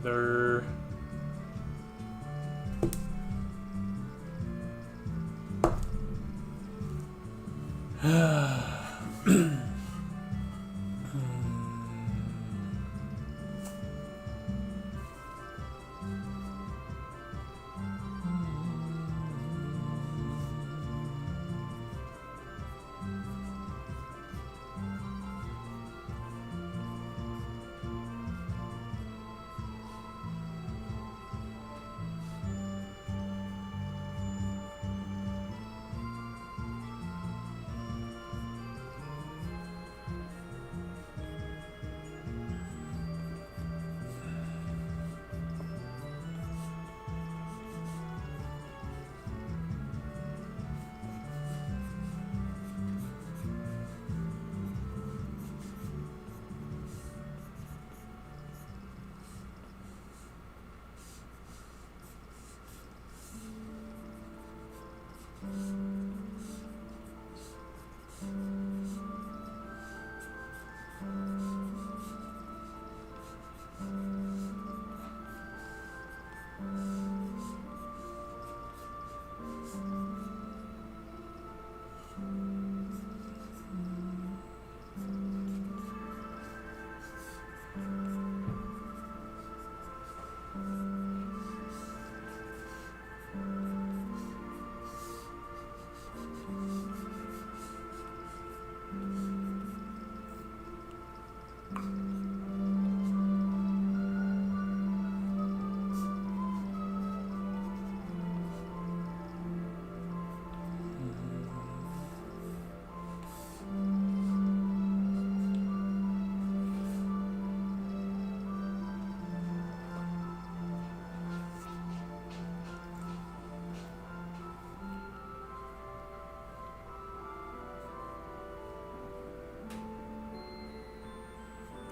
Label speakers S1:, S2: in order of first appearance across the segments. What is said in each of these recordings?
S1: There.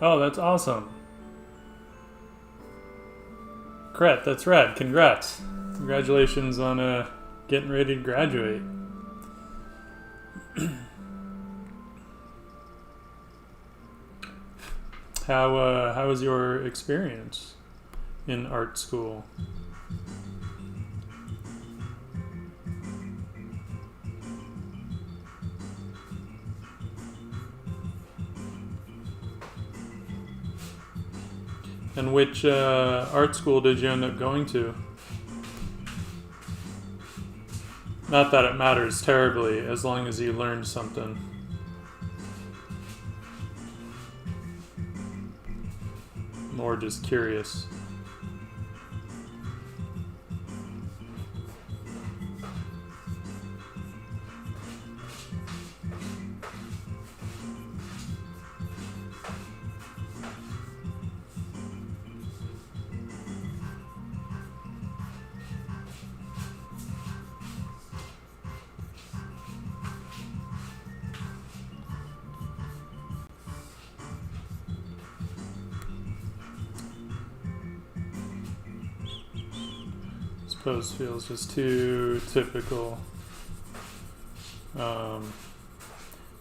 S1: Oh, that's awesome. Cret, that's rad. Congrats. Congratulations on getting ready to graduate. How was your experience in art school? And which art school did you end up going to? Not that it matters terribly, as long as you learned something. More just curious. pose feels just too typical.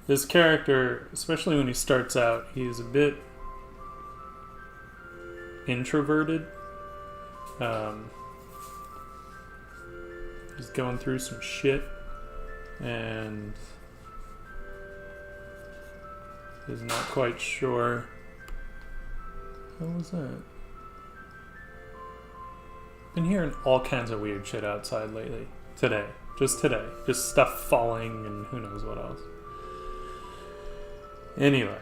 S1: This character, especially when he starts out, he's a bit introverted. He's going through some shit and is not quite sure. What was that? Been hearing all kinds of weird shit outside lately. Today. Just stuff falling and who knows what else. Anyway.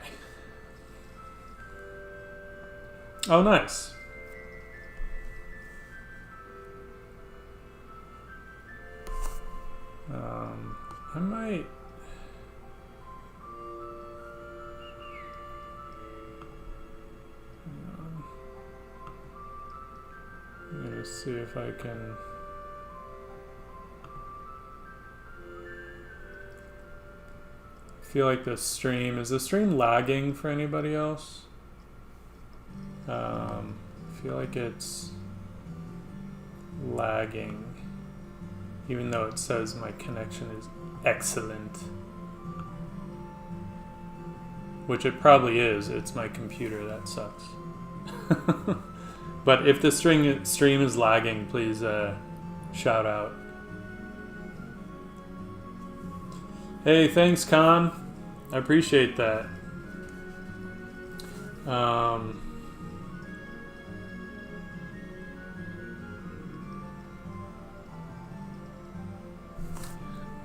S1: Oh, nice. I might... Let me just see if I can... I feel like this stream... Is the stream lagging for anybody else? I feel like it's lagging, even though it says my connection is excellent, which it probably is. It's my computer that sucks. But if the stream is lagging, please shout out. Hey, thanks, Khan. I appreciate that.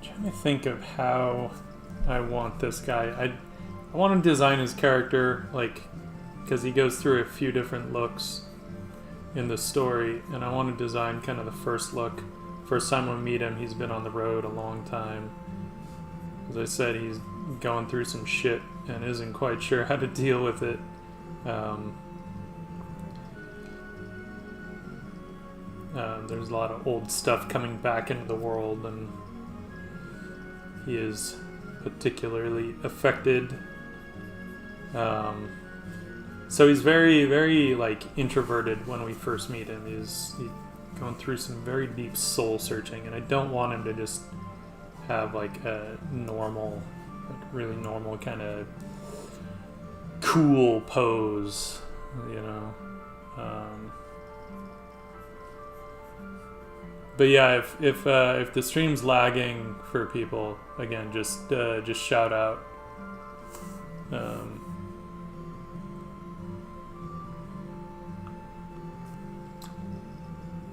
S1: Trying to think of how I want this guy. I want to design his character, like, because he goes through a few different looks in the story, and I want to design kind of the first look. First time we meet him, he's been on the road a long time. As I said, he's going through some shit and isn't quite sure how to deal with it. There's a lot of old stuff coming back into the world, and he is particularly affected. So he's very, very like introverted when we first meet him. He's going through some very deep soul searching, and I don't want him to just have like a normal, like really normal kind of cool pose, you know. But yeah, if the stream's lagging for people, again, just shout out.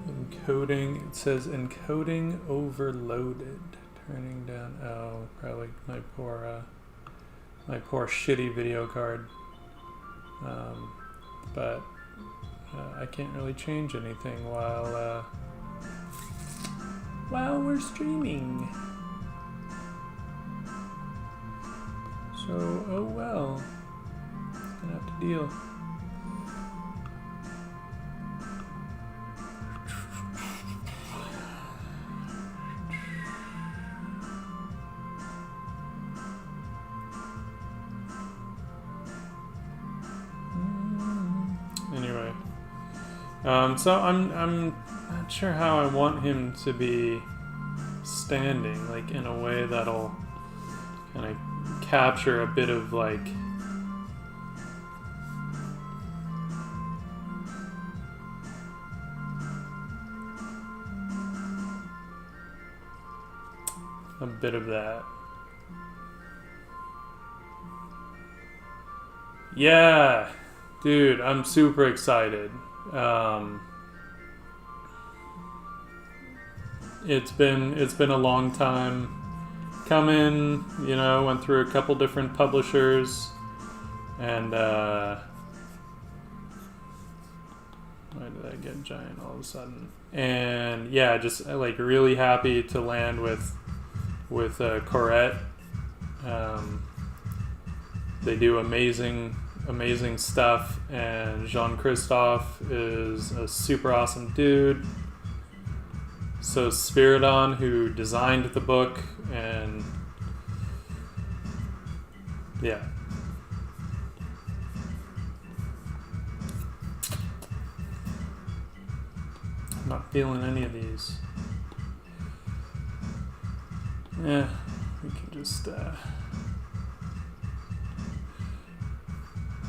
S1: Encoding. It says encoding overloaded. Turning down. Oh, probably my poor shitty video card. But I can't really change anything while we're streaming. So, oh well. Gonna have to deal. Anyway. So I'm not sure how I want him to be standing, like in a way that'll kind of capture a bit of like a bit of that. Yeah, dude, I'm super excited. It's been a long time coming, you know, went through a couple different publishers, and why did I get giant all of a sudden? And yeah, just like really happy to land with Corette. They do amazing stuff, and Jean-Christophe is a super awesome dude. So Spiridon, who designed the book, and yeah. I'm not feeling any of these. Yeah, we can just,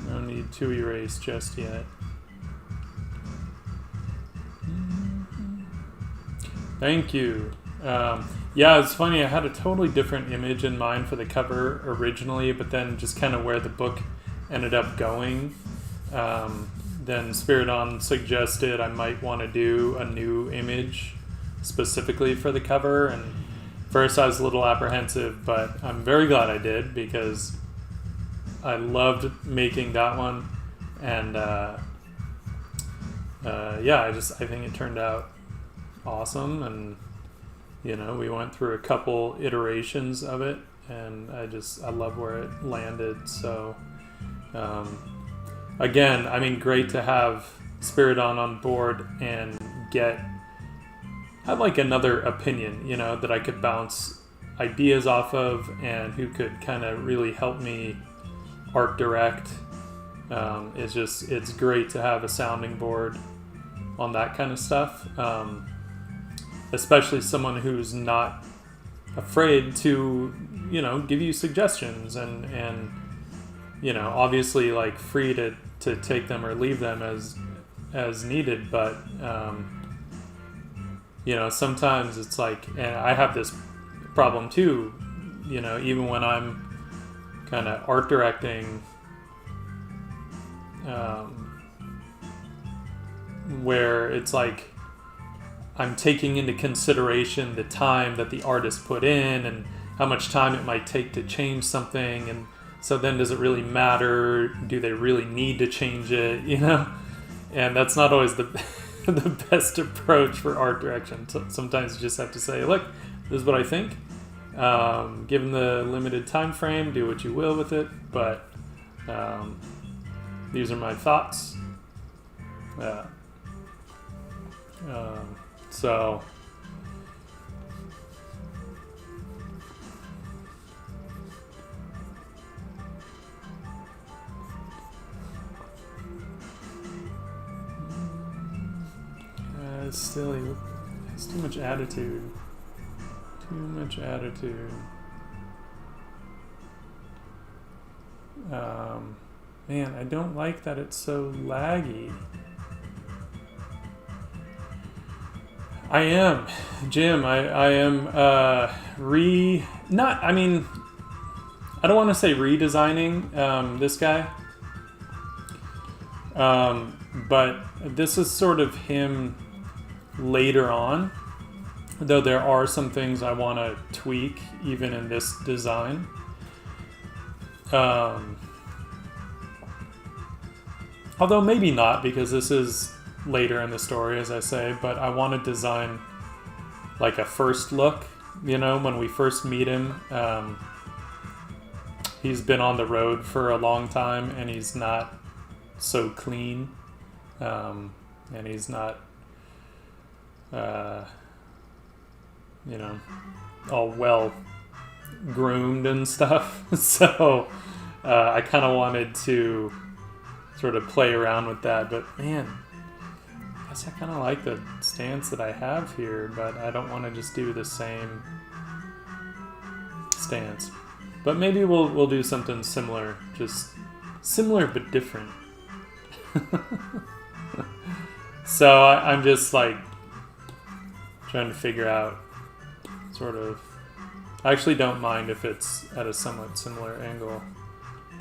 S1: no need to erase just yet. Thank you. Yeah, it's funny, I had a totally different image in mind for the cover originally, but then just kind of where the book ended up going, then Spiridon suggested I might want to do a new image specifically for the cover, and first I was a little apprehensive, but I'm very glad I did, because I loved making that one, and yeah, I think it turned out awesome, and you know, we went through a couple iterations of it, and I love where it landed. So again, I mean, great to have Spiridon on board and have like another opinion, you know, that I could bounce ideas off of, and who could kind of really help me art direct. It's great to have a sounding board on that kind of stuff. Especially someone who's not afraid to, you know, give you suggestions, and you know, obviously like free to take them or leave them as needed, but you know, sometimes it's like, and I have this problem too, you know, even when I'm kind of art directing, where it's like I'm taking into consideration the time that the artist put in and how much time it might take to change something, and so then does it really matter? Do they really need to change it, you know? And that's not always the the best approach for art direction. So sometimes you just have to say, look, this is what I think. Given the limited time frame, do what you will with it, but these are my thoughts. So it's too much attitude. Too much attitude. Man, I don't like that it's so laggy. I am, Jim. I am I don't want to say redesigning this guy, but this is sort of him later on. Though there are some things I want to tweak even in this design. Although maybe not, because this is later in the story, as I say, but I want to design like a first look, you know, when we first meet him. He's been on the road for a long time, and he's not so clean, and he's not you know, all well groomed and stuff. So I kind of wanted to sort of play around with that, but man, I guess I kind of like the stance that I have here, but I don't want to just do the same stance. But maybe we'll do something similar, just similar but different. So I'm just like trying to figure out sort of, I actually don't mind if it's at a somewhat similar angle,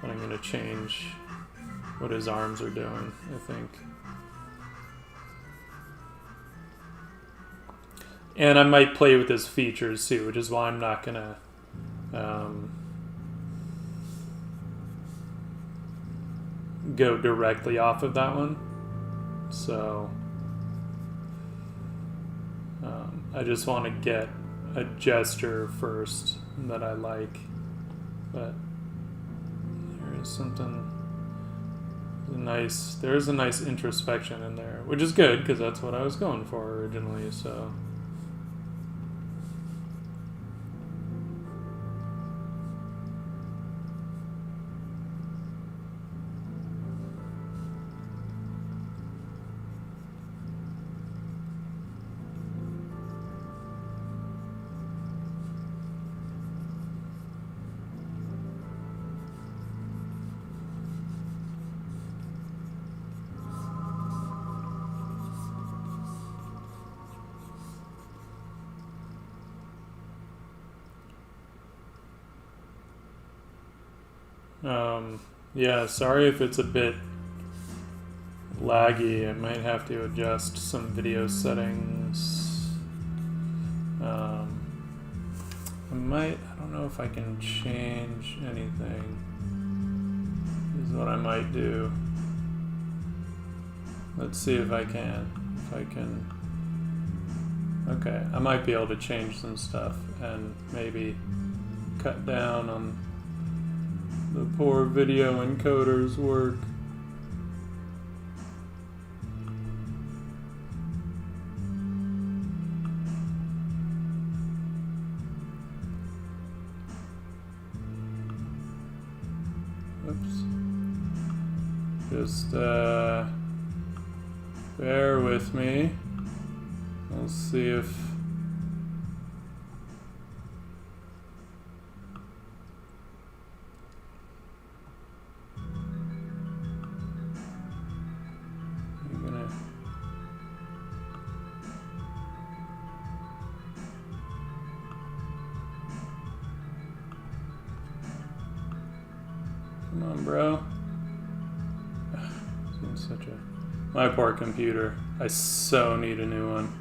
S1: but I'm going to change what his arms are doing, I think. And I might play with his features too, which is why I'm not going to go directly off of that one. So I just want to get a gesture first that I like, but there is something nice. There is a nice introspection in there, which is good because that's what I was going for originally. So Yeah, sorry if it's a bit laggy. I might have to adjust some video settings. I don't know if I can change anything. This is what I might do. Let's see if I can. Okay, I might be able to change some stuff and maybe cut down on the poor video encoder's work. Oops. Just bear with me. We'll see if I'm gonna come on, bro. Seems such a my poor computer. I so need a new one.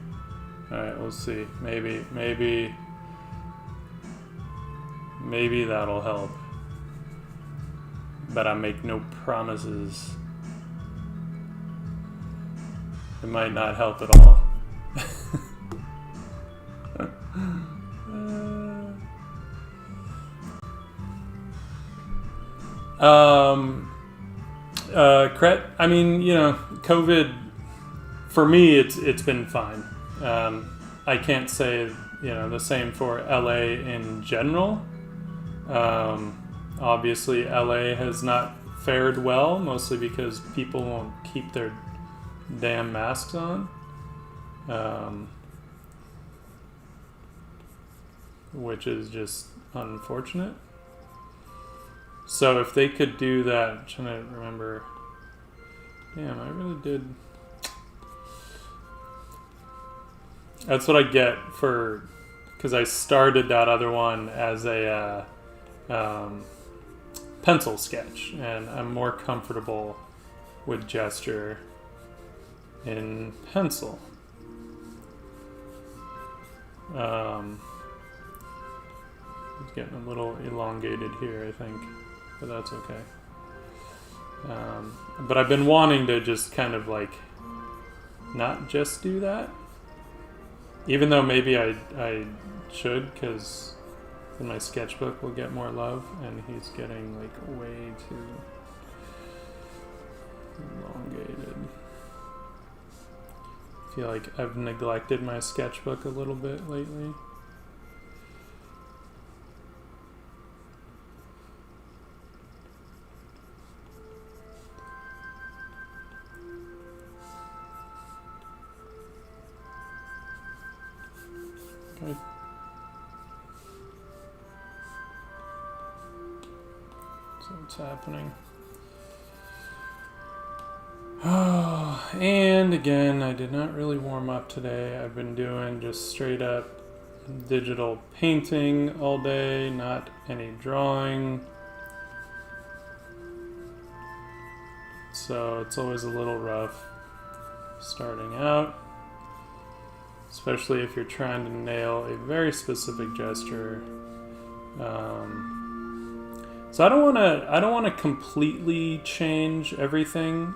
S1: Alright, we'll see. Maybe that'll help. But I make no promises. It might not help at all. I mean, you know, COVID, for me, it's been fine. I can't say, you know, the same for LA in general. Obviously, LA has not fared well, mostly because people won't keep their damn masks on. Which is just unfortunate. So if they could do that, I'm trying to remember. Damn, I really did. That's what I get for, because I started that other one as a pencil sketch, and I'm more comfortable with gesture in pencil. It's getting a little elongated here, I think, but that's okay. But I've been wanting to just kind of like not just do that, even though maybe I should, because then my sketchbook will get more love, and he's getting like way too elongated. I feel like I've neglected my sketchbook a little bit lately. Okay. So what's happening? Oh, and again, I did not really warm up today. I've been doing just straight up digital painting all day, not any drawing. So it's always a little rough starting out, especially if you're trying to nail a very specific gesture. So I don't want to completely change everything.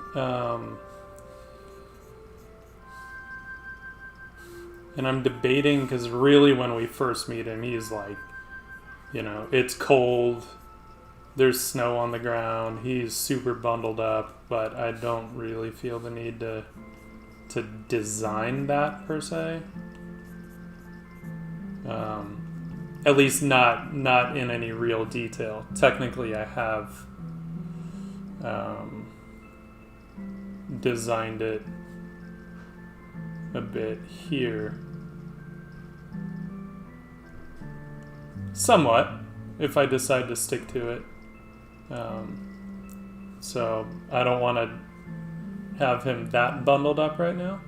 S1: And I'm debating, because really when we first meet him, he's like, you know, it's cold, there's snow on the ground, he's super bundled up, but I don't really feel the need to design that per se. At least not in any real detail. Technically, I have designed it a bit here. Somewhat, if I decide to stick to it. So I don't want to have him that bundled up right now.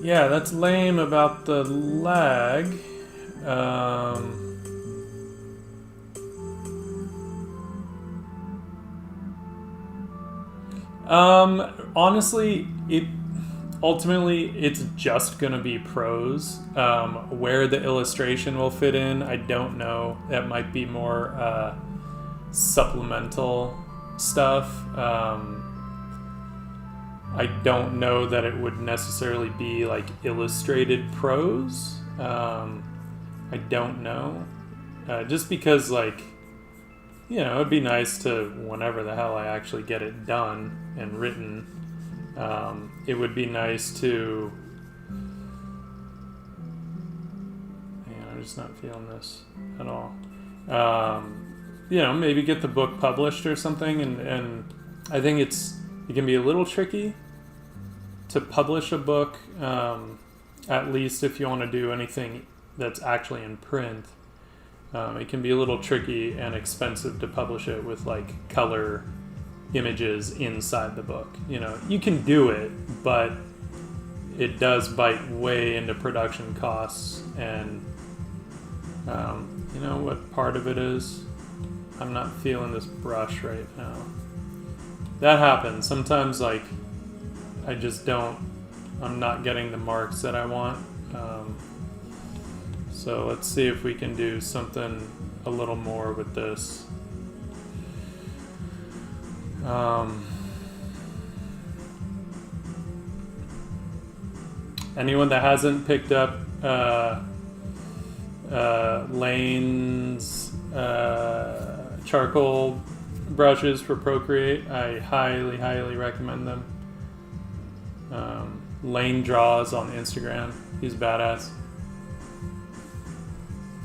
S1: Yeah, that's lame about the lag. Honestly, ultimately it's just gonna be prose. Where the illustration will fit in, I don't know. That might be more supplemental stuff. I don't know that it would necessarily be like illustrated prose. I don't know. Just because, like, you know, it'd be nice to, whenever the hell I actually get it done and written, it would be nice to... Man, I'm just not feeling this at all. You know, maybe get the book published or something, and I think it can be a little tricky to publish a book, at least if you want to do anything that's actually in print. It can be a little tricky and expensive to publish it with like color images inside the book. You know, you can do it, but it does bite way into production costs, and you know what part of it is? I'm not feeling this brush right now. That happens. Sometimes, like, I just don't, I'm not getting the marks that I want. So let's see if we can do something a little more with this. Anyone that hasn't picked up Lane's charcoal brushes for Procreate, I highly, highly recommend them. Lane Draws on Instagram. He's badass.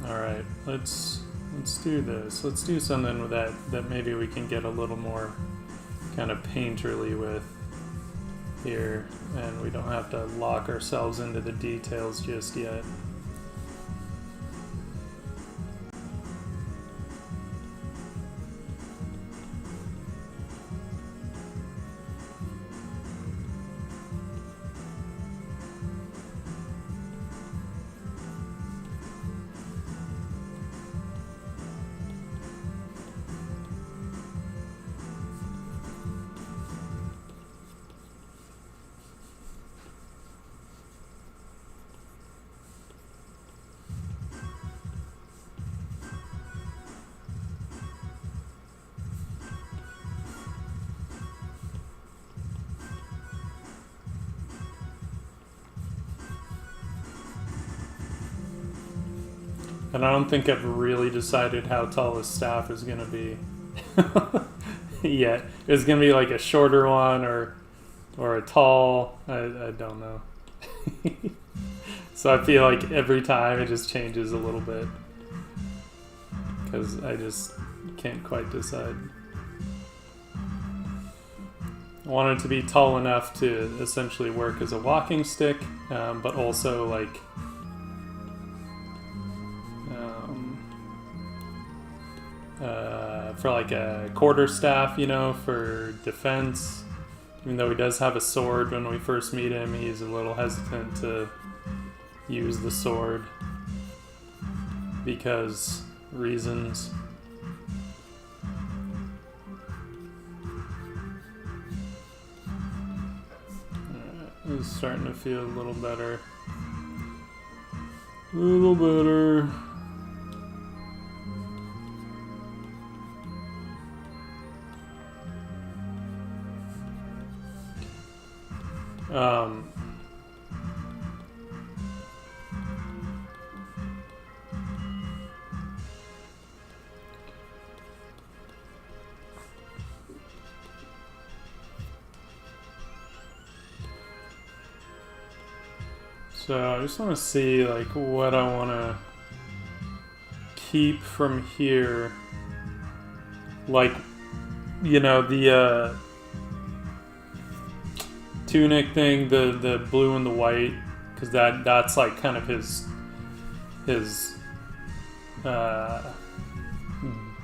S1: Alright, let's do this. Let's do something with that maybe we can get a little more kind of painterly with here, and we don't have to lock ourselves into the details just yet. And I don't think I've really decided how tall this staff is going to be yet. It's going to be like a shorter one or a tall, I don't know. So I feel like every time it just changes a little bit, because I just can't quite decide. I want it to be tall enough to essentially work as a walking stick, but also like for like a quarterstaff, you know, for defense. Even though he does have a sword when we first meet him, he's a little hesitant to use the sword because reasons. It's starting to feel a little better. A little better. So I just want to see like what I want to keep from here. Like, you know, the tunic thing, the blue and the white, because that's like kind of his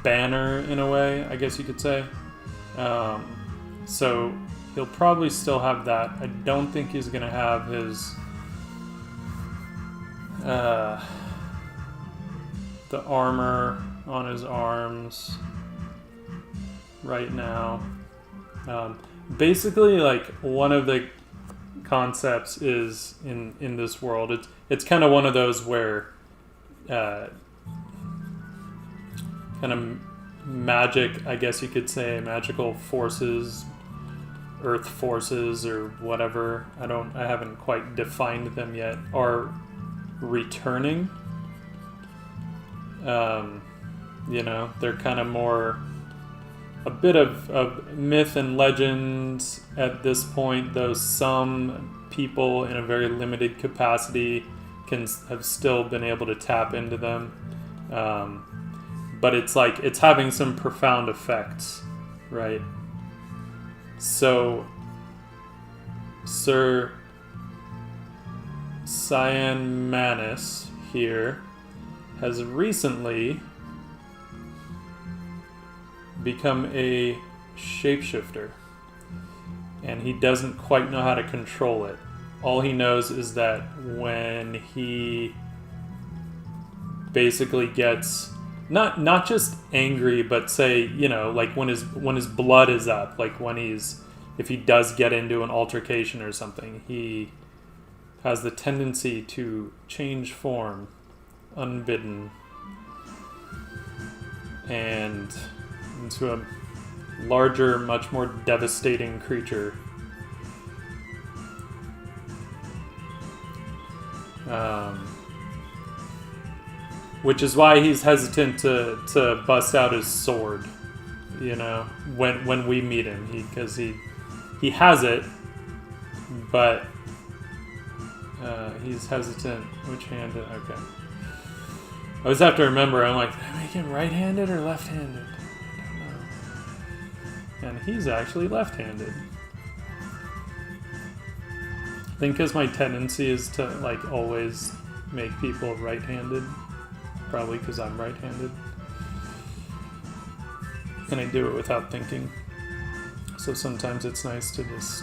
S1: banner in a way, I guess you could say. So he'll probably still have that. I don't think he's gonna have his the armor on his arms right now. Basically, like, one of the concepts is in this world, it's kind of one of those where kind of magic, I guess you could say, magical forces, earth forces or whatever, I haven't quite defined them yet, are returning. You know, they're kind of more a bit of myth and legend at this point, though some people in a very limited capacity have still been able to tap into them. But it's like, it's having some profound effects, right? So, Sir Cian Manus here has recently become a shapeshifter, and he doesn't quite know how to control it. All he knows is that when he basically gets not just angry, but say, you know, like when his blood is up, like if he does get into an altercation or something, he has the tendency to change form unbidden and into a larger, much more devastating creature. Which is why he's hesitant to bust out his sword, you know, when we meet him, because he has it, but he's hesitant. Which handed? Okay. I always have to remember. I'm like, did I make him right-handed or left-handed? I don't know. And he's actually left-handed. I think because my tendency is to like always make people right-handed. Probably because I'm right-handed. And I do it without thinking. So sometimes it's nice to just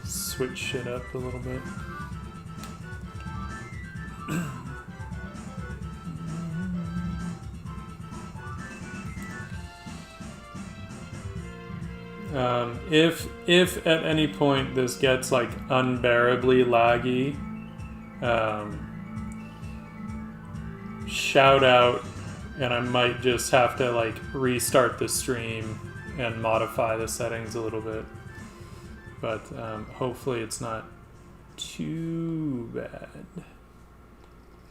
S1: switch shit up a little bit. If at any point this gets like unbearably laggy, shout out, and I might just have to like restart the stream and modify the settings a little bit. But hopefully it's not too bad.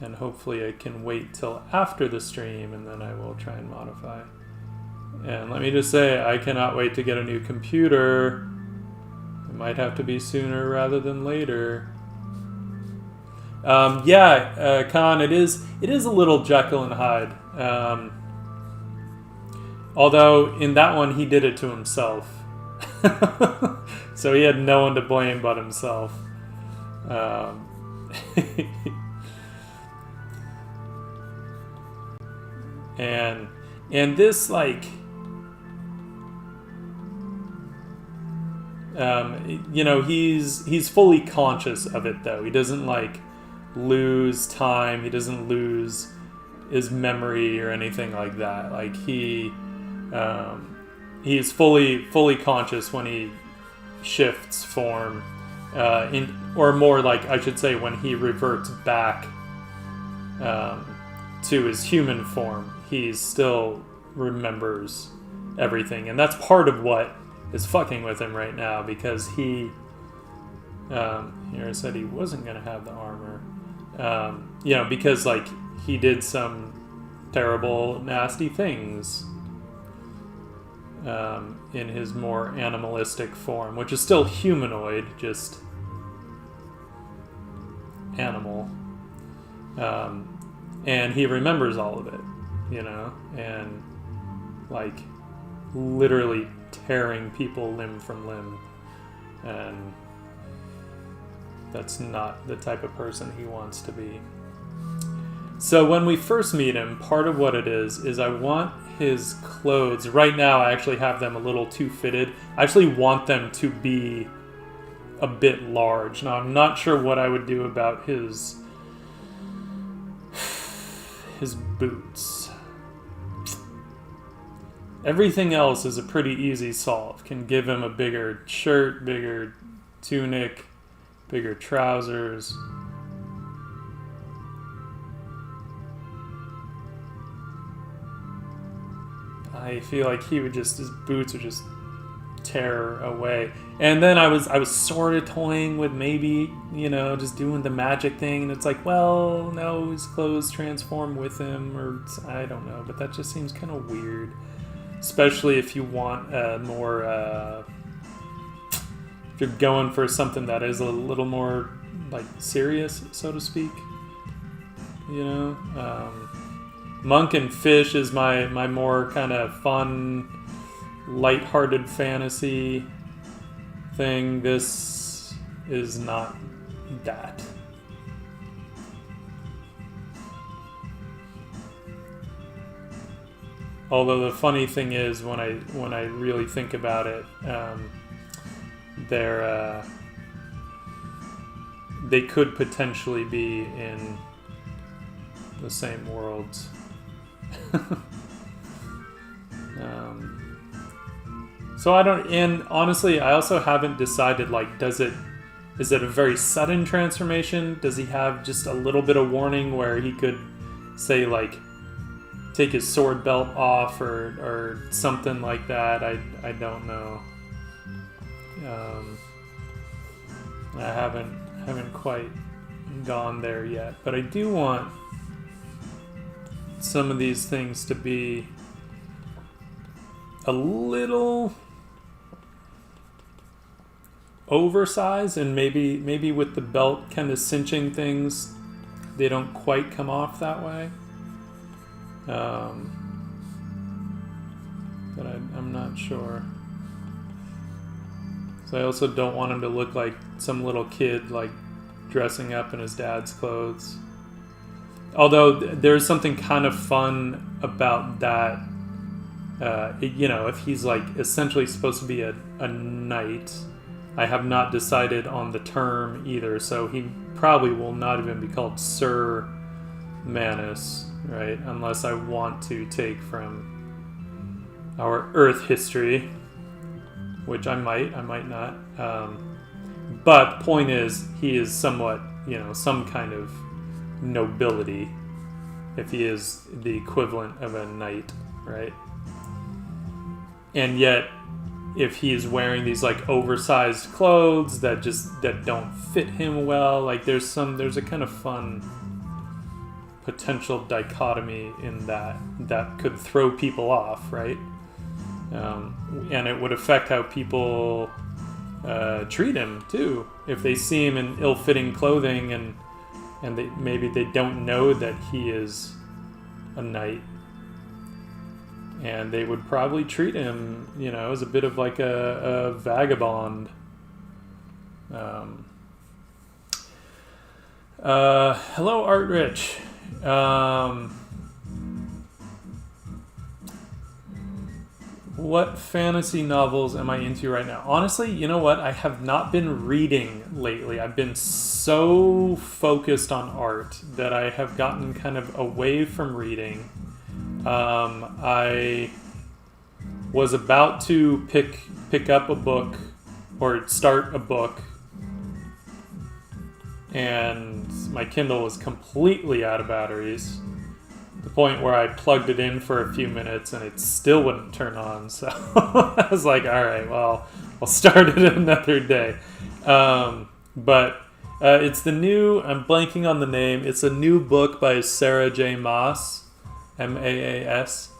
S1: And hopefully I can wait till after the stream and then I will try and modify. And let me just say, I cannot wait to get a new computer. It might have to be sooner rather than later. Khan, it is a little Jekyll and Hyde. Although in that one he did it to himself. So he had no one to blame but himself. And this like you know, he's fully conscious of it though. He doesn't like lose time. He doesn't lose his memory or anything like that. Like he's fully conscious when he shifts form, or more like I should say when he reverts back to his human form. He still remembers everything, and that's part of what is fucking with him right now, because he here said he wasn't going to have the armor, you know, because like he did some terrible nasty things in his more animalistic form, which is still humanoid, just animal, and he remembers all of it, you know, and like literally tearing people limb from limb, and that's not the type of person he wants to be. So when we first meet him, part of what it is I want his clothes. Right now I actually have them a little too fitted. I actually want them to be a bit large. Now I'm not sure what I would do about his his boots. Everything else is a pretty easy solve. Can give him a bigger shirt, bigger tunic, bigger trousers. I feel like his boots would just tear away. And then I was sort of toying with maybe, just doing the magic thing, and it's like, well, no, his clothes transform with him, or I don't know, but that just seems kind of weird. Especially if you want more, if you're going for something that is a little more, like, serious, so to speak. Monk and Fish is my more kind of fun, lighthearted fantasy thing. This is not that. Although the funny thing is, when I really think about it, they could potentially be in the same worlds. So I don't, and honestly, I also haven't decided, like, is it a very sudden transformation? Does he have just a little bit of warning where he could say, like, take his sword belt off or something like that? I don't know. I haven't quite gone there yet, but I do want some of these things to be a little oversized, and maybe with the belt kind of cinching things, they don't quite come off that way. But I'm not sure. So I also don't want him to look like some little kid, like, dressing up in his dad's clothes. Although there's something kind of fun about that. If he's, like, essentially supposed to be a knight, I have not decided on the term either, so he probably will not even be called Sir Manus, right? Unless I want to take from our Earth history, which I might not. But the point is, he is somewhat, some kind of nobility, if he is the equivalent of a knight, right? And yet, if he is wearing these, like, oversized clothes that don't fit him well, like, there's a kind of fun potential dichotomy in that could throw people off, right? And it would affect how people treat him too, if they see him in ill-fitting clothing and maybe they don't know that he is a knight. And they would probably treat him, as a bit of, like, a vagabond. Hello, Art Rich. What fantasy novels am I into right now? Honestly, you know what? I have not been reading lately. I've been so focused on art that I have gotten kind of away from reading. I was about to pick up a book or start a book, and my Kindle was completely out of batteries. The point where I plugged it in for a few minutes and it still wouldn't turn on. So I was like, all right, well, I'll start it another day. But it's the new, I'm blanking on the name. It's a new book by Sarah J. Maas. Maas.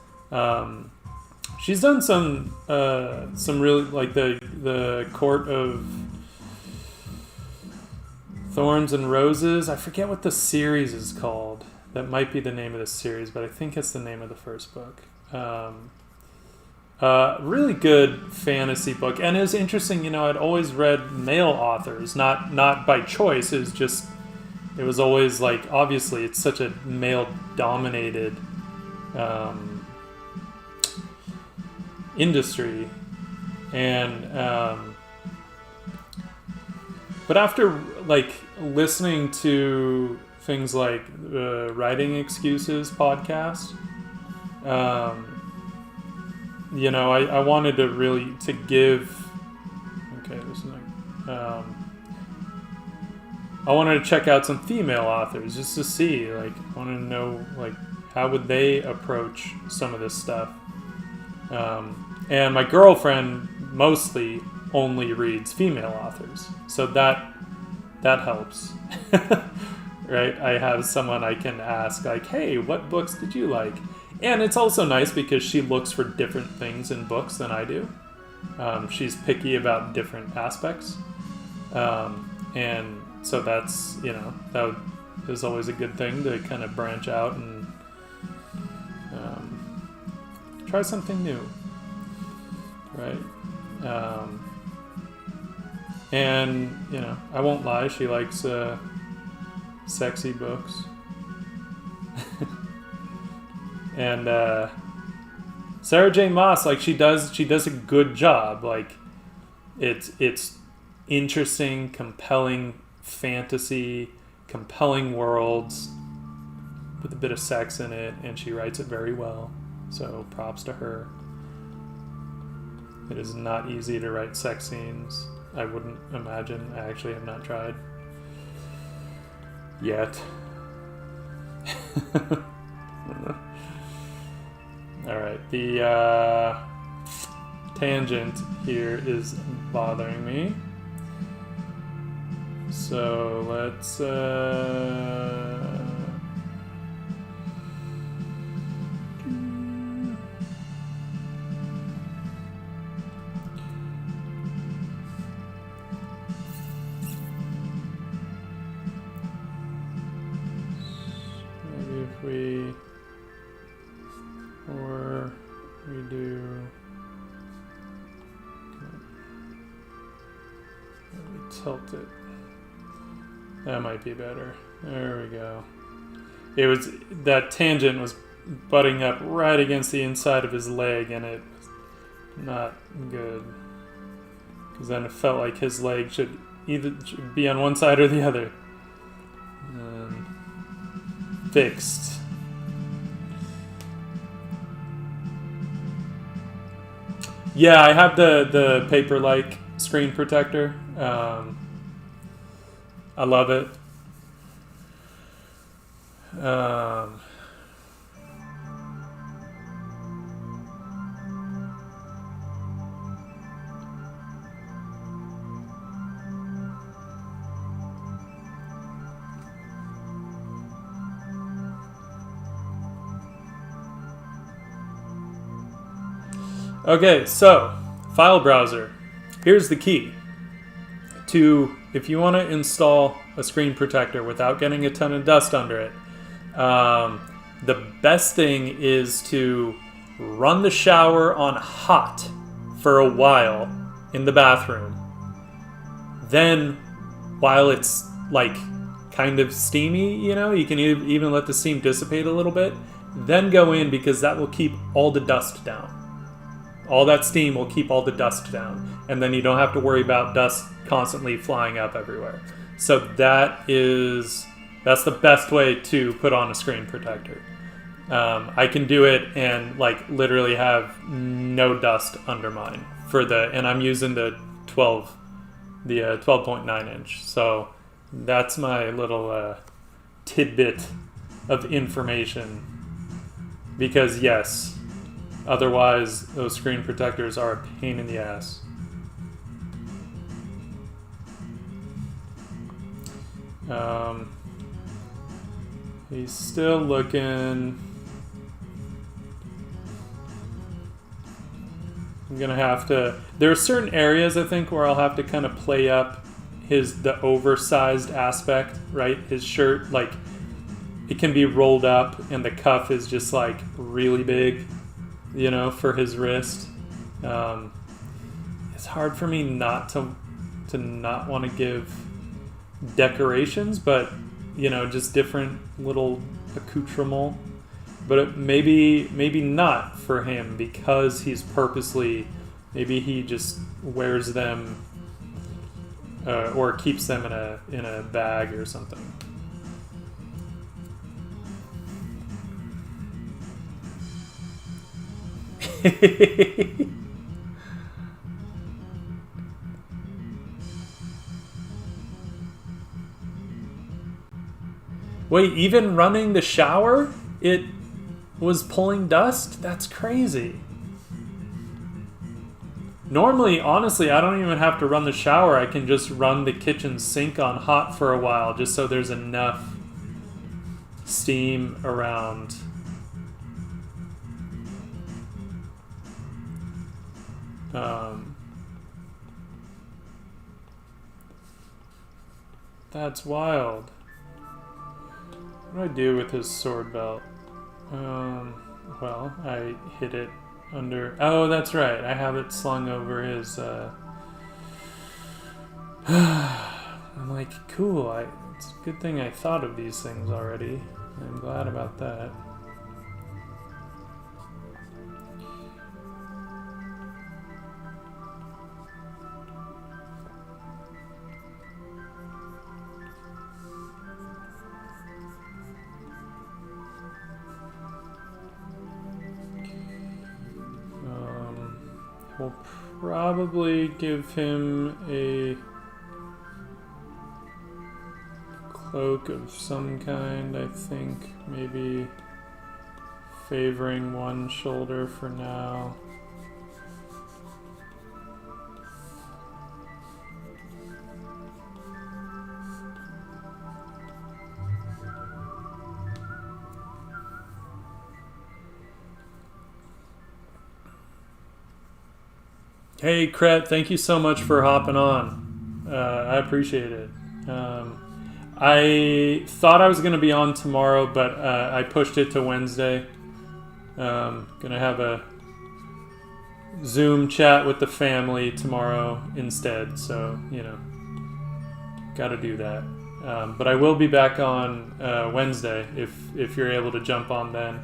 S1: She's done some really, like, the Court of Thorns and Roses. I forget what the series is called. That might be the name of the series, but I think it's the name of the first book. Really good fantasy book, and it was interesting. I'd always read male authors, not by choice. It was always, like, obviously it's such a male-dominated industry, and but after, like, listening to things like the Writing Excuses podcast. You know, I wanted to really to give. Okay, this is like. I wanted to check out some female authors just to see, like, I wanted to know, like, how would they approach some of this stuff. And my girlfriend mostly only reads female authors, so that helps. Right? I have someone I can ask, like, hey, what books did you like? And it's also nice because she looks for different things in books than I do. She's picky about different aspects. And so that's, you know, that is always a good thing to kind of branch out and try something new, right? And, you know, I won't lie, she likes sexy books. And Sarah J. Maas, like, she does a good job. Like, it's interesting, compelling fantasy, compelling worlds with a bit of sex in it, and she writes it very well. So props to her. It is not easy to write sex scenes. I wouldn't imagine. I actually have not tried yet. Alright, the tangent here is bothering me. So let's maybe if we do tilt it. That might be better. There we go. It was, that tangent was butting up right against the inside of his leg, and it was not good. Because then it felt like his leg should either be on one side or the other. Fixed. Yeah, I have the paper-like screen protector. I love it. Okay, so file browser. Here's the key to, if you want to install a screen protector without getting a ton of dust under it, the best thing is to run the shower on hot for a while in the bathroom. Then, while it's like kind of steamy, you know, you can even let the steam dissipate a little bit. Then go in, because that will keep all the dust down. All that steam will keep all the dust down, and then you don't have to worry about dust constantly flying up everywhere. So that's the best way to put on a screen protector. I can do it and like literally have no dust under mine and I'm using the 12.9 inch. So that's my little tidbit of information. Because yes, otherwise those screen protectors are a pain in the ass. He's still looking. I'm gonna have to. There are certain areas I think where I'll have to kind of play up the oversized aspect, right? His shirt, like, it can be rolled up, and the cuff is just like really big, you know, for his wrist. It's hard for me not to not want to give decorations, but you know, just different little accoutrements. But maybe not for him, because he's purposely, maybe he just wears them or keeps them in a bag or something. Wait, even running the shower, it was pulling dust? That's crazy. Normally, honestly, I don't even have to run the shower. I can just run the kitchen sink on hot for a while, just so there's enough steam around. That's wild. What do I do with his sword belt? Well, I hit it under... Oh, that's right. I have it slung over his... I'm like, cool. It's a good thing I thought of these things already. I'm glad about that. We'll probably give him a cloak of some kind, I think. Maybe favoring one shoulder for now. Hey, Kret, thank you so much for hopping on. I appreciate it. I thought I was going to be on tomorrow, but I pushed it to Wednesday. Gonna have a Zoom chat with the family tomorrow instead, so, you know, gotta do that. But I will be back on Wednesday if you're able to jump on then.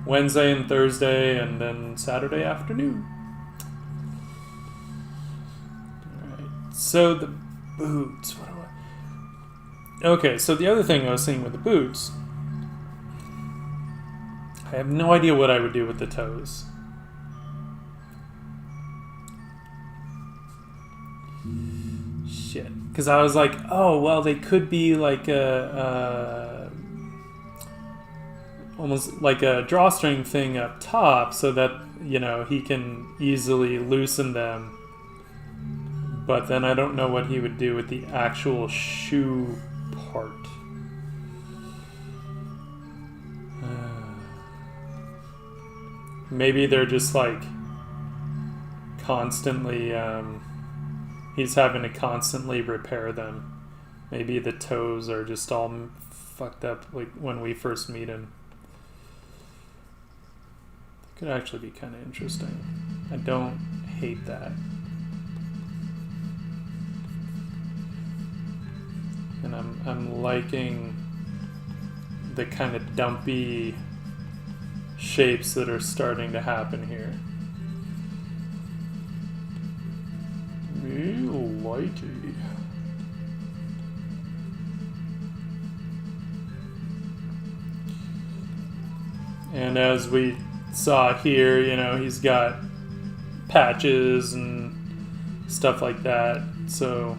S1: Wednesday and Thursday, and then Saturday afternoon. Alright, so the boots. What do I... Okay, so the other thing I was thinking with the boots, I have no idea what I would do with the toes. Shit. Because I was like, oh, well, they could be like almost like a drawstring thing up top so that, you know, he can easily loosen them. But then I don't know what he would do with the actual shoe part. Maybe they're just like constantly, he's having to constantly repair them. Maybe the toes are just all fucked up like when we first meet him. Could actually be kind of interesting. I don't hate that. And I'm liking the kind of dumpy shapes that are starting to happen here. Real likey. And as we saw here, you know, he's got patches and stuff like that, so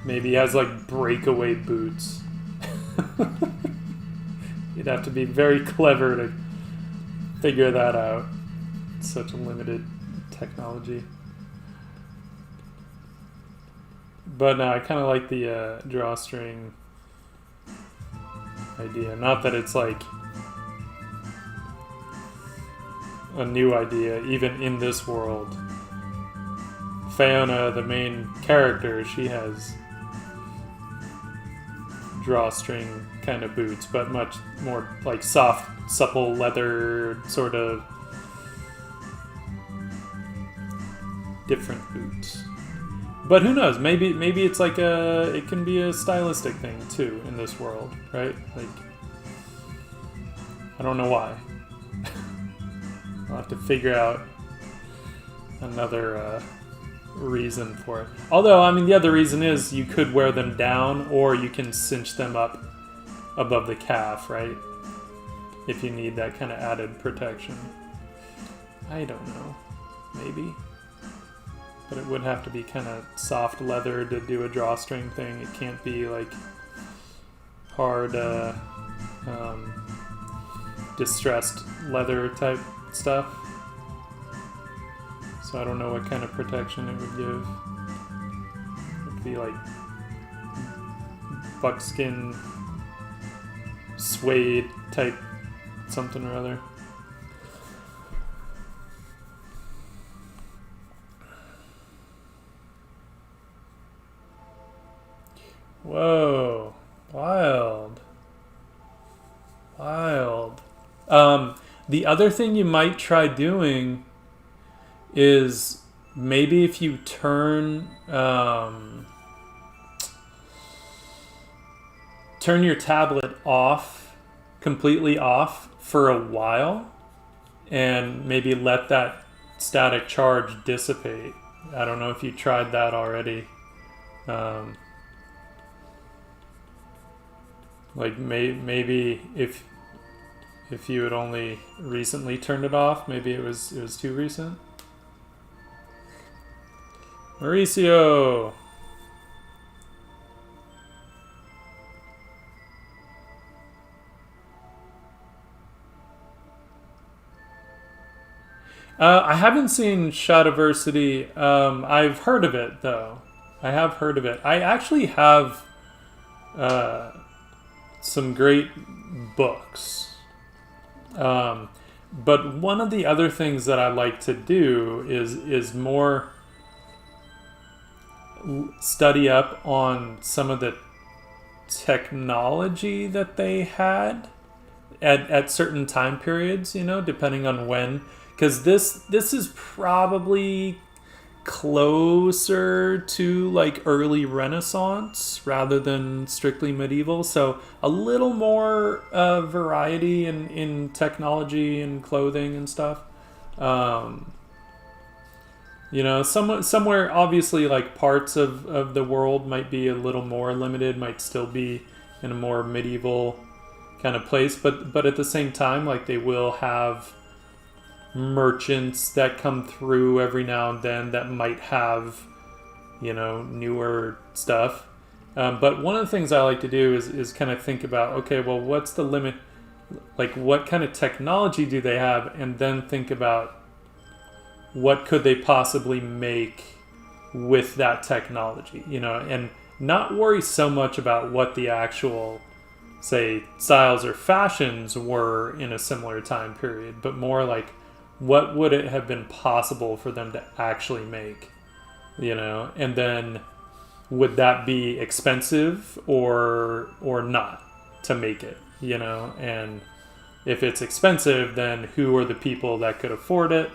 S1: maybe he has like breakaway boots. You'd have to be very clever to figure that out. It's such a limited technology. But no, I kind of like the drawstring idea. Not that it's like a new idea, even in this world. Fiona, the main character, she has drawstring kind of boots, but much more like soft, supple leather sort of different boots. But who knows? Maybe it's like it can be a stylistic thing too in this world, right? Like, I don't know why. I'll have to figure out another reason for it. Although, I mean, the other reason is you could wear them down, or you can cinch them up above the calf, right? If you need that kind of added protection. I don't know. Maybe. But it would have to be kind of soft leather to do a drawstring thing. It can't be like hard, distressed leather type stuff. So I don't know what kind of protection it would give. It would be like buckskin, suede type something or other. Whoa, wild. The other thing you might try doing is maybe if you turn your tablet off, completely off for a while, and maybe let that static charge dissipate. I don't know if you tried that already. Like maybe if you had only recently turned it off, maybe it was too recent. Mauricio. I haven't seen Shadiversity. I've heard of it though. I have heard of it. I actually have some great books. But one of the other things that I like to do is more study up on some of the technology that they had at certain time periods, you know, depending on when. Because this is probably closer to like early Renaissance rather than strictly medieval, so a little more variety in technology and clothing and stuff. You know, somewhere obviously like parts of the world might be a little more limited, might still be in a more medieval kind of place, but at the same time, like they will have merchants that come through every now and then that might have, you know, newer stuff. But one of the things I like to do is kind of think about, okay, well, what's the limit? Like, what kind of technology do they have? And then think about what could they possibly make with that technology, you know, and not worry so much about what the actual, say, styles or fashions were in a similar time period, but more like, what would it have been possible for them to actually make, you know? And then would that be expensive or not to make it, you know? And if it's expensive, then who are the people that could afford it?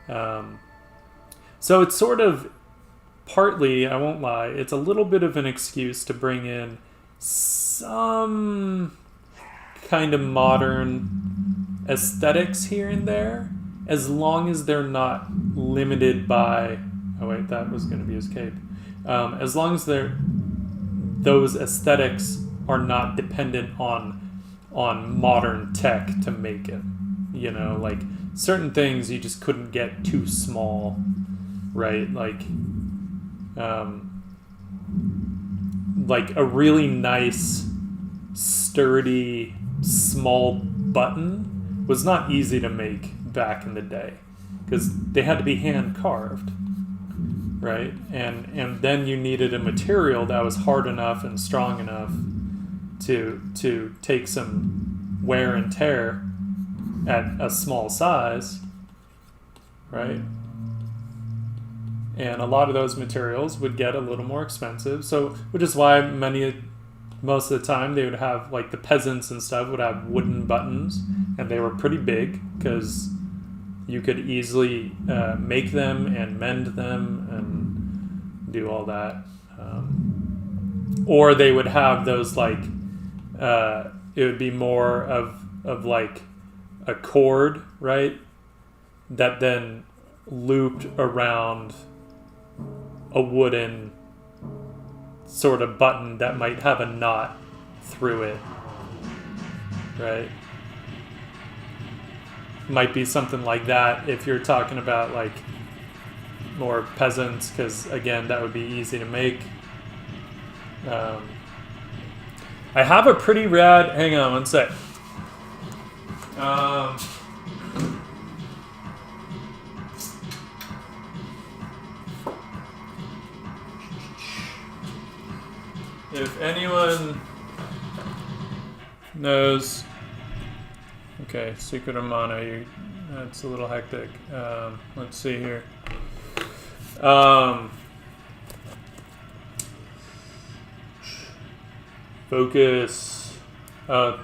S1: So it's sort of partly, I won't lie, it's a little bit of an excuse to bring in some kind of modern aesthetics here and there, as long as they're not limited by... Oh wait, that was going to be his cape. As long as those aesthetics are not dependent on modern tech to make it. You know, like certain things you just couldn't get too small, right? Like a really nice, sturdy, small button was not easy to make back in the day, because they had to be hand carved, right? And then you needed a material that was hard enough and strong enough to take some wear and tear at a small size, right? And a lot of those materials would get a little more expensive, so which is why most of the time they would have, like, the peasants and stuff would have wooden buttons, and they were pretty big because you could easily make them and mend them and do all that. Or they would have those, like, it would be more of like a cord, right? That then looped around a wooden sort of button that might have a knot through it, right? Might be something like that if you're talking about like more peasants, because again, that would be easy to make. I have a pretty rad, hang on one sec. If anyone knows, okay, Secret of Mana, that's a little hectic. Let's see here. Focus.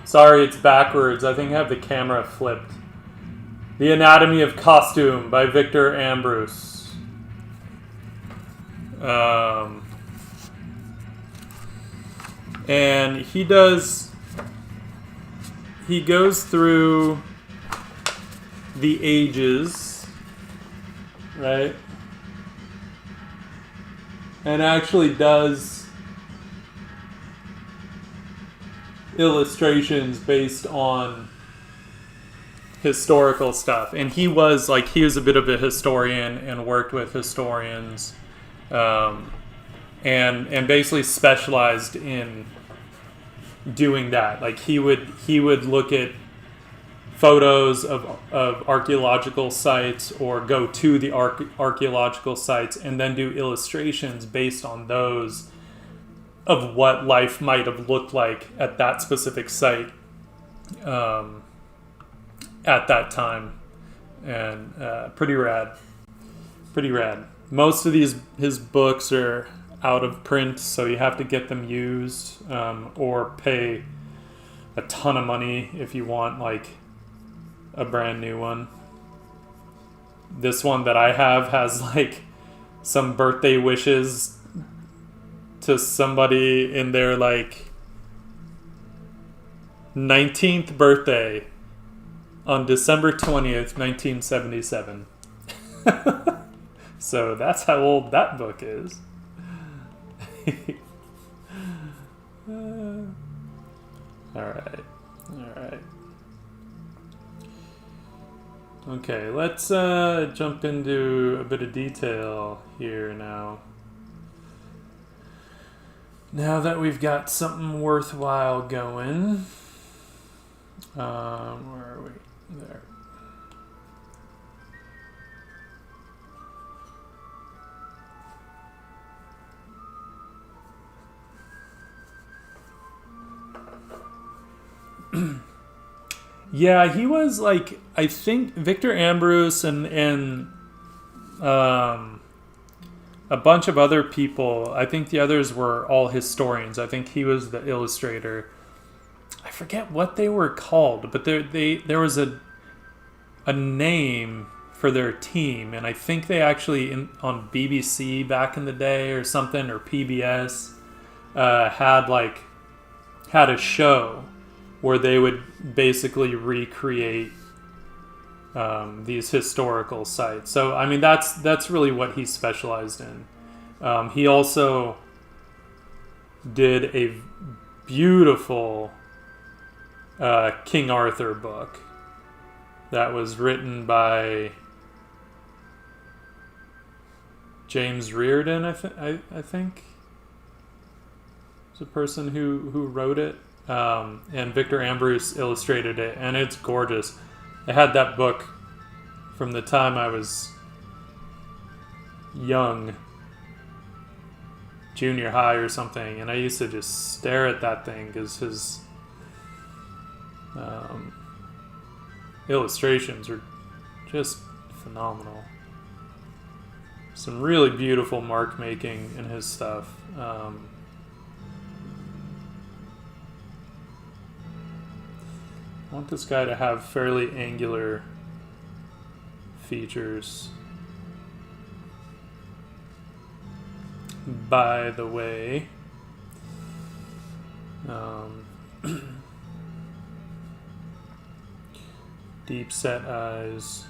S1: Sorry, it's backwards. I think I have the camera flipped. The Anatomy of Costume by Victor Ambrose. And he goes through the ages, right? And actually does illustrations based on historical stuff. And he was a bit of a historian and worked with historians, and basically specialized in doing that. Like he would look at photos of archaeological sites, or go to the archaeological sites and then do illustrations based on those of what life might have looked like at that specific site at that time. And pretty rad. Most of his books are out of print, so you have to get them used, or pay a ton of money if you want like a brand new one. This one that I have has like some birthday wishes to somebody in their like 19th birthday on December 20th, 1977. So that's how old that book is. All right. Okay, let's jump into a bit of detail here now. Now that we've got something worthwhile going. Where are we? There. Yeah, he was like, I think Victor Ambrose and a bunch of other people. I think the others were all historians. I think he was the illustrator. I forget what they were called, but there was a name for their team, and I think they actually on BBC back in the day or something, or PBS, had a show where they would basically recreate these historical sites. So I mean that's really what he specialized in. He also did a beautiful King Arthur book that was written by James Reardon. I think is the person who wrote it. And Victor Ambrose illustrated it, and it's gorgeous. I had that book from the time I was young, junior high or something, and I used to just stare at that thing because his illustrations are just phenomenal. Some really beautiful mark making in his stuff. I want this guy to have fairly angular features. By the way, deep set eyes.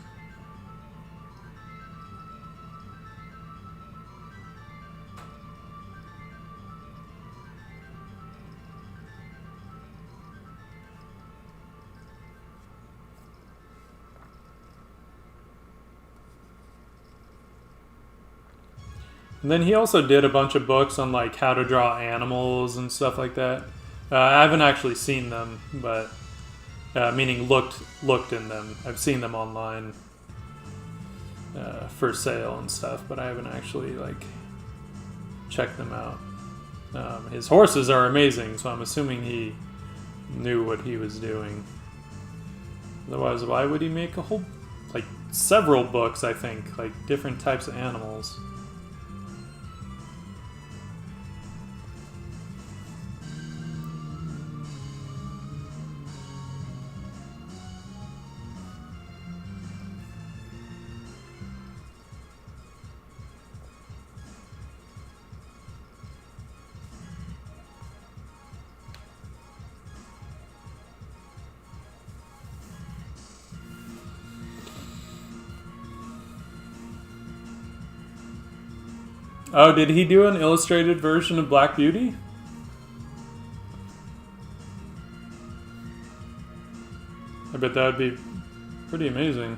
S1: And then he also did a bunch of books on like how to draw animals and stuff like that. I haven't actually seen them, but meaning looked in them. I've seen them online for sale and stuff, but I haven't actually like checked them out. His horses are amazing, so I'm assuming he knew what he was doing. Otherwise, why would he make a whole, like, several books, I think, like different types of animals? Oh, did he do an illustrated version of Black Beauty? I bet that would be pretty amazing.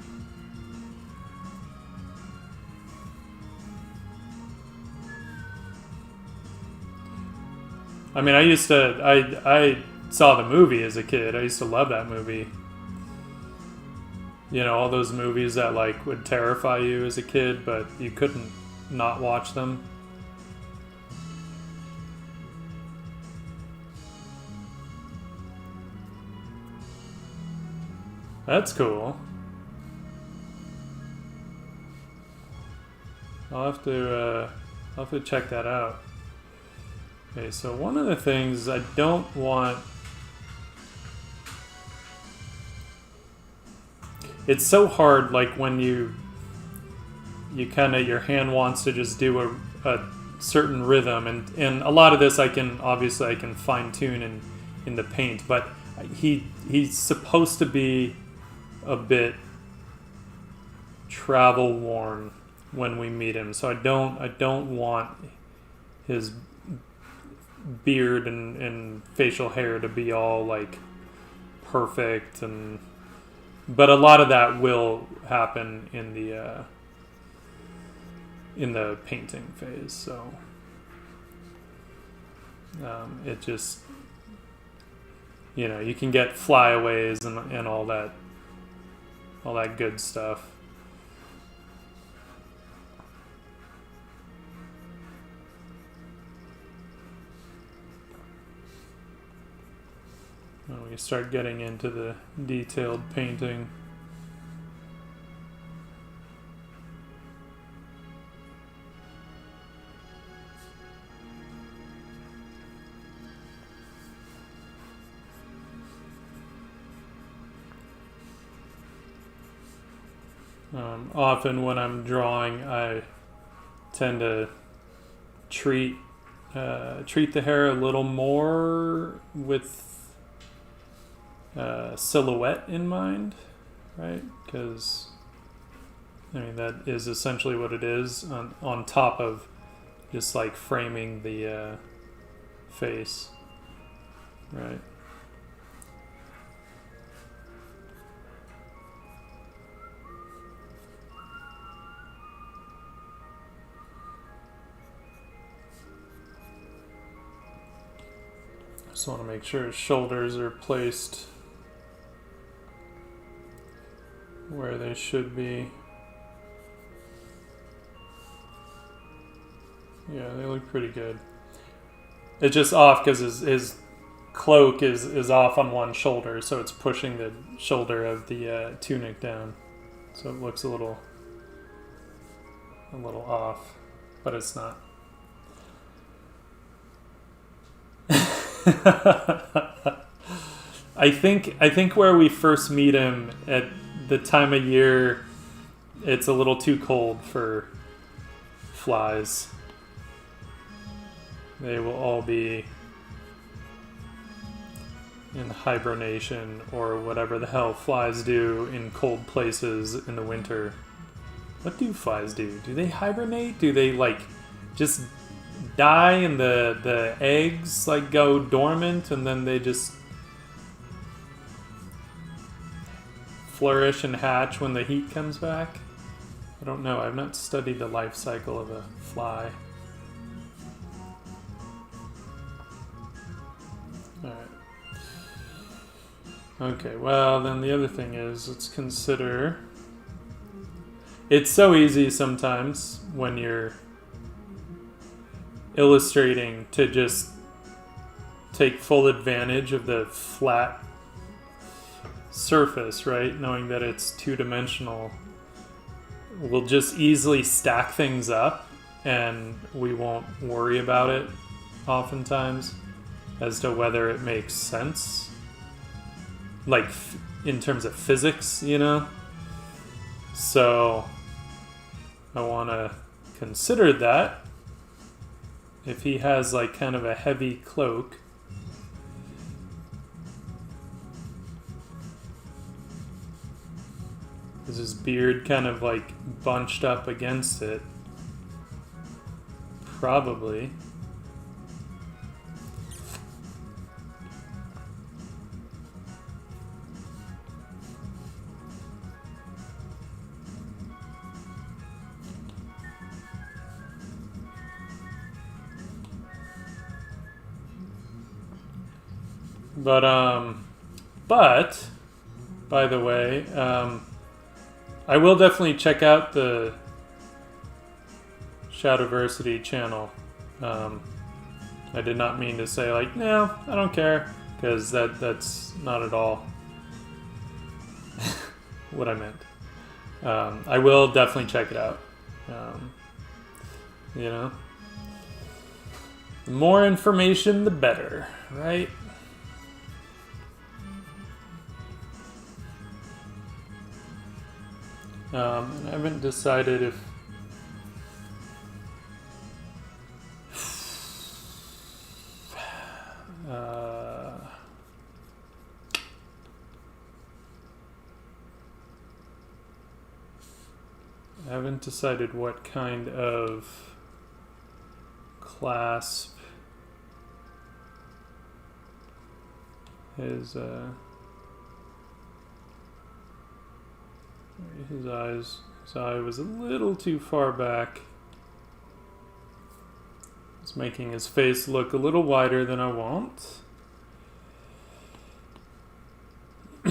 S1: I mean, I saw the movie as a kid. I used to love that movie. You know, all those movies that like would terrify you as a kid, but you couldn't not watch them. That's cool. I'll have to check that out. Okay, so one of the things I don't want... It's so hard, like when you kind of, your hand wants to just do a certain rhythm, and a lot of this I can fine tune in the paint, but he's supposed to be a bit travel worn when we meet him, so I don't want his beard and facial hair to be all like perfect, but a lot of that will happen in the painting phase, so it just, you know, you can get flyaways and all that good stuff. When we start getting into the detailed painting. Often when I'm drawing, I tend to treat the hair a little more with silhouette in mind, right? Because I mean that is essentially what it is, on top of just like framing the face, right? Just want to make sure his shoulders are placed where they should be. Yeah, they look pretty good. It's just off because his cloak is off on one shoulder, so it's pushing the shoulder of the tunic down. So it looks a little off, but it's not. I think where we first meet him at the time of year, it's a little too cold for flies. They will all be in hibernation or whatever the hell flies do in cold places in the winter. What do flies do? Do they hibernate? Do they like just die and the eggs like go dormant and then they just flourish and hatch when the heat comes back? I don't know. I've not studied the life cycle of a fly. Okay, well, then the other thing is, let's consider... It's so easy sometimes when you're illustrating to just take full advantage of the flat surface, right? Knowing that it's two-dimensional. We'll just easily stack things up and we won't worry about it oftentimes as to whether it makes sense. Like in terms of physics, you know? So I want to consider that. If he has like kind of a heavy cloak, is his beard kind of like bunched up against it? Probably. But, by the way, I will definitely check out the Shadowversity channel. I did not mean to say like, no, I don't care, because that's not at all what I meant. I will definitely check it out. You know, the more information, the better, right? I haven't decided if I haven't decided what kind of clasp his eye was a little too far back. It's making his face look a little wider than I want. I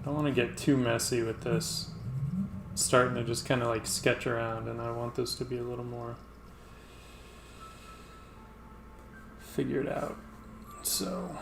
S1: don't want to get too messy with this. It's starting to just kind of like sketch around, and I want this to be a little more figured out. So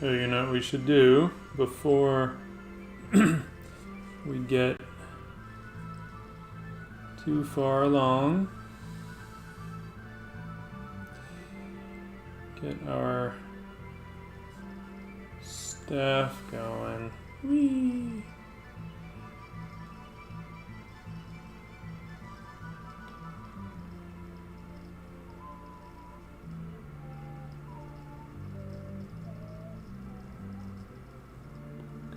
S1: you know what we should do before we get too far along? Get our staff going. Whee!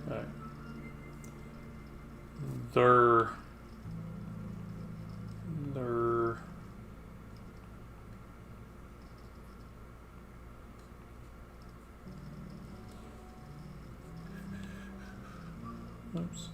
S1: Okay. There. Oops.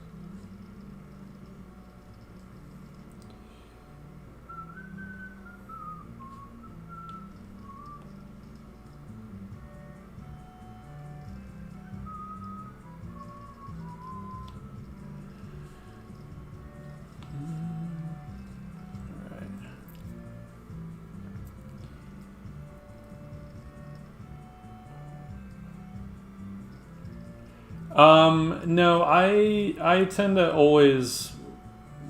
S1: No, I tend to always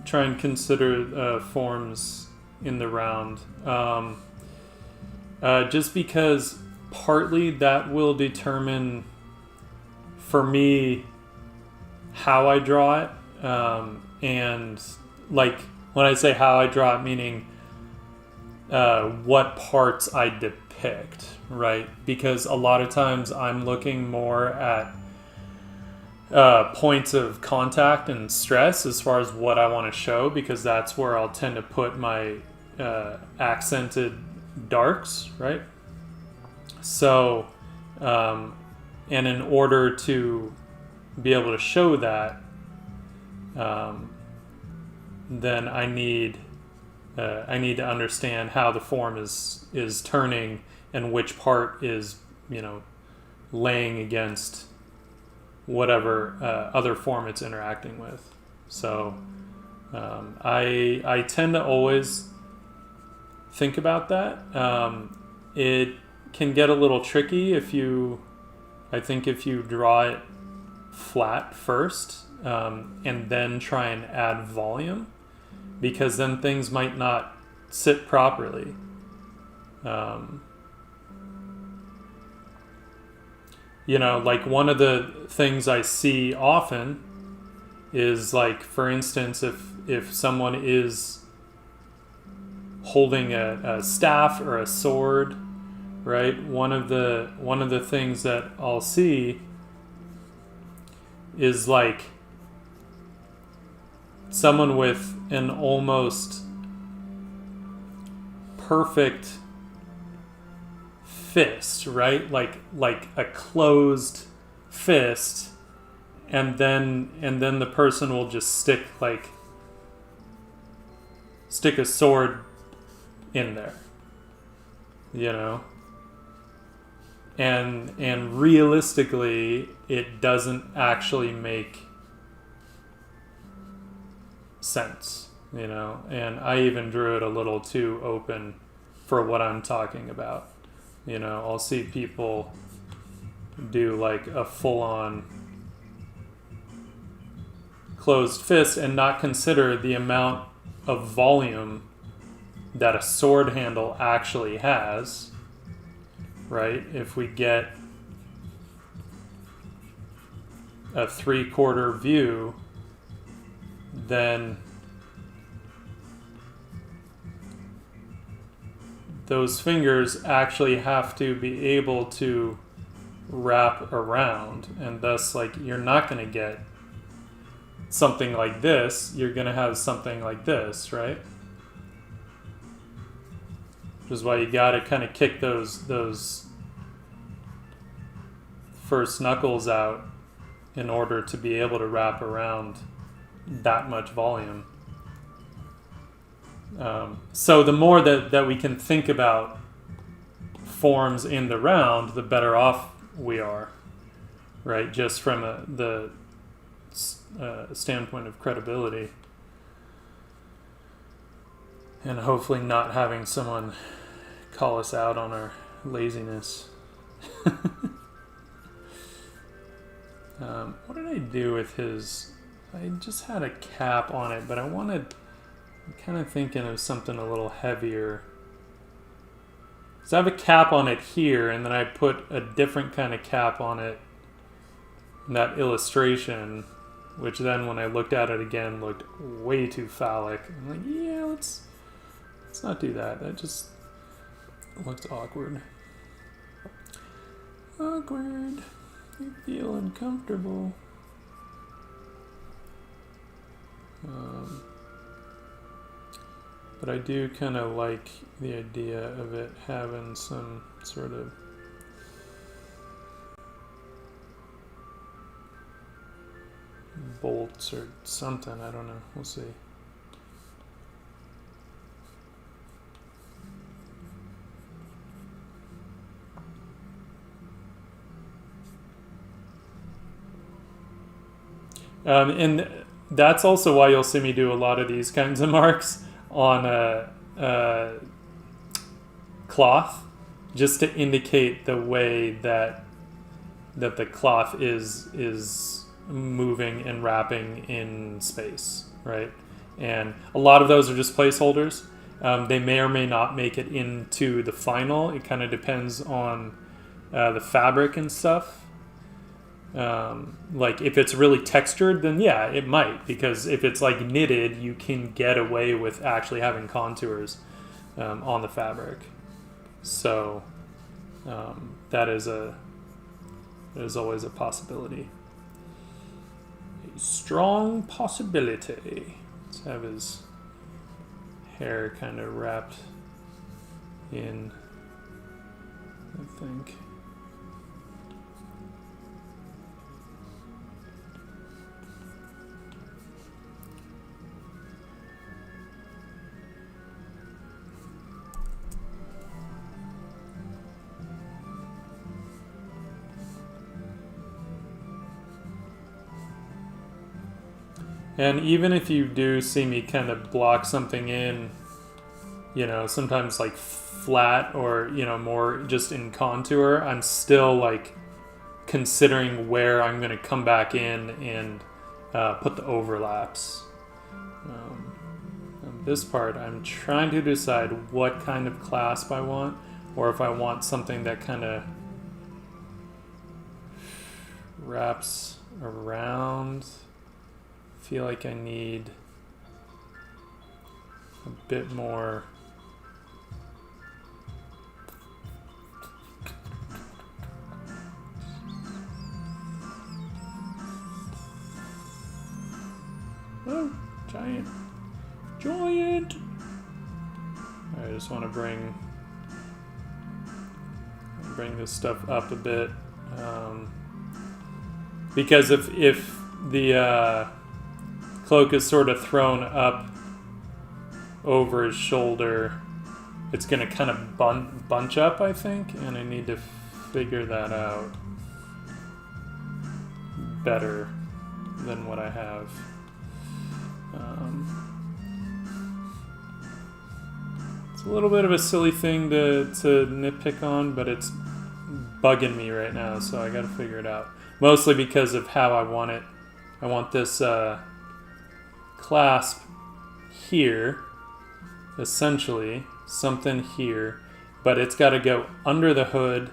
S1: try and consider forms in the round. Just because partly that will determine, for me, how I draw it. And like when I say how I draw it, meaning what parts I depict, right? Because a lot of times I'm looking more at points of contact and stress as far as what I want to show, because that's where I'll tend to put my accented darks, right? So, and in order to be able to show that, then I need to understand how the form is turning and which part is, laying against whatever other form it's interacting with. So I tend to always think about that. It can get a little tricky if you draw it flat first and then try and add volume, because then things might not sit properly. Like one of the things I see often is, like, for instance, if someone is holding a staff or a sword, right? One of the things that I'll see is like someone with an almost perfect fist, right? Like a closed fist, and then the person will just stick a sword in there, and realistically it doesn't actually make sense, and I even drew it a little too open for what I'm talking about. I'll see people do like a full-on closed fist and not consider the amount of volume that a sword handle actually has, right? If we get a 3/4 view, then those fingers actually have to be able to wrap around, and thus, like, you're not going to get something like this. You're going to have something like this, right? Which is why you got to kind of kick those first knuckles out in order to be able to wrap around that much volume. So the more that we can think about forms in the round, the better off we are, right? Just from the standpoint of credibility, and hopefully not having someone call us out on our laziness. What did I do with his? I just had a cap on it, but I'm kind of thinking of something a little heavier. So I have a cap on it here, and then I put a different kind of cap on it in that illustration, which then when I looked at it again looked way too phallic. I'm like, yeah, let's not do that. That just looks awkward. Awkward. I feel uncomfortable. But I do kind of like the idea of it having some sort of bolts or something. I don't know. We'll see. And that's also why you'll see me do a lot of these kinds of marks on cloth, just to indicate the way that the cloth is moving and wrapping in space, right? And a lot of those are just placeholders. They may or may not make it into the final. It kind of depends on the fabric and stuff. Like if it's really textured, then yeah, it might, because if it's like knitted, you can get away with actually having contours on the fabric. So that is always a possibility. A strong possibility. Let's have his hair kind of wrapped in, I think. And even if you do see me kind of block something in, you know, sometimes like flat or, you know, more just in contour, I'm still like considering where I'm going to come back in and put the overlaps. On this part, I'm trying to decide what kind of clasp I want, or if I want something that kind of wraps around. Feel like I need a bit more. Oh, giant. I just want to bring this stuff up a bit, because if the cloak is sort of thrown up over his shoulder, it's going to kind of bunch up, I think, and I need to figure that out better than what I have. It's a little bit of a silly thing to nitpick on, but it's bugging me right now, so I got to figure it out. Mostly because of how I want it. I want this clasp here, essentially, something here, but it's got to go under the hood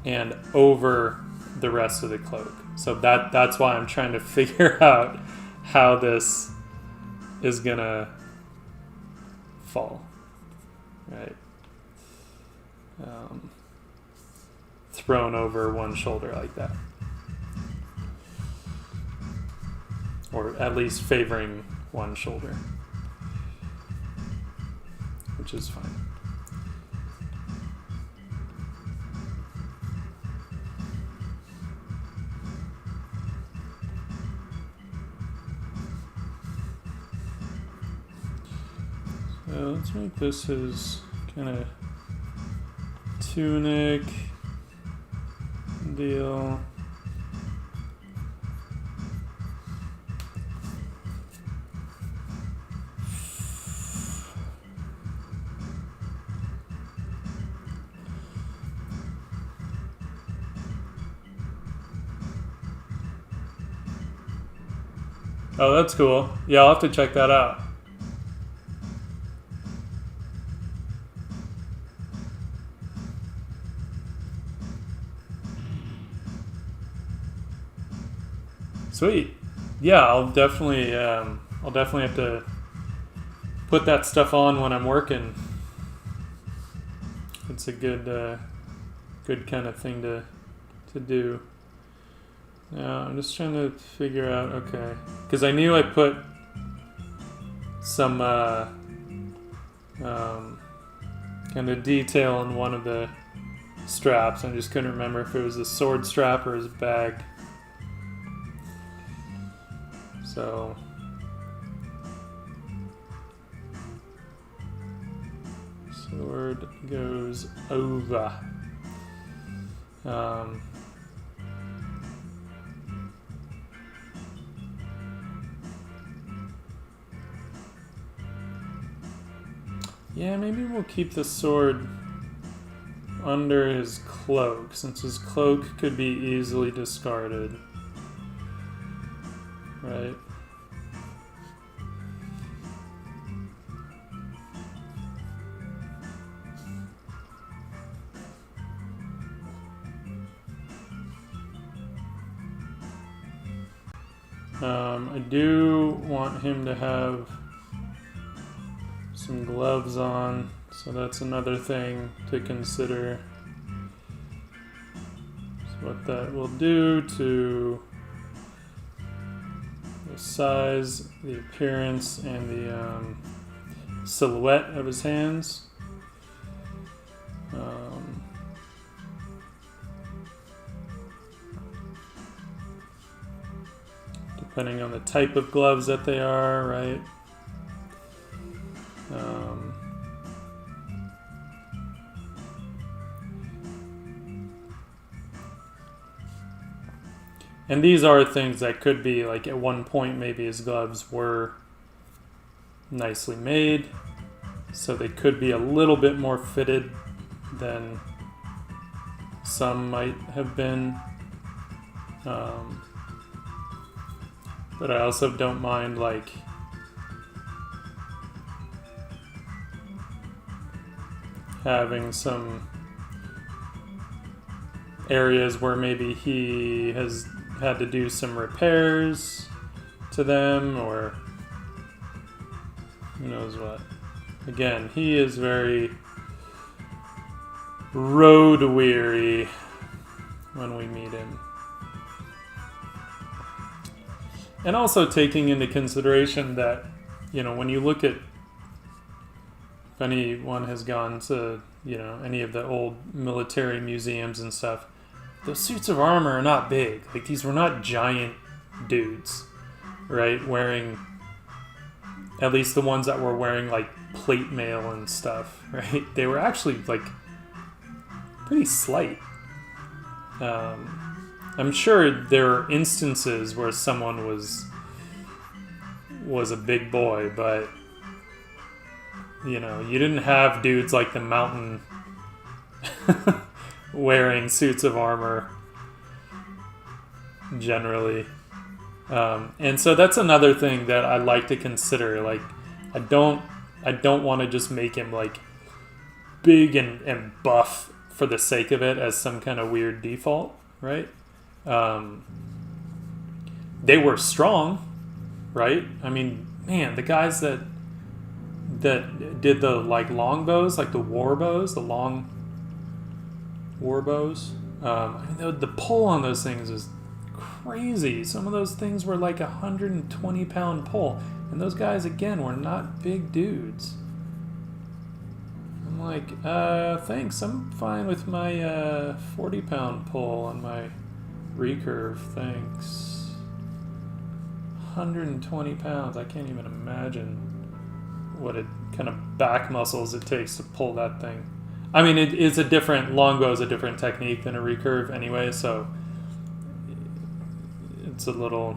S1: and over the rest of the cloak. So that's why I'm trying to figure out how this is gonna fall, right? Thrown over one shoulder like that. Or at least favoring one shoulder, which is fine. So let's make this his kind of tunic deal. Oh, that's cool. Yeah, I'll have to check that out. Sweet. Yeah, I'll definitely have to put that stuff on when I'm working. It's a good kind of thing to do. Now I'm just trying to figure out, okay, because I knew I put some kind of detail on one of the straps. I just couldn't remember if it was a sword strap or his bag. So sword goes over. Yeah, maybe we'll keep the sword under his cloak, since his cloak could be easily discarded. Right? I do want him to have some gloves on, so that's another thing to consider. So what that will do to the size, the appearance, and the silhouette of his hands. Depending on the type of gloves that they are, right? And these are things that could be, like, at one point maybe his gloves were nicely made, so they could be a little bit more fitted than some might have been. But I also don't mind, like, having some areas where maybe he has had to do some repairs to them, or who knows what. Again, he is very road weary when we meet him. And also taking into consideration that, you know, when you look at, if anyone has gone to, you know, any of the old military museums and stuff, those suits of armor are not big. Like, these were not giant dudes, right? Wearing, at least the ones that were wearing, like, plate mail and stuff, right? They were actually, like, pretty slight. I'm sure there are instances where someone was a big boy, but, you know, you didn't have dudes like the Mountain wearing suits of armor generally. And so that's another thing that I like to consider. Like, I don't want to just make him, like, big and buff for the sake of it as some kind of weird default, right? They were strong, right? I mean, man, the guys that did the, like, long bows, like the war bows, the long war bows. I mean, the pull on those things is crazy. Some of those things were like 120-pound pull, and those guys, again, were not big dudes. I'm like, thanks, I'm fine with my 40-pound pull on my recurve, thanks. 120 pounds, I can't even imagine what kind of back muscles it takes to pull that thing. I mean, it is a different, longbow is a different technique than a recurve anyway, so it's a little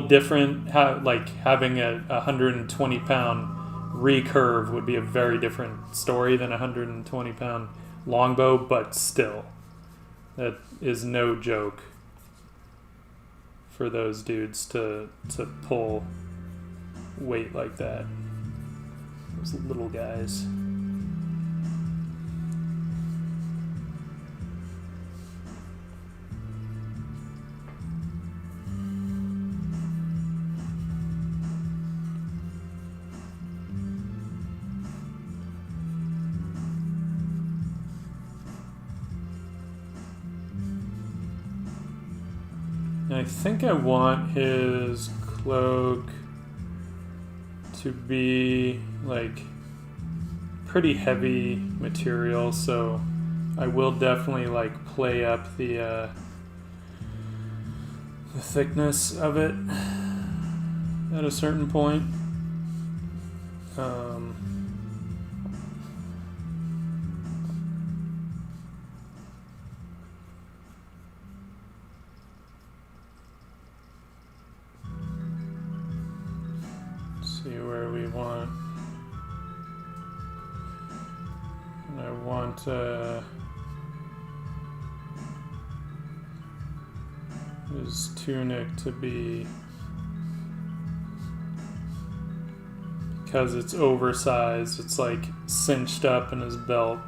S1: different. Like, having a 120-pound recurve would be a very different story than a 120-pound longbow, but still, that is no joke for those dudes to pull weight like that. Those little guys. I think I want his cloak to be, like, pretty heavy material, so I will definitely, like, play up the thickness of it at a certain point. See where we want. And I want his tunic to be, because it's oversized, it's like cinched up in his belt.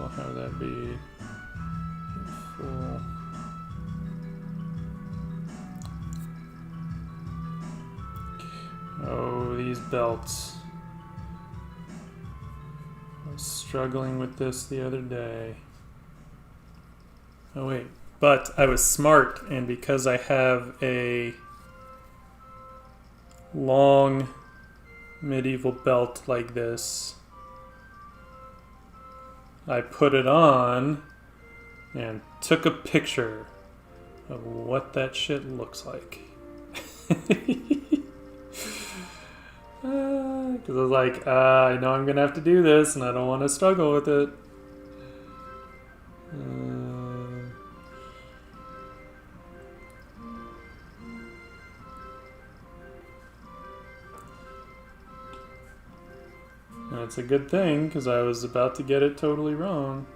S1: we'll have that be full. Oh, these belts. I was struggling with this the other day. Oh wait, but I was smart, and because I have a long medieval belt like this, I put it on and took a picture of what that shit looks like. Because I was like, I know I'm gonna have to do this and I don't want to struggle with it. And it's a good thing because I was about to get it totally wrong.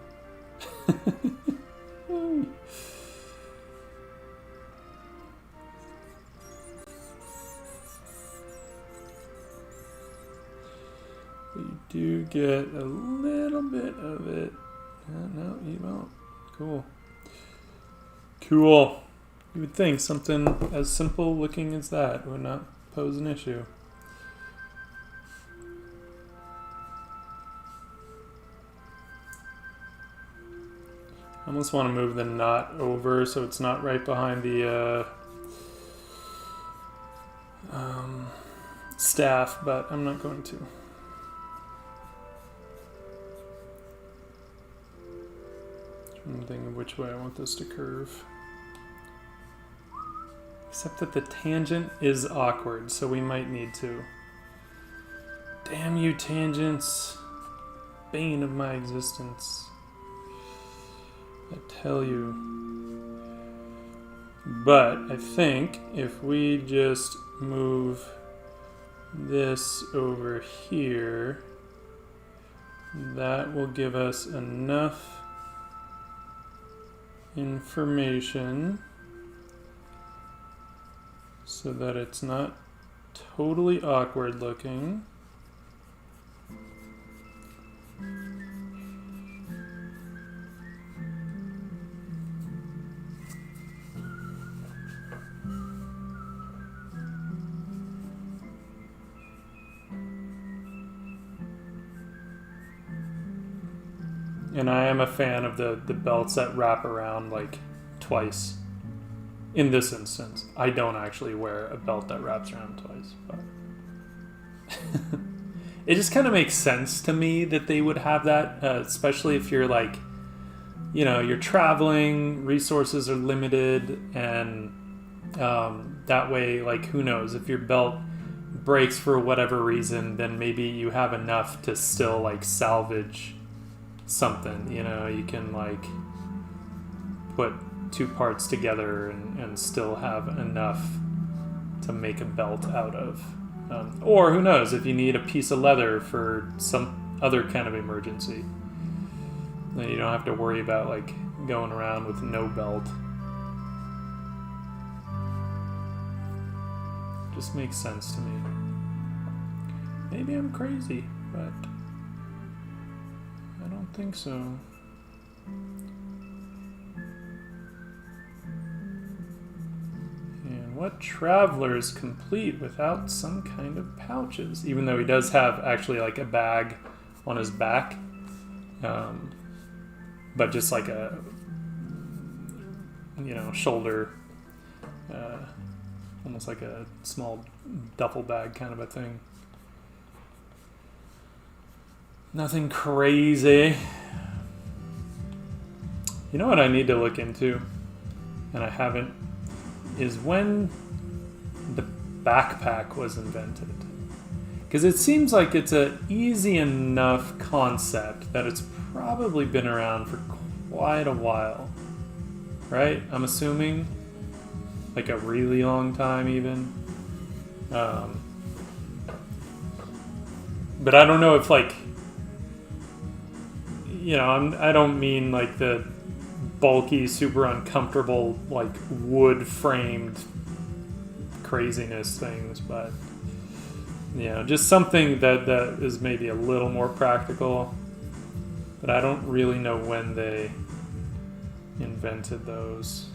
S1: You do get a little bit of it. No, you don't. Cool. Cool. You would think something as simple looking as that would not pose an issue. I almost want to move the knot over so it's not right behind the staff, but I'm not going to. I'm thinking which way I want this to curve. Except that the tangent is awkward, so we might need to. Damn you, tangents. Bane of my existence. I tell you. But I think if we just move this over here, that will give us enough information so that it's not totally awkward looking. And I am a fan of the belts that wrap around like twice. In this instance, I don't actually wear a belt that wraps around twice, but it just kind of makes sense to me that they would have that, especially if you're like, you know, you're traveling, resources are limited, and that way, like, who knows, if your belt breaks for whatever reason, then maybe you have enough to still like salvage something, you know, you can like put two parts together and still have enough to make a belt out of. Or who knows, if you need a piece of leather for some other kind of emergency, then you don't have to worry about like going around with no belt. Just makes sense to me. Maybe I'm crazy, but I don't think so. And what traveler is complete without some kind of pouches? Even though he does have actually like a bag on his back, but just like a, you know, shoulder, almost like a small duffel bag kind of a thing. Nothing crazy. You know what I need to look into, and I haven't, is when the backpack was invented. Because it seems like it's an easy enough concept that it's probably been around for quite a while. Right? I'm assuming like a really long time even. But I don't know if like, you know, I don't mean like the bulky, super uncomfortable, like wood-framed craziness things, but you know, just something that is maybe a little more practical. But I don't really know when they invented those.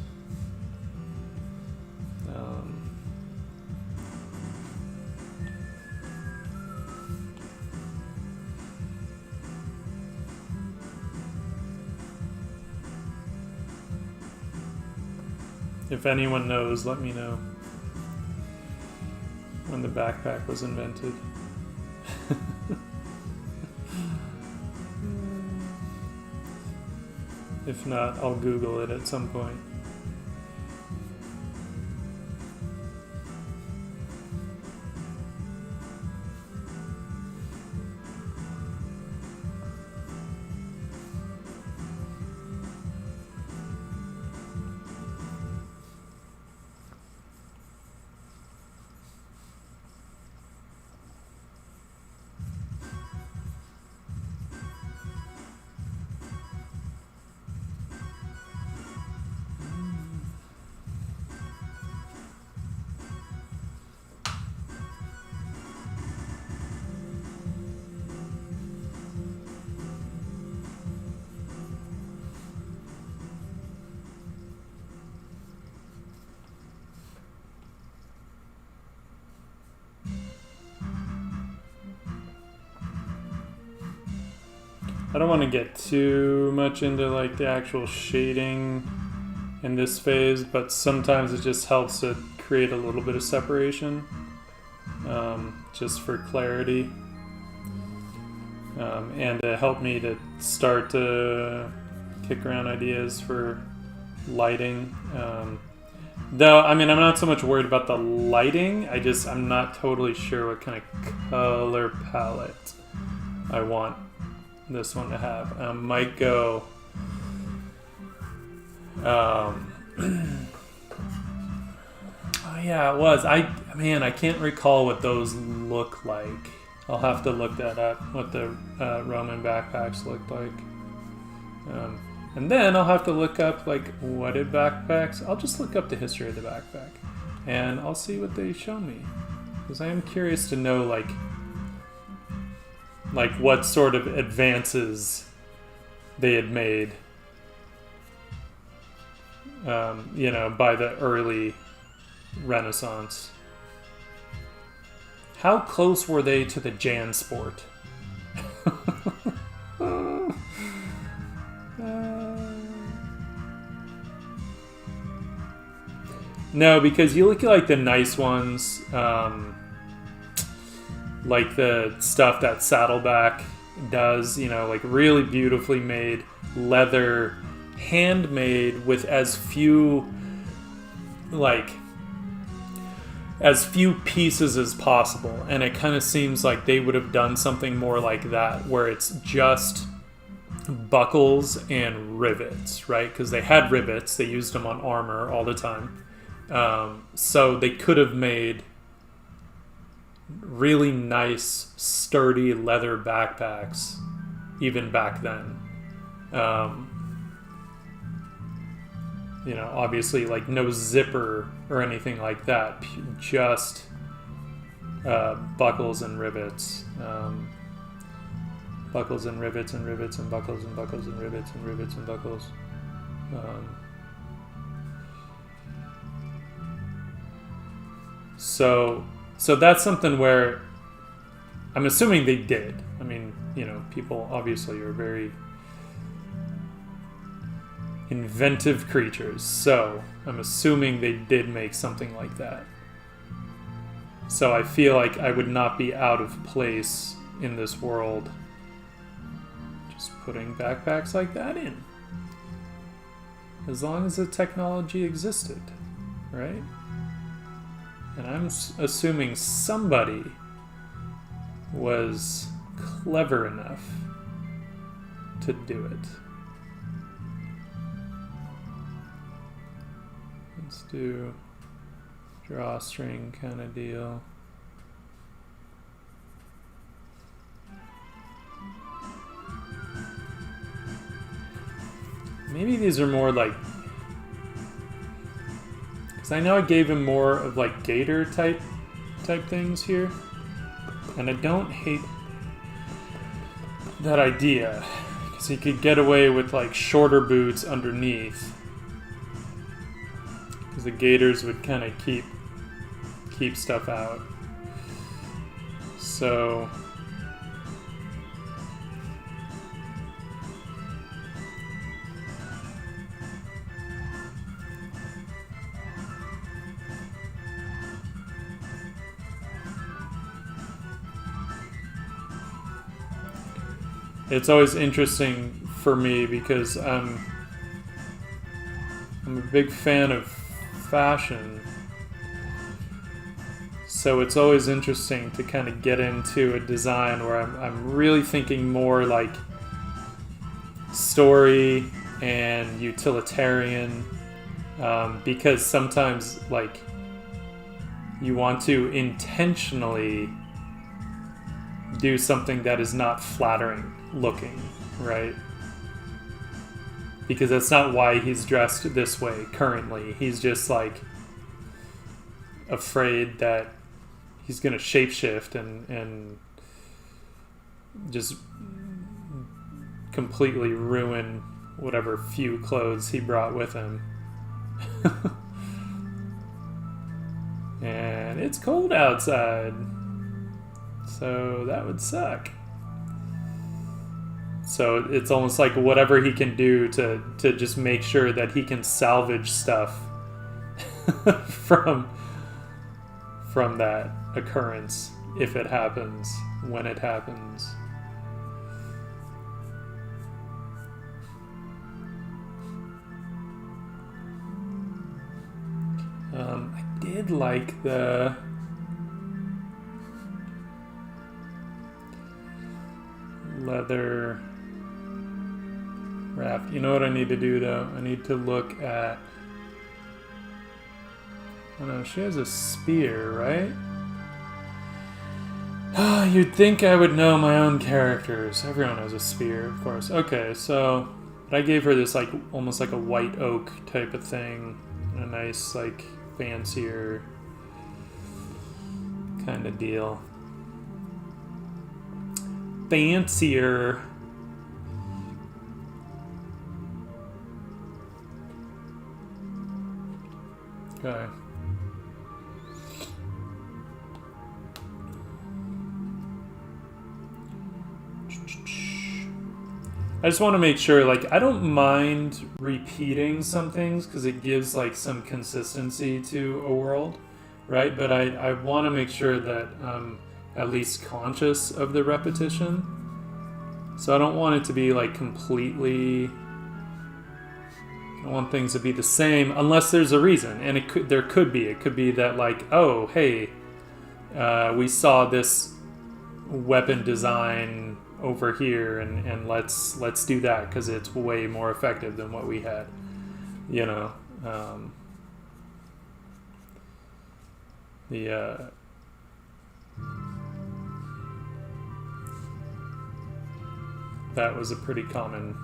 S1: If anyone knows, let me know when the backpack was invented. If not, I'll Google it at some point. I don't want to get too much into like the actual shading in this phase, but sometimes it just helps to create a little bit of separation, just for clarity, and to help me to start to kick around ideas for lighting. Though, I mean, I'm not so much worried about the lighting, I'm not totally sure what kind of color palette I want this one to have. I might go oh yeah, it was. I can't recall what those look like. I'll have to look that up, what the Roman backpacks looked like. And then I'll have to look up like what did backpacks. I'll just look up the history of the backpack and I'll see what they show me, because I am curious to know like what sort of advances they had made, by the early Renaissance. How close were they to the JanSport? No, because you look at like the nice ones, like the stuff that Saddleback does, like really beautifully made leather, handmade with as few pieces as possible. And it kind of seems like they would have done something more like that, where it's just buckles and rivets, right? Because they had rivets, they used them on armor all the time. So they could have made really nice, sturdy leather backpacks even back then. Obviously like no zipper or anything like that, just buckles and rivets. Buckles and rivets and rivets and buckles and buckles and rivets and rivets and buckles. So that's something where I'm assuming they did. I mean, people obviously are very inventive creatures, so I'm assuming they did make something like that. So I feel like I would not be out of place in this world just putting backpacks like that in, as long as the technology existed, right? And I'm assuming somebody was clever enough to do it. Let's do drawstring kind of deal. Maybe these are more like, because I know I gave him more of like gator type things here, and I don't hate that idea, Because he could get away with like shorter boots underneath. Because the gaiters would kind of keep stuff out. So it's always interesting for me because I'm a big fan of fashion. So it's always interesting to kind of get into a design where I'm really thinking more like story and utilitarian, because sometimes like you want to intentionally do something that is not flattering looking, right? Because that's not why he's dressed this way currently. He's just like afraid that he's gonna shapeshift and just completely ruin whatever few clothes he brought with him. And it's cold outside, so that would suck. So it's almost like whatever he can do to just make sure that he can salvage stuff from that occurrence, if it happens, when it happens. I did like the leather wrap. You know what I need to do though? I need to look at... Oh no, she has a spear, right? You'd think I would know my own characters. Everyone has a spear, of course. Okay, so... But I gave her this like almost like a white oak type of thing. A nice like fancier kind of deal. Fancier. Okay. I just want to make sure, like, I don't mind repeating some things because it gives, like, some consistency to a world, right? But I want to make sure that I'm at least conscious of the repetition. So I don't want it to be, like, completely... I don't want things to be the same unless there's a reason. And there could be. It could be that, like, oh, hey, we saw this weapon design over here, and let's do that because it's way more effective than what we had, you know. That was a pretty common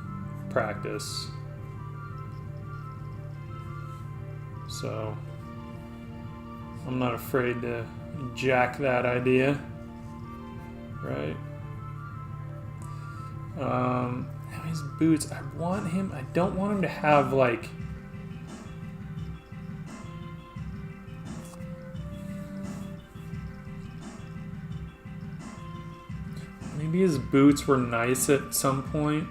S1: practice. So I'm not afraid to jack that idea, right? His boots, I don't want him to have, like... Maybe his boots were nice at some point.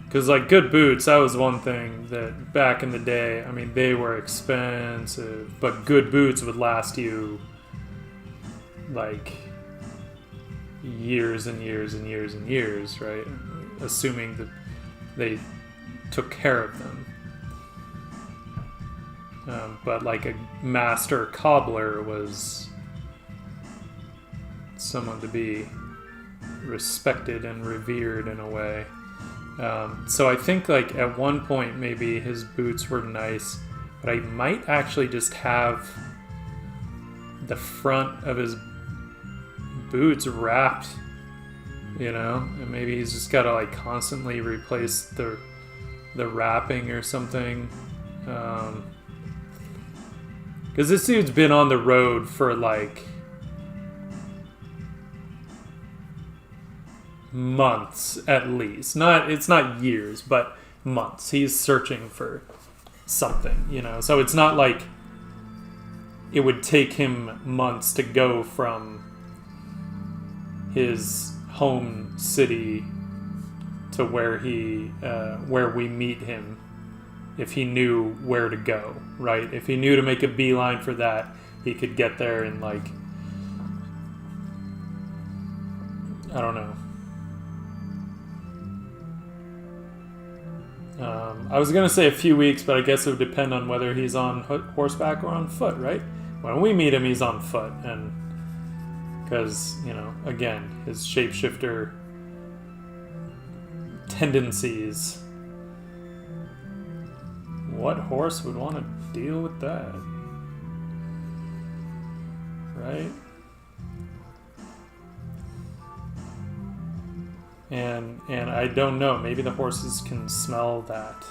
S1: Because, like, good boots, that was one thing that back in the day, I mean, they were expensive, but good boots would last you, like, years and years and years and years, right? Assuming that they took care of them. But, like, a master cobbler was someone to be respected and revered in a way. So I think, like, at one point maybe his boots were nice, but I might actually just have the front of his boots wrapped, you know, and maybe he's just got to, like, constantly replace the wrapping or something. Because this dude's been on the road for, like, months at least. It's not years, but months. He's searching for something, you know. So it's not like it would take him months to go from his home city to where we meet him, if he knew where to go, right? If he knew to make a beeline for that, he could get there in, like, I don't know. I was going to say a few weeks, but I guess it would depend on whether he's on horseback or on foot, right? When we meet him, he's on foot, and because, you know, again, his shapeshifter tendencies. What horse would want to deal with that? Right? And I don't know, maybe the horses can smell that.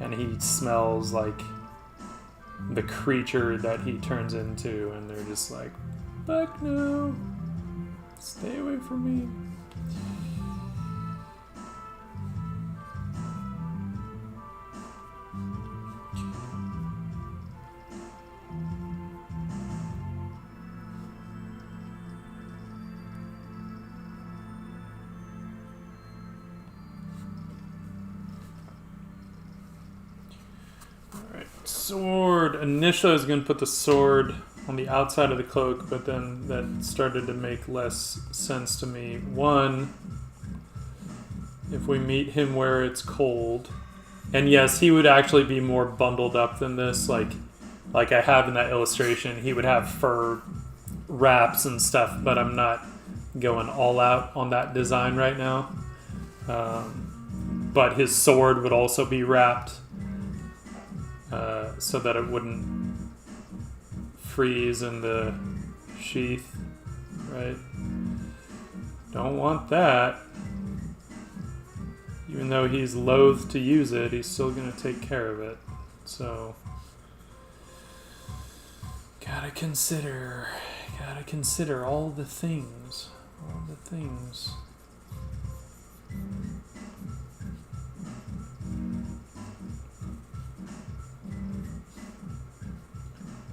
S1: And he smells like the creature that he turns into, and they're just like, fuck no, stay away from me. Sword. Initially I was going to put the sword on the outside of the cloak, but then that started to make less sense to me. One, if we meet him where it's cold, and yes, he would actually be more bundled up than this, like I have in that illustration. He would have fur wraps and stuff, but I'm not going all out on that design right now. But his sword would also be wrapped, so that it wouldn't freeze in the sheath, right? Don't want that. Even though he's loath to use it, he's still going to take care of it. So, gotta consider all the things.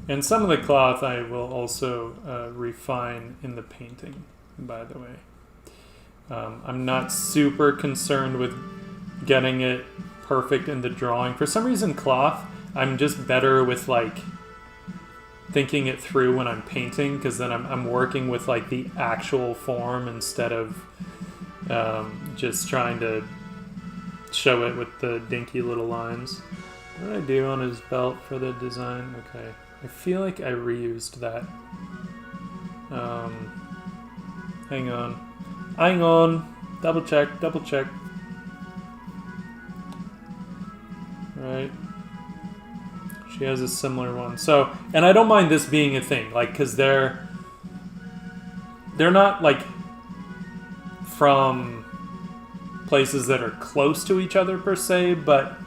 S1: And some of the cloth I will also refine in the painting, by the way. I'm not super concerned with getting it perfect in the drawing. For some reason, cloth, I'm just better with, like, thinking it through when I'm painting, because then I'm working with, like, the actual form instead of just trying to show it with the dinky little lines. What did I do on his belt for the design? Okay. I feel like I reused that. Hang on. Double check. Right. She has a similar one. So, and I don't mind this being a thing, like, because they're not, like, from places that are close to each other per se, but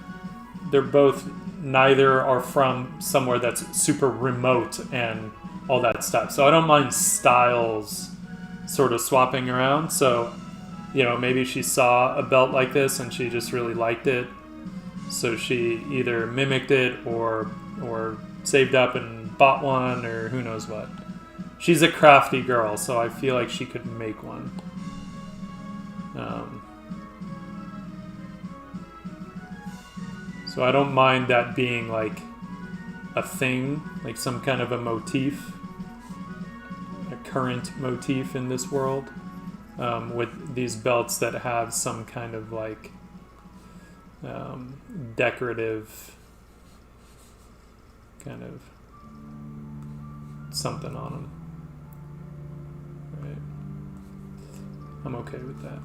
S1: they're both, neither are from somewhere that's super remote and all that stuff. So I don't mind styles sort of swapping around. So, you know, maybe she saw a belt like this and she just really liked it. So she either mimicked it or saved up and bought one, or who knows what. She's a crafty girl, so I feel like she could make one. So I don't mind that being like a thing, like some kind of a motif, a current motif in this world, with these belts that have some kind of like decorative kind of something on them. Right? I'm okay with that.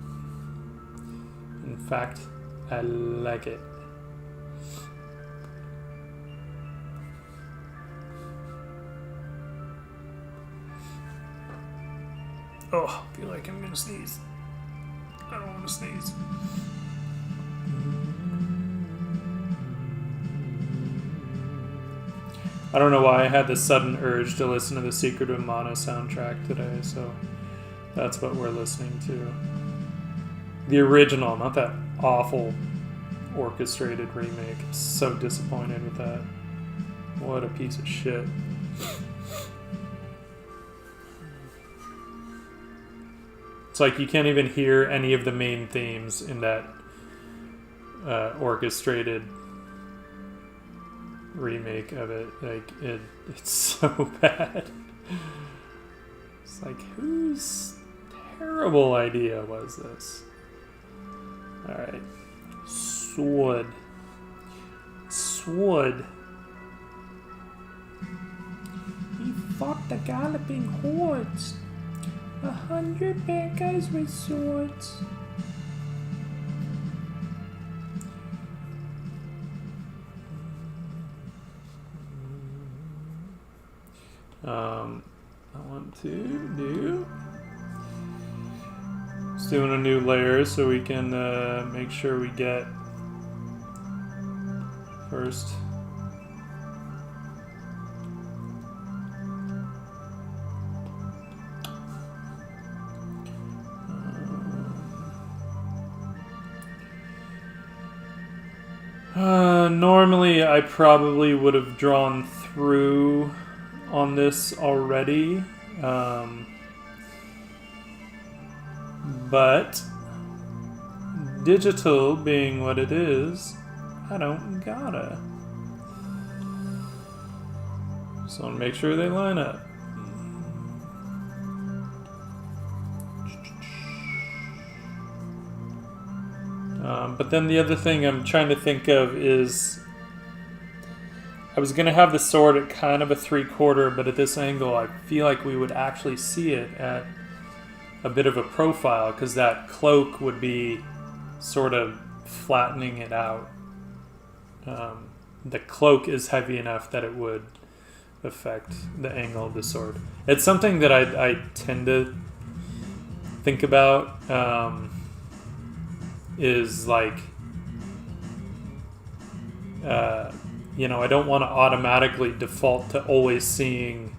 S1: In fact, I like it. Oh, I feel like I'm gonna sneeze. I don't want to sneeze. I don't know why I had this sudden urge to listen to the Secret of Mana soundtrack today, so that's what we're listening to. The original, not that awful orchestrated remake. I'm so disappointed with that. What a piece of shit. It's like you can't even hear any of the main themes in that orchestrated remake of it. Like it's so bad. It's like, whose terrible idea was this? Alright. Sword. Sword. He fought the galloping hordes. 100 bad guys with swords. I want to do... Let's do a new layer so we can make sure we get first. Normally I probably would have drawn through on this already, but digital being what it is, I don't gotta. Just want to make sure they line up. But then the other thing I'm trying to think of is I was going to have the sword at kind of a 3/4, but at this angle I feel like we would actually see it at a bit of a profile because that cloak would be sort of flattening it out. The cloak is heavy enough that it would affect the angle of the sword. It's something that I tend to think about. Is like, you know, I don't want to automatically default to always seeing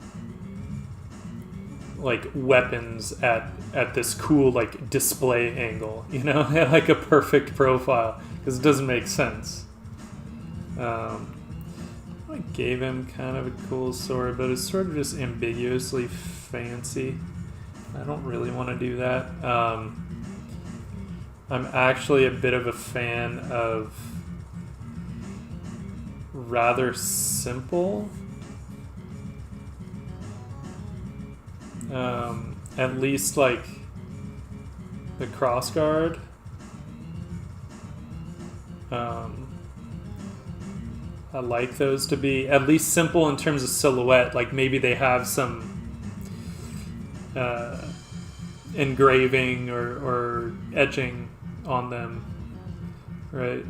S1: like weapons at this cool like display angle, you know, at like a perfect profile, because it doesn't make sense. I gave him kind of a cool sword, but it's sort of just ambiguously fancy. I don't really want to do that. I'm actually a bit of a fan of rather simple, at least like the crossguard. I like those to be at least simple in terms of silhouette. Like maybe they have some engraving or etching on them, right?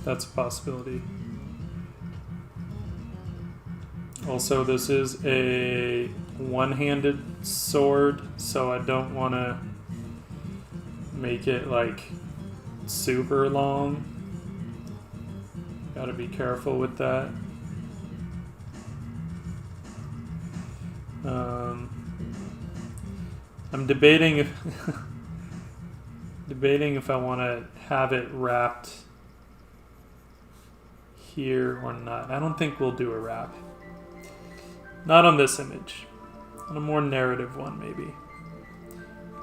S1: That's a possibility. Also, this is a one-handed sword, so I don't want to make it like super long. Gotta be careful with that. I'm debating if I want to have it wrapped here or not. I don't think we'll do a wrap. Not on this image. On a more narrative one, maybe.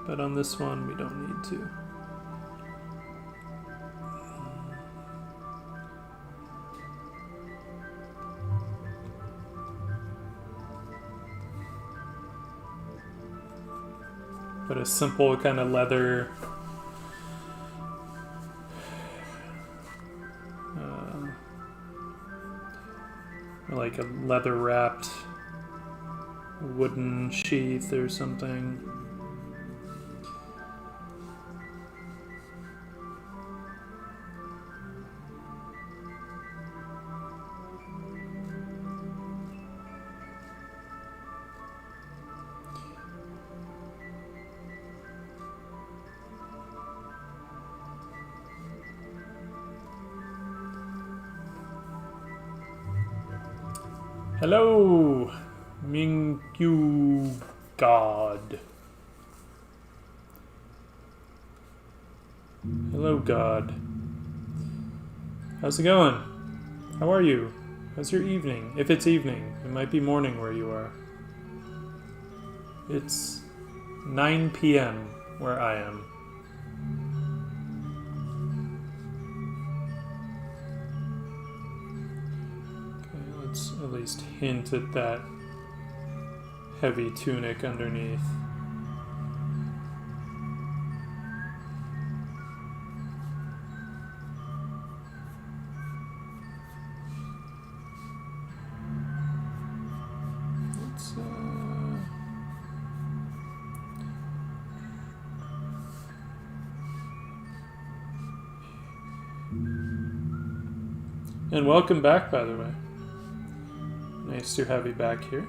S1: But on this one, we don't need to. But a simple kind of leather, like a leather wrapped wooden sheath or something. Hello, Mingyu God. Hello, God. How's it going? How are you? How's your evening? If it's evening, it might be morning where you are. It's 9 p.m. where I am. Okay, let's at least hint at that heavy tunic underneath. And welcome back, by the way. Nice to have you back here.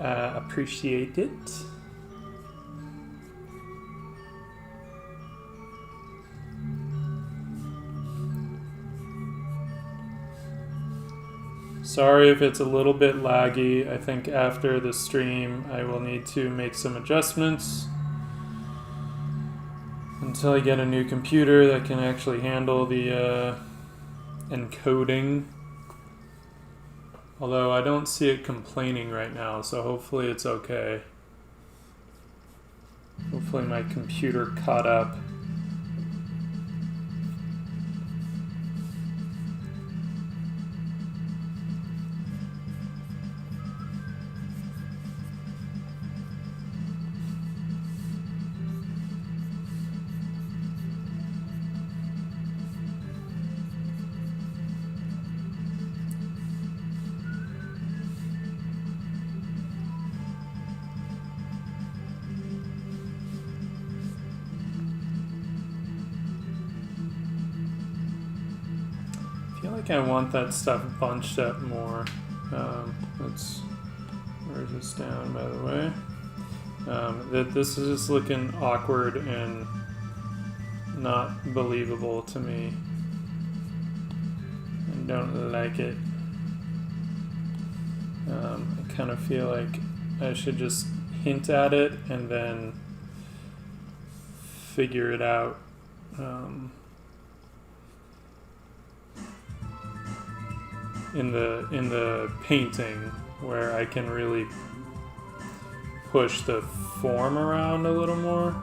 S1: Appreciate it. Sorry if it's a little bit laggy. I think after the stream I will need to make some adjustments until I get a new computer that can actually handle the encoding. Although I don't see it complaining right now, so hopefully it's okay. Hopefully my computer caught up. I want that stuff bunched up more. Let's merge this down, by the way. This is just looking awkward and not believable to me. I don't like it. I kind of feel like I should just hint at it and then figure it out. In the painting, where I can really push the form around a little more.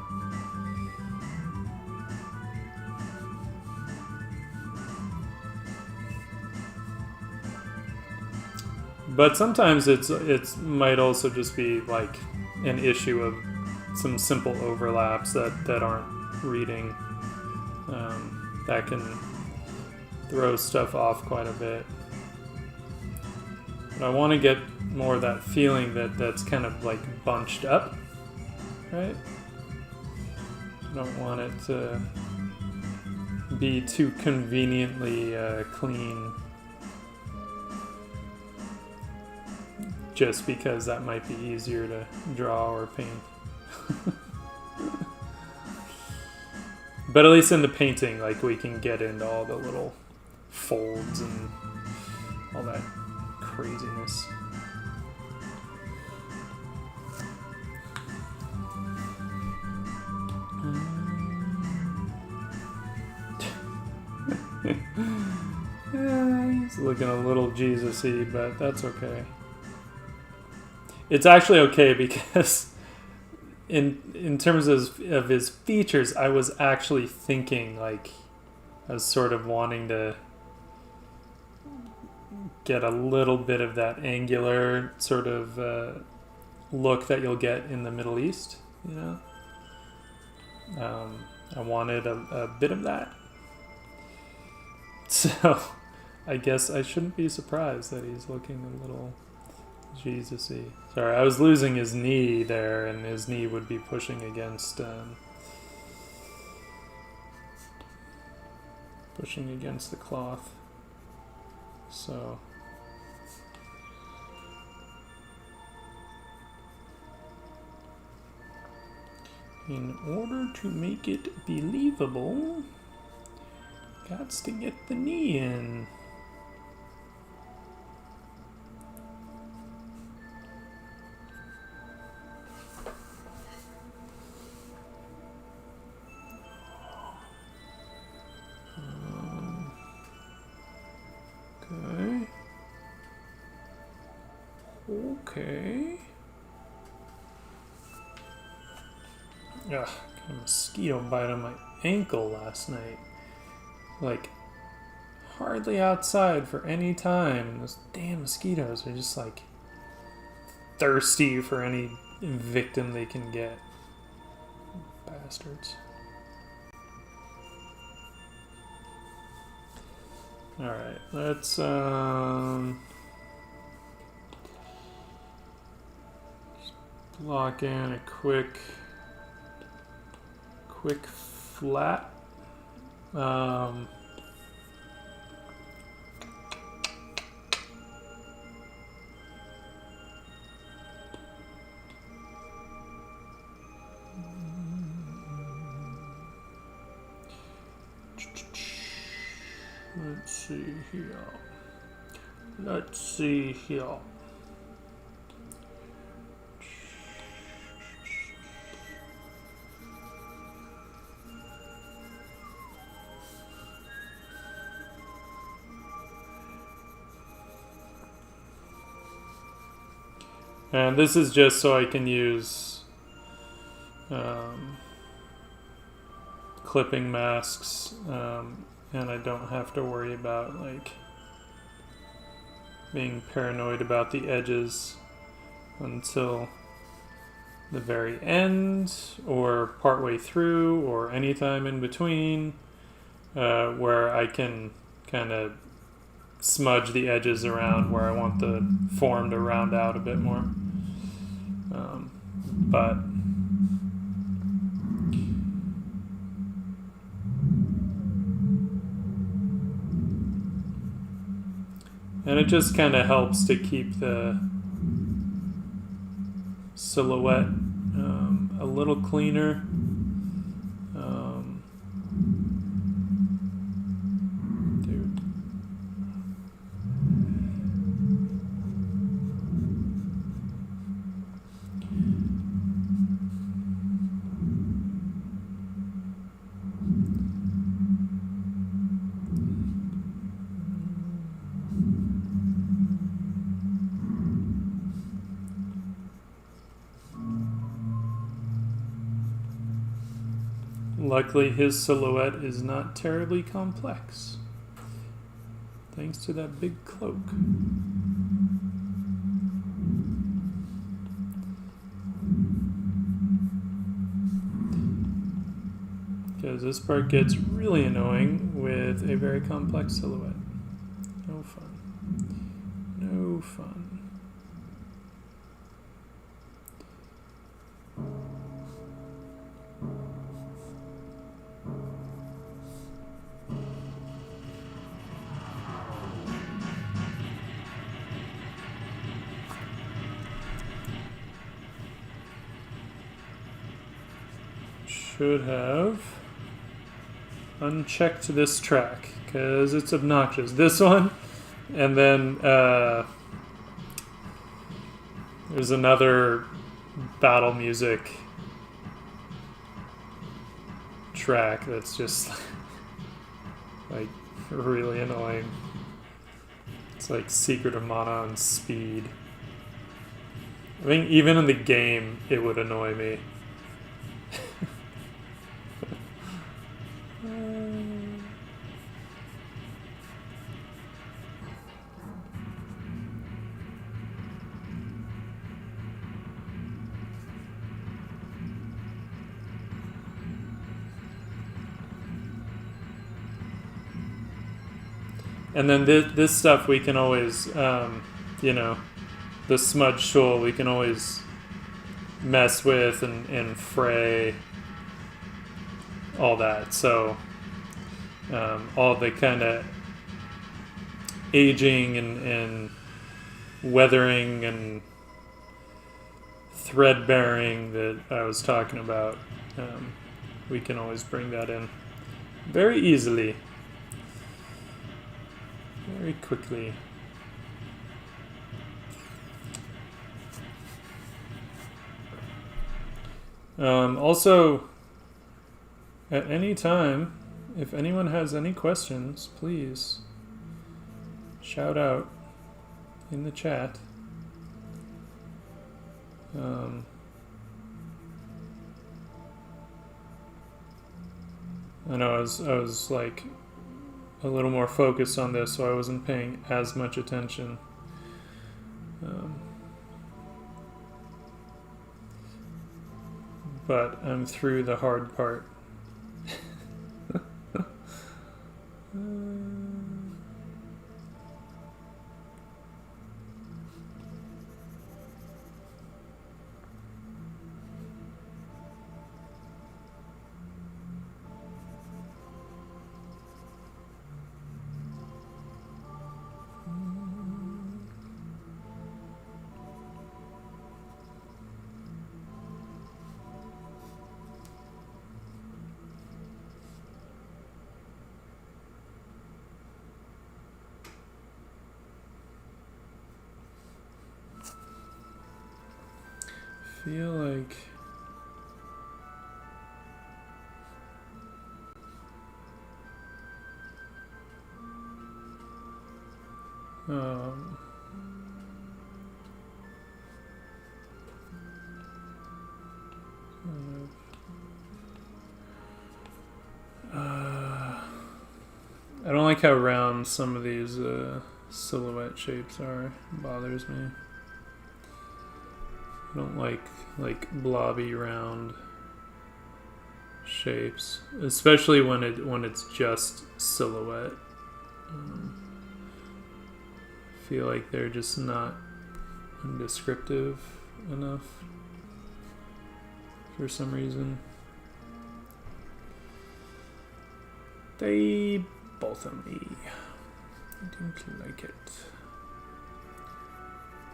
S1: But sometimes it might also just be like an issue of some simple overlaps that aren't reading. That can throw stuff off quite a bit. But I want to get more of that feeling that's kind of like bunched up, right? I don't want it to be too conveniently clean, just because that might be easier to draw or paint. But at least in the painting, like, we can get into all the little folds and all that craziness. He's looking a little Jesus-y, but that's okay. It's actually okay because in terms of his features, I was actually thinking, like, I was sort of wanting to get a little bit of that angular sort of look that you'll get in the Middle East, you know? I wanted a bit of that. So I guess I shouldn't be surprised that he's looking a little Jesus-y. Sorry, I was losing his knee there, and his knee would be pushing against the cloth. So in order to make it believable, gots to get the knee in. Okay. Ugh, got a mosquito bite on my ankle last night. Like, hardly outside for any time. And those damn mosquitoes are just like thirsty for any victim they can get. Bastards. Alright, let's just block in a quick flat. Let's see here. Let's see here. And this is just so I can use clipping masks, and I don't have to worry about like being paranoid about the edges until the very end or partway through or any time in between, where I can kind of smudge the edges around where I want the form to round out a bit more. But and it just kind of helps to keep the silhouette a little cleaner. Dude. Luckily, his silhouette is not terribly complex, thanks to that big cloak. Because this part gets really annoying with a very complex silhouette. No fun. No fun. Should have unchecked this track because it's obnoxious. This one, and then there's another battle music track that's just like really annoying. It's like Secret of Mana on speed. I think even in the game it would annoy me. And then this stuff we can always, you know, the smudge tool we can always mess with and fray all that. So all the kind of aging and weathering and thread bearing that I was talking about, we can always bring that in very easily. Very quickly. Also, at any time, if anyone has any questions, please shout out in the chat. I know I was like a little more focused on this, so I wasn't paying as much attention. But I'm through the hard part. Feel like I don't like how round some of these silhouette shapes are. It bothers me. I don't like blobby round shapes, especially when it's just silhouette. I feel like they're just not descriptive enough for some reason. They bother me. I don't like it.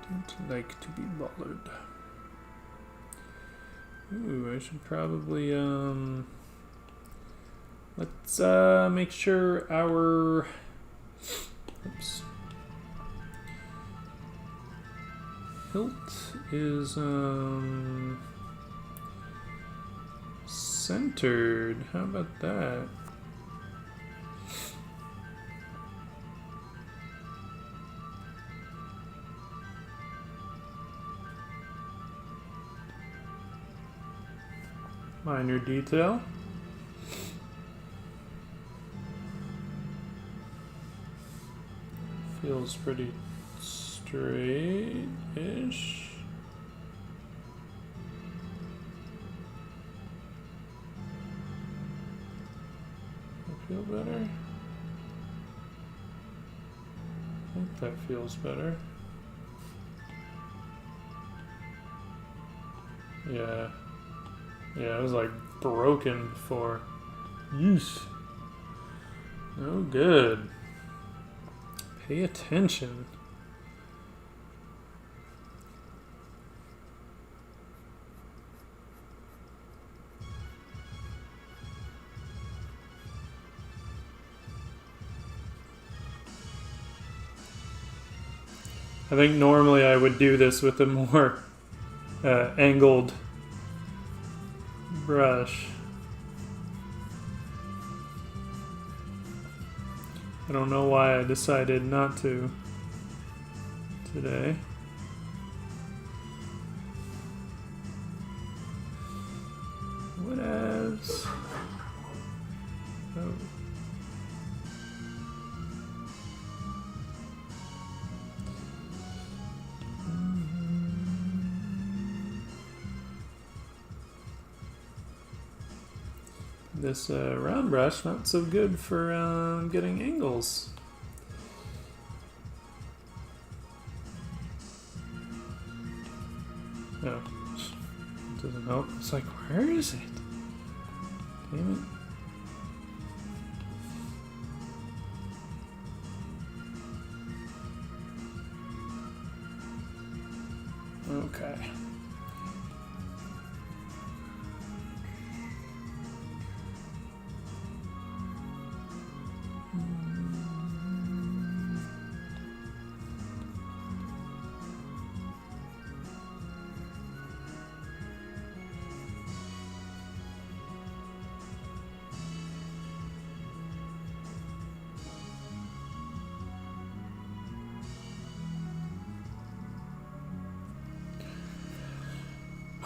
S1: Don't like to be bothered. Ooh, I should probably let's make sure our hilt is centered. How about that? Minor detail. Feels pretty straight-ish. I feel better. I think that feels better. Yeah. Yeah, it was like broken before. Yeesh. No good. Pay attention. I think normally I would do this with a more angled brush. I don't know why I decided not to today. Whatevs. Oh. This round brush, not so good for getting angles. No, it doesn't help. It's like, where is it? Damn it. Okay.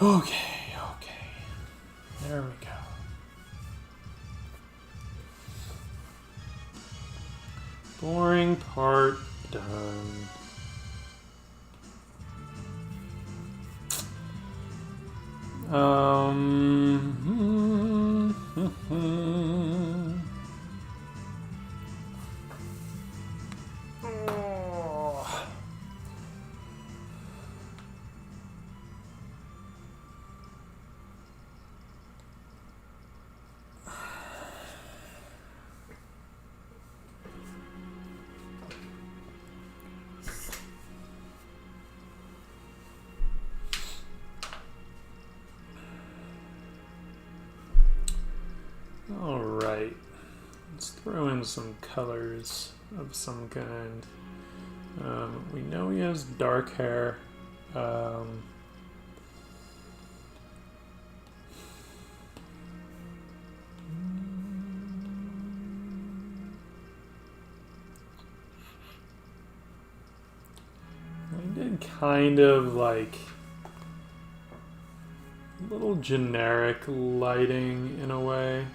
S1: Okay, okay. There we go. Boring part done. All right, let's throw in some colors of some kind. We know he has dark hair. I did kind of like a little generic lighting in a way.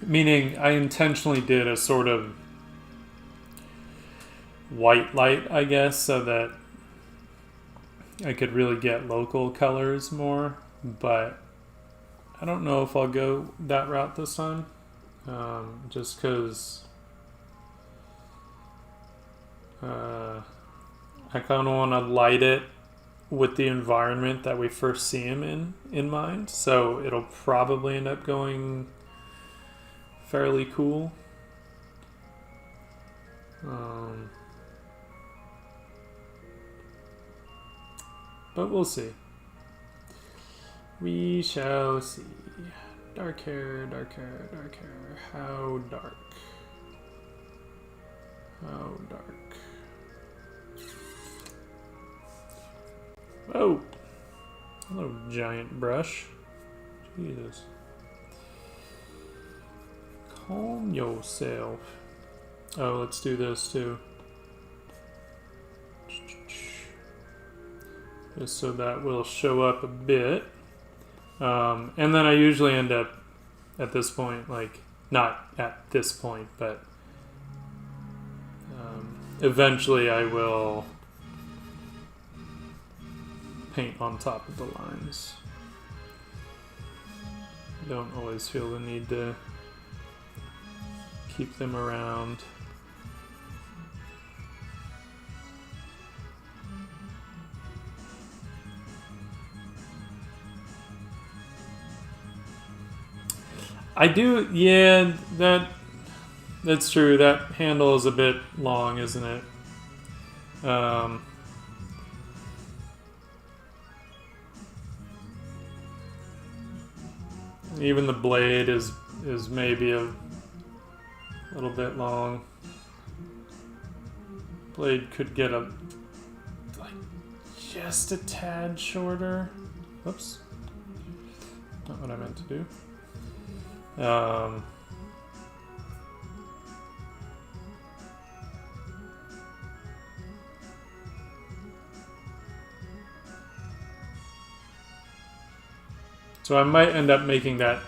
S1: Meaning I intentionally did a sort of white light, I guess, so that I could really get local colors more, but I don't know if I'll go that route this time, just because I kind of want to light it with the environment that we first see him in mind, so it'll probably end up going fairly cool. But we'll see. We shall see. Dark hair, dark hair, dark hair. How dark? How dark? Oh! Hello, giant brush. Jesus. Calm yourself. Oh, let's do this too. Just so that will show up a bit. And then I usually end up at this point, like, not at this point, but eventually I will paint on top of the lines. Don't always feel the need to keep them around. I do, yeah, that's true. That handle is a bit long, isn't it? Even the blade is maybe a little bit long. Blade could get like just a tad shorter. Whoops. Not what I meant to do. So I might end up making that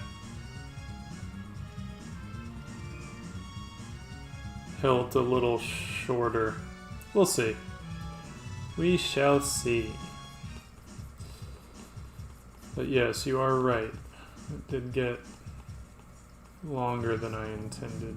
S1: hilt a little shorter. We'll see. We shall see. But yes, you are right. It did get longer than I intended.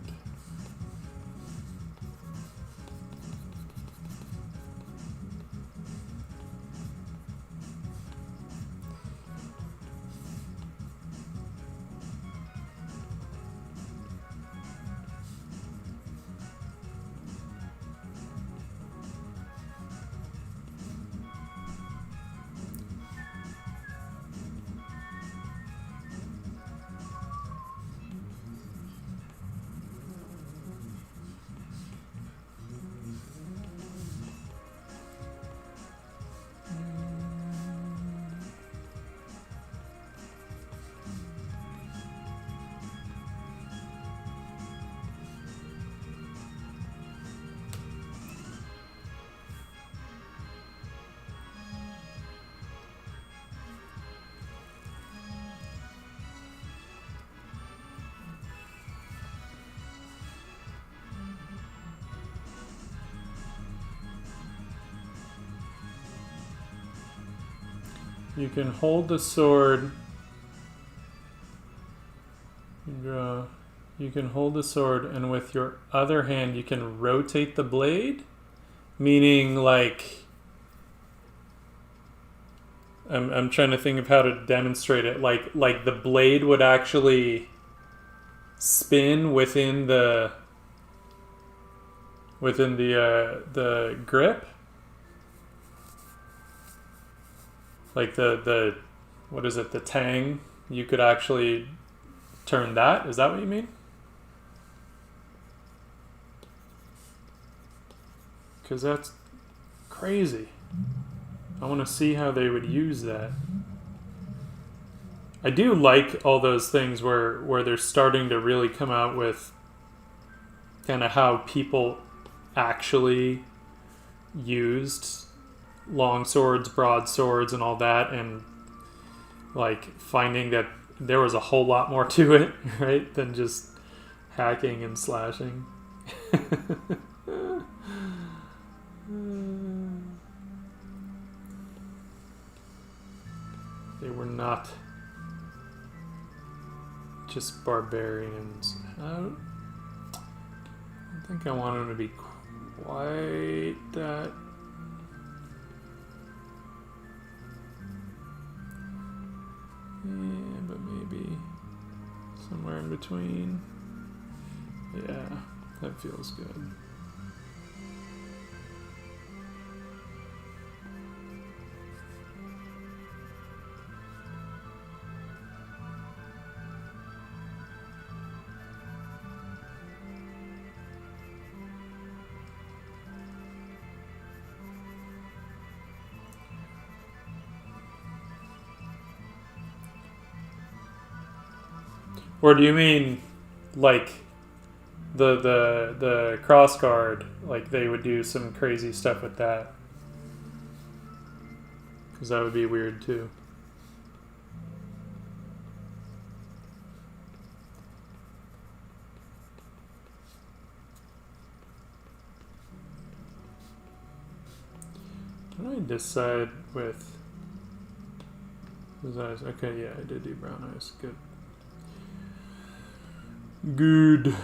S1: You can hold the sword. You can hold the sword, and with your other hand, you can rotate the blade. Meaning, like, I'm trying to think of how to demonstrate it. Like the blade would actually spin within the grip. Like the what is it? The tang. You could actually turn that. Is that what you mean? Because that's crazy. I want to see how they would use that. I do like all those things where they're starting to really come out with kind of how people actually used long swords, broadswords, and all that, and like finding that there was a whole lot more to it, right, than just hacking and slashing. They were not just barbarians. I don't think I want them to be quite that. Yeah, but maybe somewhere in between. Yeah, that feels good. Or do you mean like the cross guard? Like they would do some crazy stuff with that? Because that would be weird too. How do I decide with his eyes? Okay, yeah, I did do brown eyes. Good. Good.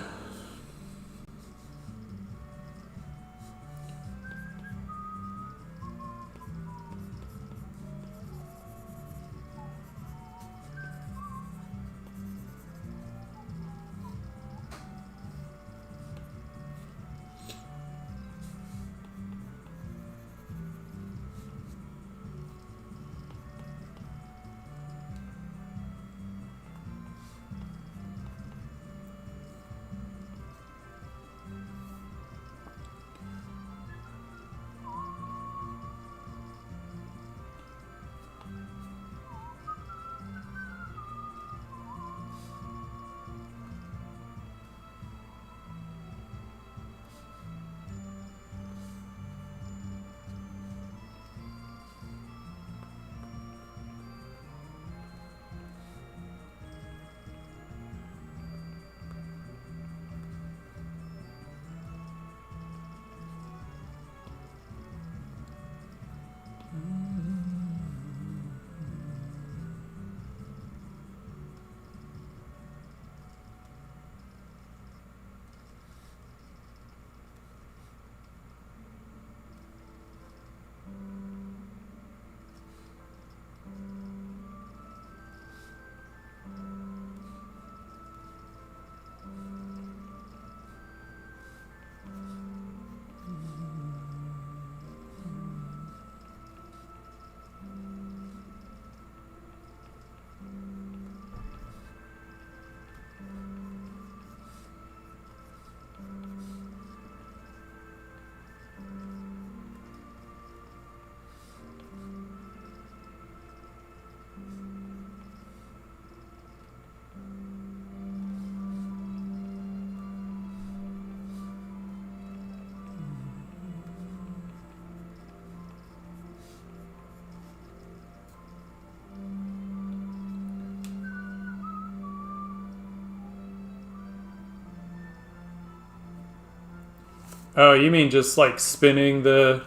S1: Oh, you mean just like spinning the...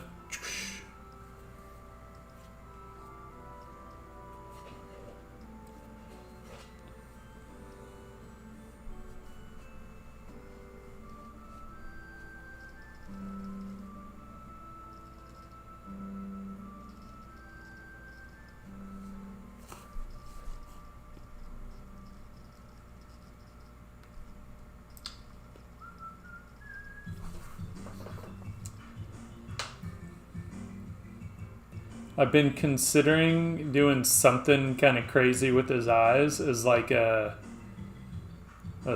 S1: I've been considering doing something kind of crazy with his eyes as like a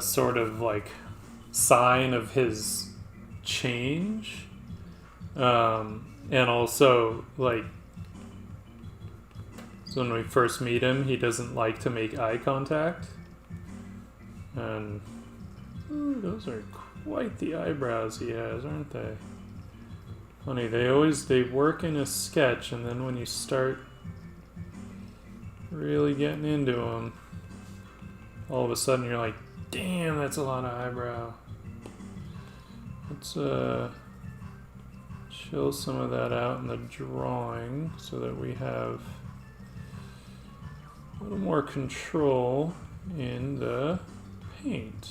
S1: sort of like sign of his change. And also, like, so when we first meet him, he doesn't like to make eye contact. And those are quite the eyebrows he has, aren't they? Funny, they work in a sketch, and then when you start really getting into them, all of a sudden you're like, damn, that's a lot of eyebrow. Let's chill some of that out in the drawing so that we have a little more control in the paint.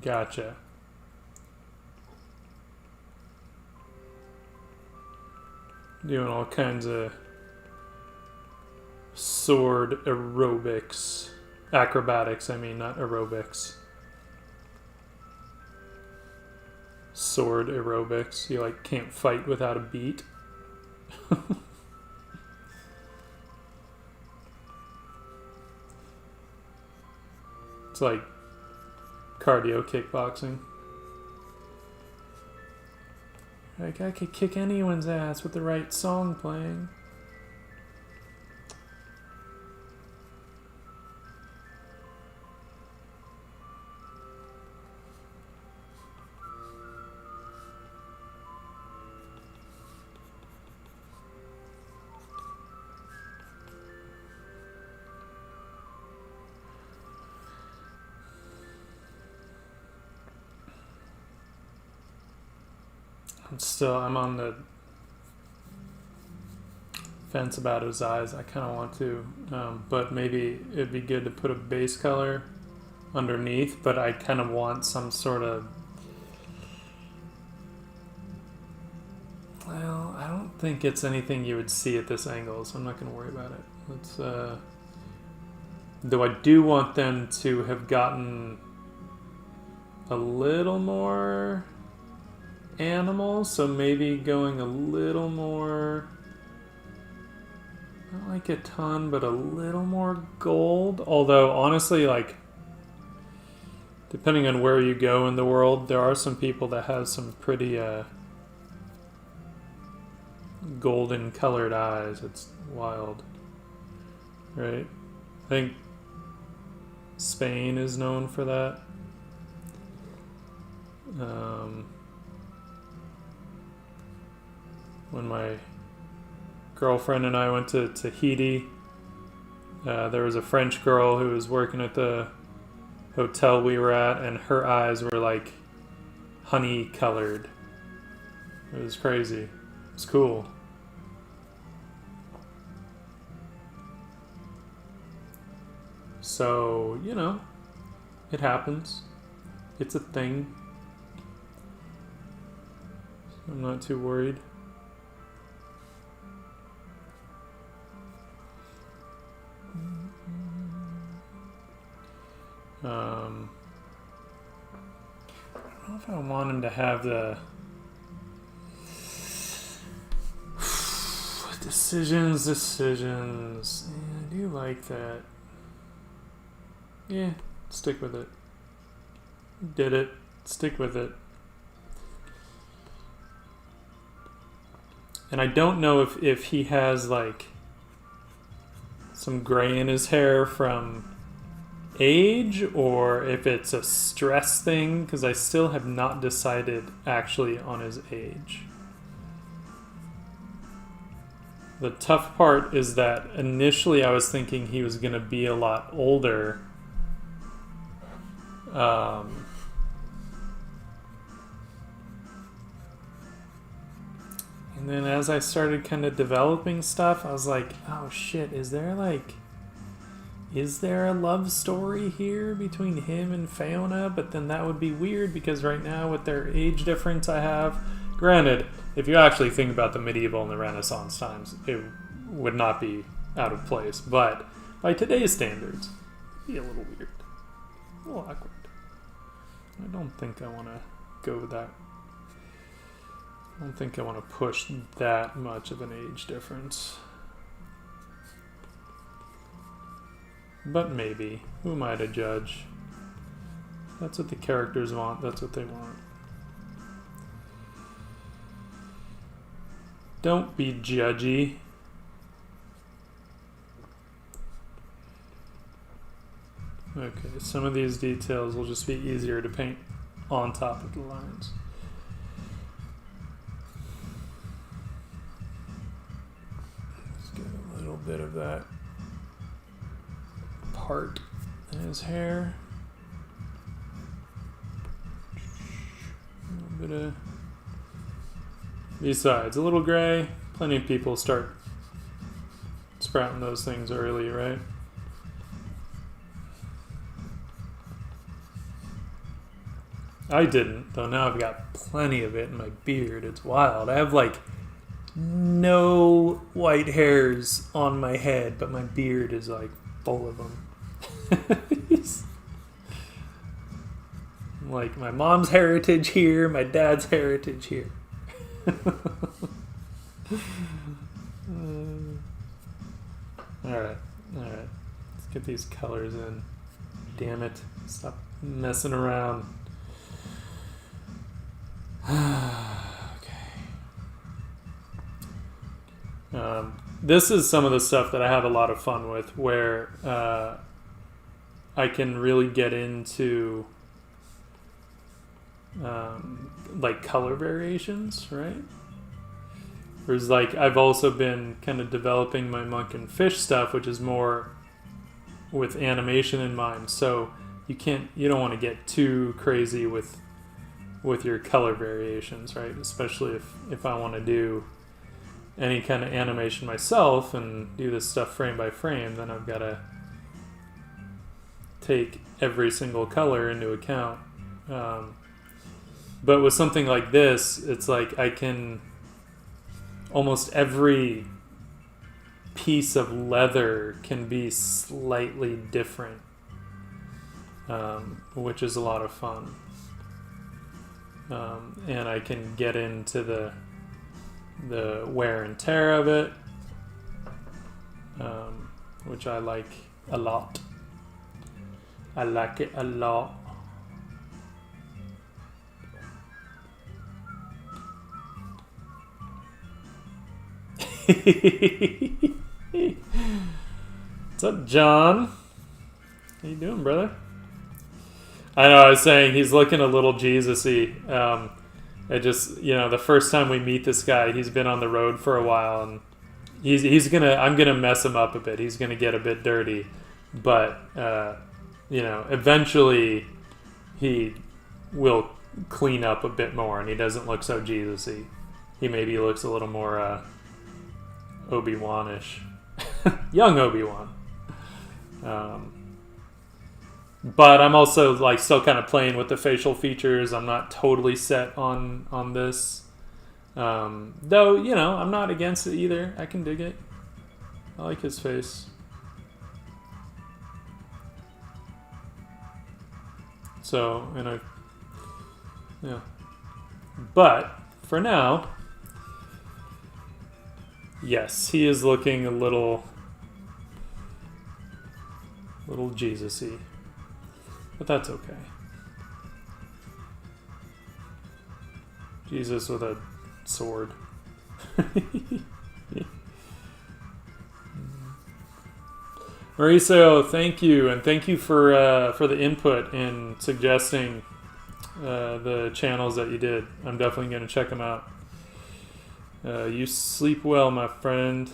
S1: Gotcha. Doing all kinds of sword aerobics. Acrobatics, I mean, not aerobics. Sword aerobics. You like can't fight without a beat. It's like cardio kickboxing. Like, I could kick anyone's ass with the right song playing. I'm on the fence about his eyes. I kind of want to, but maybe it'd be good to put a base color underneath, but I kind of want some sort of, well, I don't think it's anything you would see at this angle, so I'm not going to worry about it. Let's, though I do want them to have gotten a little more animal, so maybe going a little more, not like a ton, but a little more gold. Although honestly, like, depending on where you go in the world, there are some people that have some pretty golden colored eyes. It's wild, right? I think Spain is known for that. When my girlfriend and I went to Tahiti, there was a French girl who was working at the hotel we were at, and her eyes were like honey colored. It was crazy. It was cool. So, you know, it happens. It's a thing. I'm not too worried. I don't know if I want him to have the decisions. Yeah, I do like that. Yeah, stick with it. Did it. Stick with it. And I don't know if he has like some gray in his hair from age or if it's a stress thing, because I still have not decided actually on his age. The tough part is that initially I was thinking he was going to be a lot older. And then as I started kind of developing stuff, I was like, oh shit, is there a love story here between him and Fiona? But then that would be weird because right now with their age difference I have, granted, if you actually think about the medieval and the Renaissance times, it would not be out of place. But by today's standards, it'd be a little weird. A little awkward. I don't think I want to go with that. I don't think I want to push that much of an age difference. But maybe. Who am I to judge? That's what the characters want. That's what they want. Don't be judgy. Okay, some of these details will just be easier to paint on top of the lines. Let's get a little bit of that part in his hair. A little bit of these sides, a little gray. Plenty of people start sprouting those things early, right? I didn't, though now I've got plenty of it in my beard. It's wild. I have like no white hairs on my head, but my beard is like full of them. Like my mom's heritage here, my dad's heritage here. Alright. Let's get these colors in. Damn it. Stop messing around. Okay. This is some of the stuff that I have a lot of fun with, where I can really get into like color variations, right? Whereas like I've also been kind of developing my monk and fish stuff, which is more with animation in mind. So you don't want to get too crazy with your color variations, right? Especially if I want to do any kind of animation myself and do this stuff frame by frame, then I've got to take every single color into account. But with something like this, it's like I can almost every piece of leather can be slightly different, which is a lot of fun. And I can get into the wear and tear of it, which I like a lot. I like it a lot. What's up, John? How you doing, brother? I know, I was saying he's looking a little Jesus-y. I just, the first time we meet this guy, he's been on the road for a while, and I'm gonna mess him up a bit. He's gonna get a bit dirty, but eventually he will clean up a bit more, and he doesn't look so Jesus-y. He maybe looks a little more Obi-Wan-ish, young Obi-Wan. But I'm also like still kind of playing with the facial features. I'm not totally set on this. Though, I'm not against it either. I can dig it. I like his face. So, yeah. But for now, yes, he is looking a little Jesus-y. But that's okay. Jesus with a sword. Mauricio, thank you, and thank you for the input in suggesting the channels that you did. I'm definitely going to check them out. You sleep well, my friend.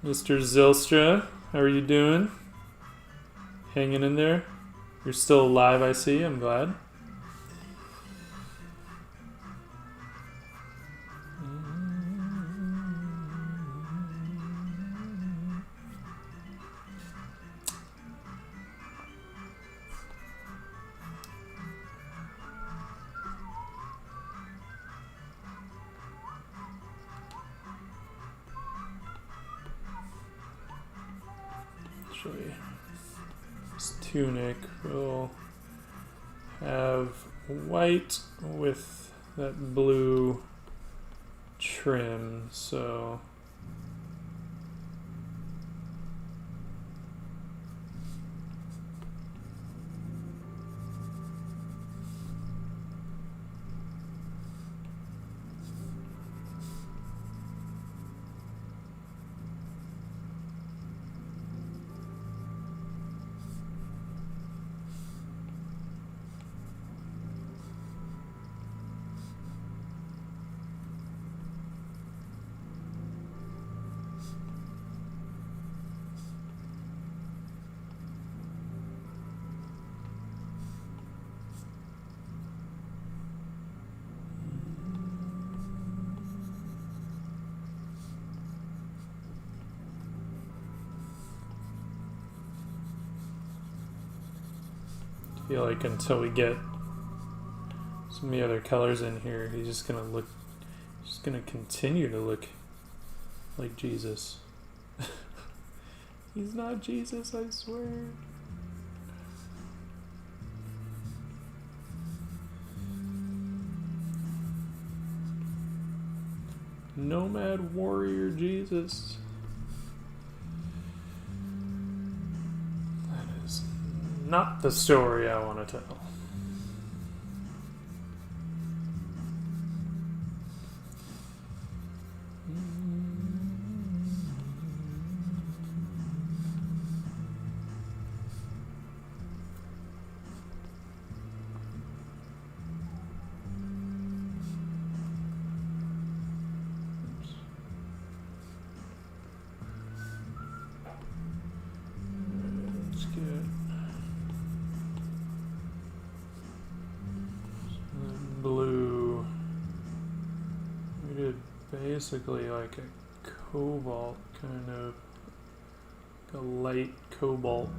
S1: Mr. Zylstra, how are you doing? Hanging in there? You're still alive, I see. I'm glad. actually. This tunic will have white with that blue trim, so I feel like until we get some of the other colors in here, he's just gonna continue to look like Jesus. He's not Jesus, I swear. Nomad warrior Jesus. That is not the story I want to tell. Blue. We did basically like a cobalt, kind of a light cobalt.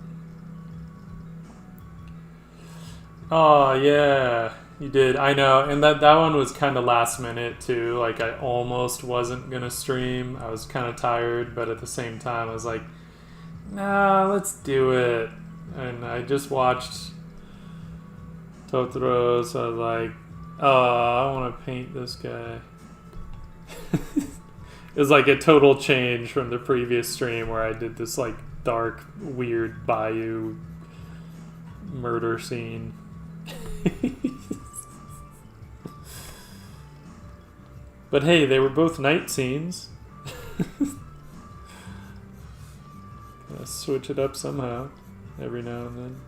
S1: Oh yeah, you did. I know, and that one was kind of last minute too. Like I almost wasn't gonna stream. I was kind of tired, but at the same time, I was like, nah, let's do it. And I just watched Totoro, so I was like, oh, I want to paint this guy. It was like a total change from the previous stream where I did this like dark, weird bayou murder scene. But hey, they were both night scenes. Gotta switch it up somehow, every now and then.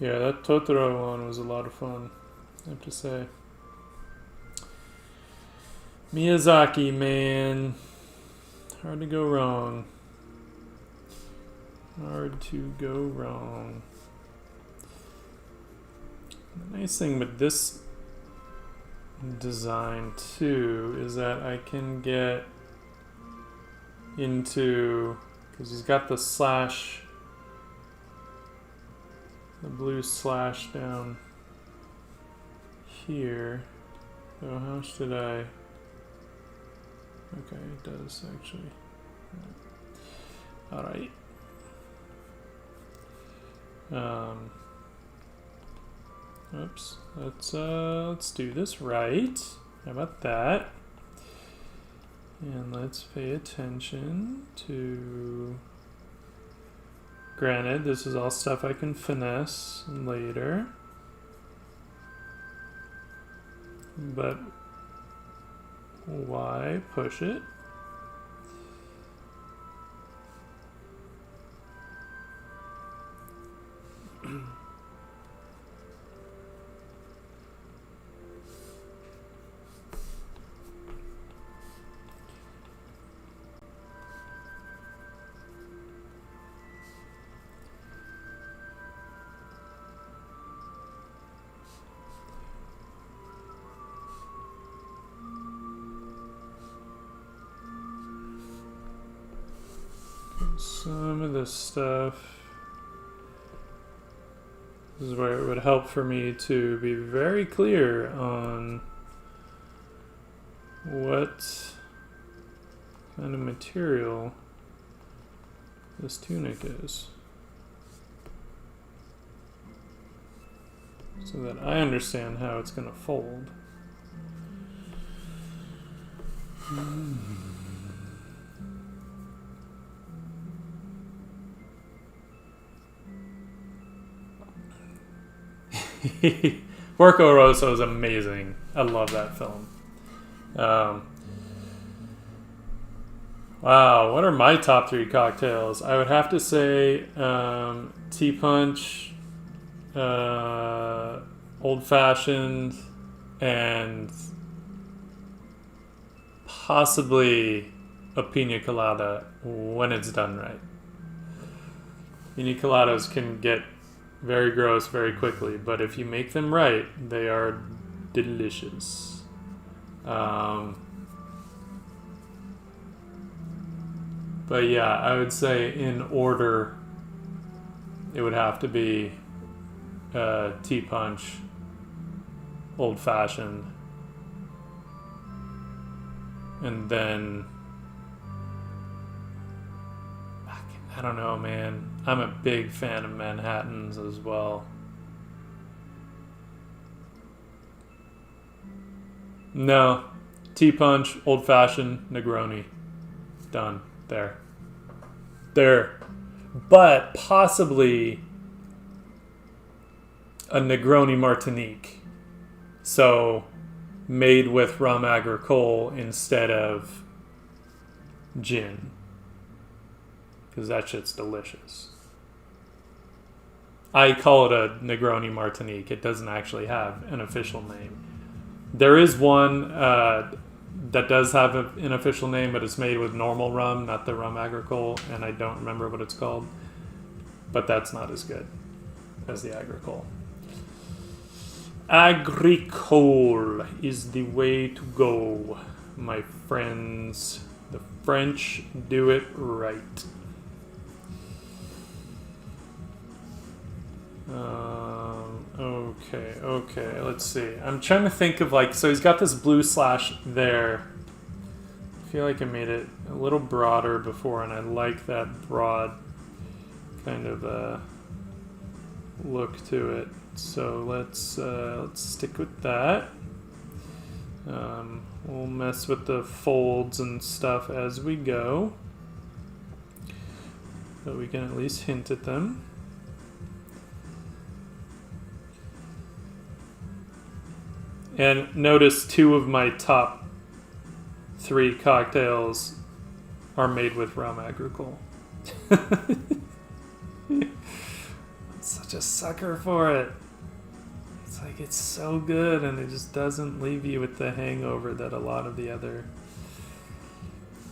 S1: Yeah, that Totoro one was a lot of fun, I have to say. Miyazaki, man. Hard to go wrong. Hard to go wrong. The nice thing with this design, too, is that I can get into... because he's got the slash... the blue slash down here. So how much did I... okay, it does actually. Alright. Oops. Let's do this right. How about that? And let's pay attention to... granted, this is all stuff I can finesse later. But why push it? some of this stuff. This is where it would help for me to be very clear on what kind of material this tunic is, so that I understand how it's going to fold. Porco Rosso is amazing. I love that film. Wow, what are my top 3 cocktails? I would have to say tea punch, old fashioned, and possibly a pina colada when it's done right. Pina coladas can get very gross very quickly, but if you make them right, they are delicious. But yeah, I would say in order, it would have to be tea punch, old fashioned, and then I don't know, man. I'm a big fan of Manhattans as well. No, tea punch, old fashioned, Negroni. Done. There. But possibly a Negroni Martinique. So made with rum agricole instead of gin. Because that shit's delicious. I call it a Negroni Martinique. It doesn't actually have an official name. There is one that does have an official name, but it's made with normal rum, not the rum agricole, and I don't remember what it's called. But that's not as good as the agricole. Agricole is the way to go, my friends. The French do it right. Okay, let's see. I'm trying to think of so he's got this blue slash there. I feel like I made it a little broader before, and I like that broad kind of look to it. So let's stick with that. We'll mess with the folds and stuff as we go, but we can at least hint at them. And notice 2 of my top 3 cocktails are made with rum agricole. I'm such a sucker for it. It's like it's so good, and it just doesn't leave you with the hangover that a lot of the other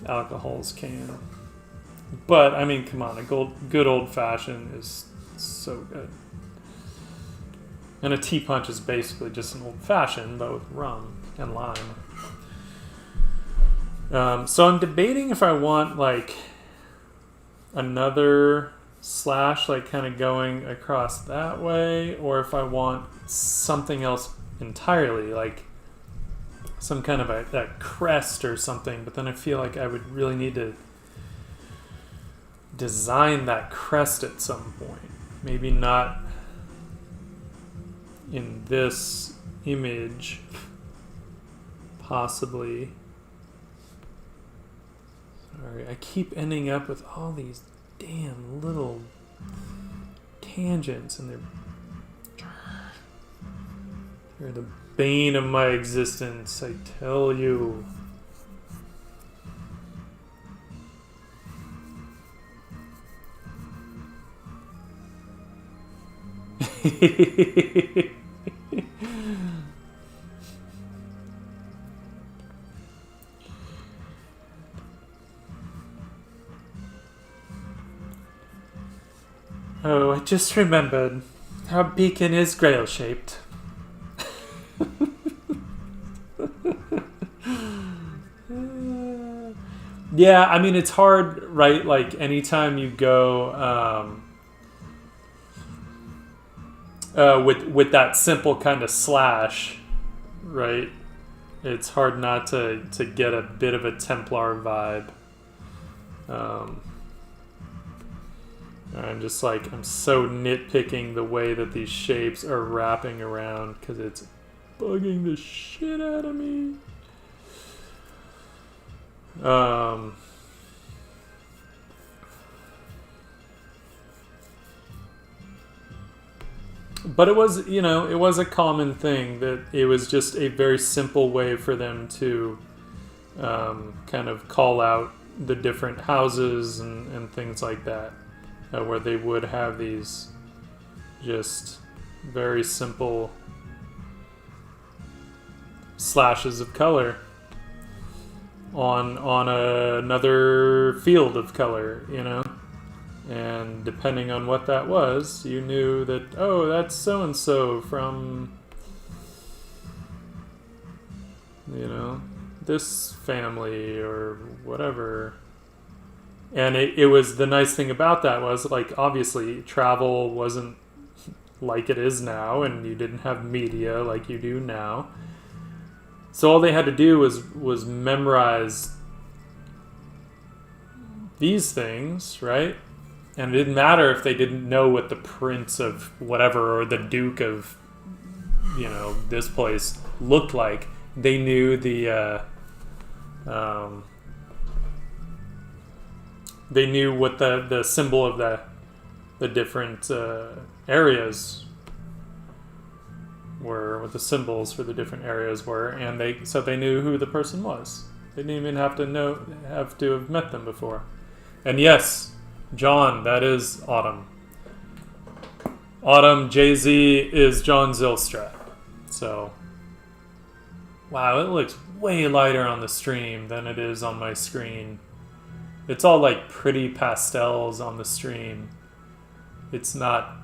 S1: alcohols can. But I mean, come on, a good old fashioned is so good. And a tea punch is basically just an old fashioned, but with rum and lime. So I'm debating if I want another slash, kind of going across that way, or if I want something else entirely, some kind of a crest or something. But then I feel like I would really need to design that crest at some point. Maybe not in this image, possibly. Sorry, I keep ending up with all these damn little tangents, and they're the bane of my existence, I tell you. Oh, I just remembered. Our beacon is grail-shaped. Yeah, I mean, it's hard, right? Like, anytime you go with that simple kind of slash, right? It's hard not to get a bit of a Templar vibe. I'm just like, I'm so nitpicking the way that these shapes are wrapping around because it's bugging the shit out of me. But it was, you know, it was a common thing that it was just a very simple way for them to kind of call out the different houses and things like that, where they would have these just very simple slashes of color on another field of color, you know? And depending on what that was, you knew that, oh, that's so-and-so from, you know, this family or whatever. And it was, the nice thing about that was, like, obviously travel wasn't like it is now, and you didn't have media like you do now. So all they had to do was memorize these things, right? And it didn't matter if they didn't know what the prince of whatever or the duke of, you know, this place looked like. They knew they knew what the symbol of the different areas were, what the symbols for the different areas were, and they knew who the person was. They didn't even have to have met them before. And yes, John, that is Autumn. Autumn, Jay-Z is John Zylstra. So, wow, it looks way lighter on the stream than it is on my screen. It's all like pretty pastels on the stream. It's not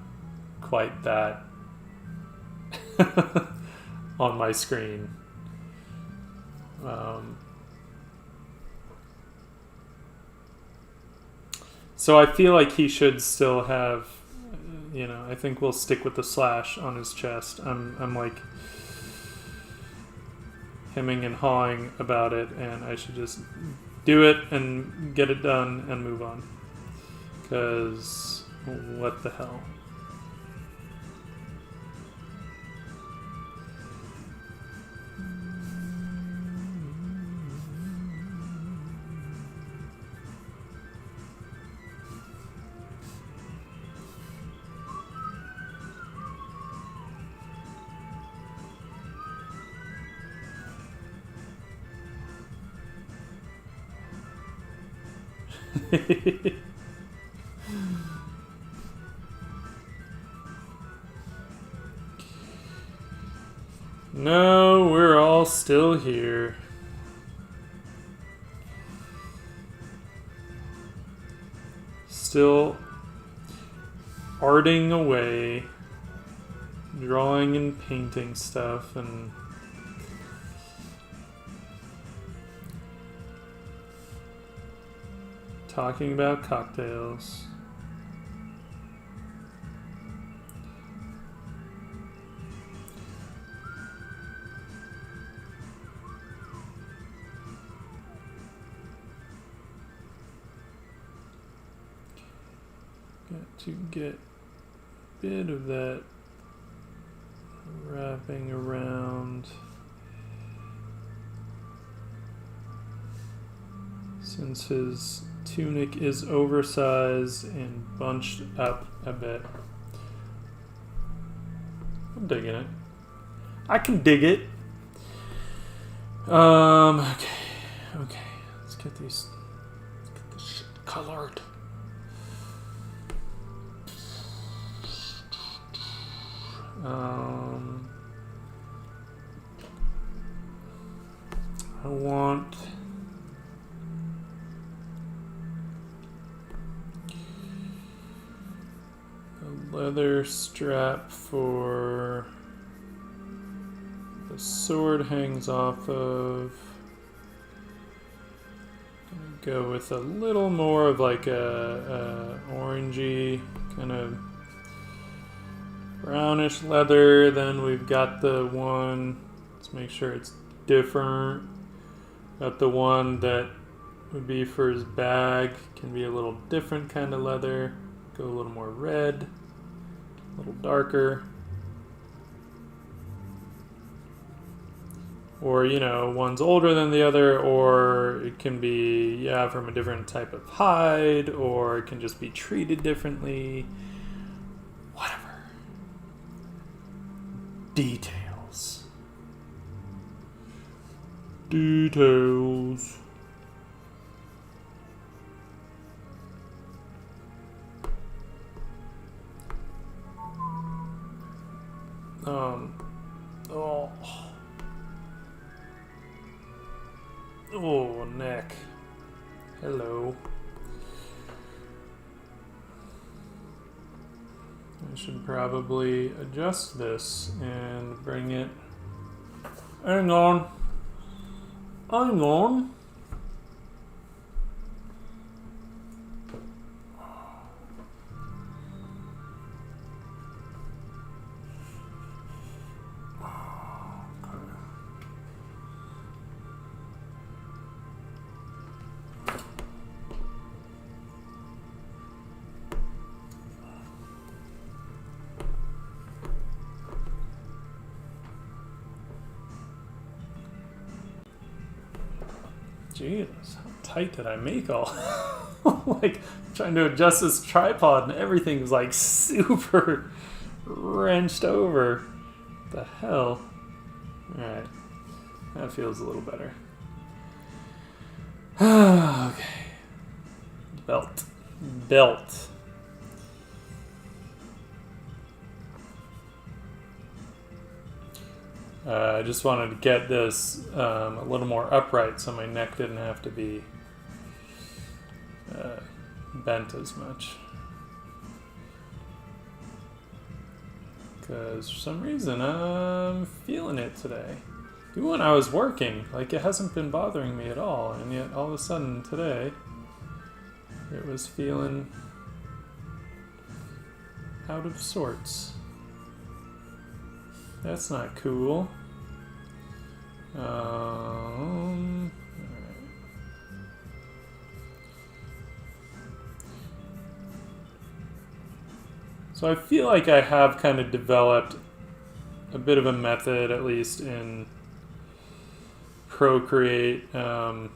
S1: quite that on my screen. So I feel like he should still have, you know, I think we'll stick with the slash on his chest. I'm like hemming and hawing about it, and I should just do it and get it done and move on. Because what the hell? No, we're all still here. Still arting away, drawing and painting stuff, and talking about cocktails. Got to get a bit of that wrapping around. Since his tunic is oversized and bunched up a bit. I'm digging it. I can dig it. Okay. Let's get this shit colored. I want a leather strap for the sword hangs off of. Gonna go with a little more of like a orangey kind of brownish leather. Then we've got the one, let's make sure it's different. Got the one that would be for his bag, can be a little different kind of leather. Go a little more red, a little darker. Or, you know, one's older than the other, or it can be, yeah, from a different type of hide, or it can just be treated differently. Whatever. Details. Details. Oh. Oh, neck. Hello. I should probably adjust this and bring it. Hang on. Hang on. Jesus, how tight did I make all? Like, trying to adjust this tripod and everything was like super wrenched over. What the hell? Alright, that feels a little better. Okay. Belt. Belt. I just wanted to get this a little more upright so my neck didn't have to be bent as much. Because for some reason I'm feeling it today. Even when I was working, like, it hasn't been bothering me at all, and yet all of a sudden today it was feeling out of sorts. That's not cool. Alright. So I feel like I have kind of developed a bit of a method, at least in Procreate. And